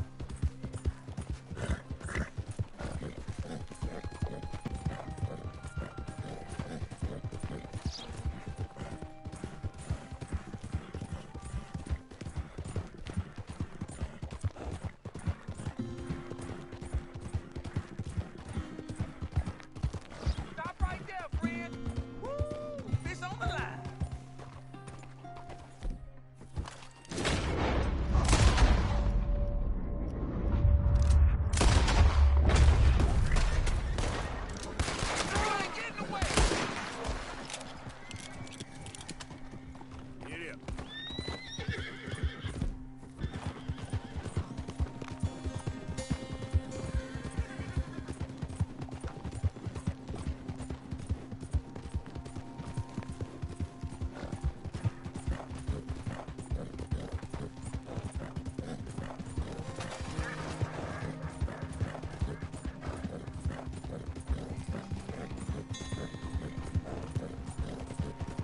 Stop right there, friend. Woo! Fish on the line. Get in the way. Get up.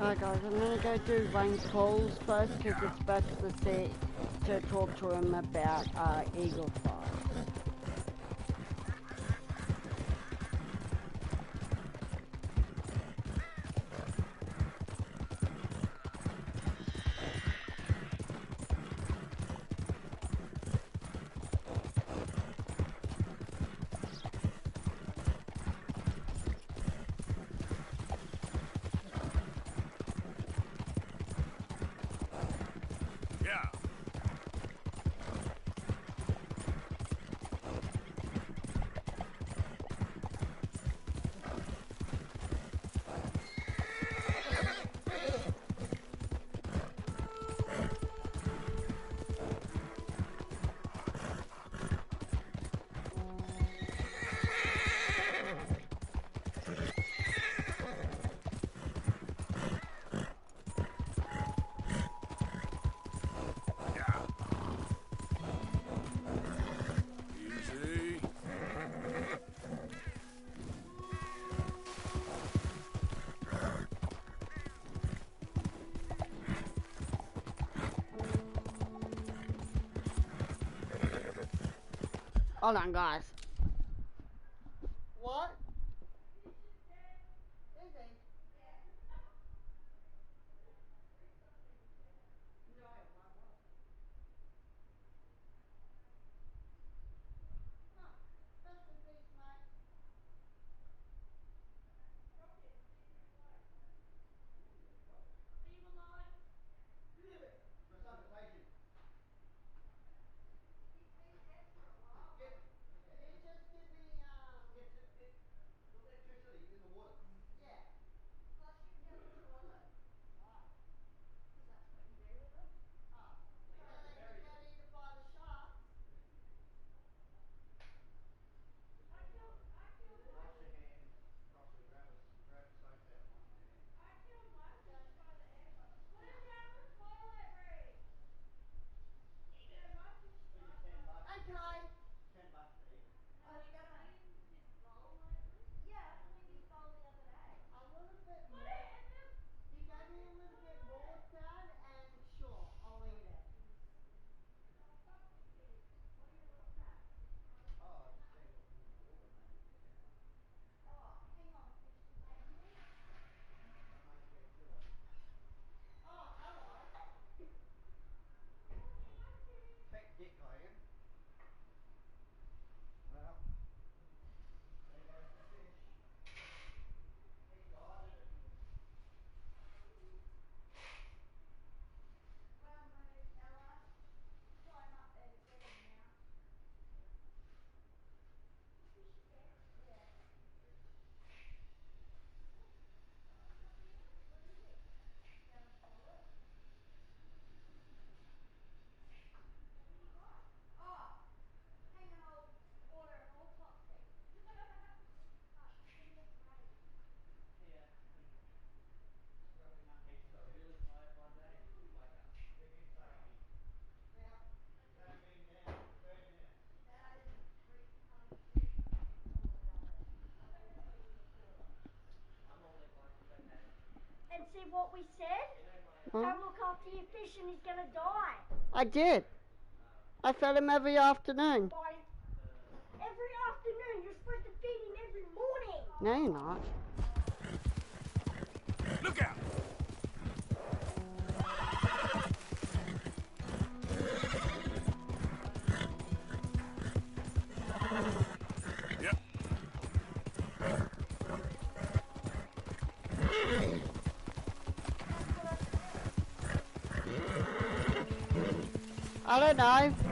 Alright guys, I'm gonna go do Wayne's calls first because it's best to talk to him about Eagle Fire. Yeah. Easy. Hold on guys. What? we said? Huh? Don't look after your fish and he's gonna die. I did. I fed him every afternoon. Every afternoon, you're supposed to feed him every morning. No, you're not. Look out! Yep. I don't know.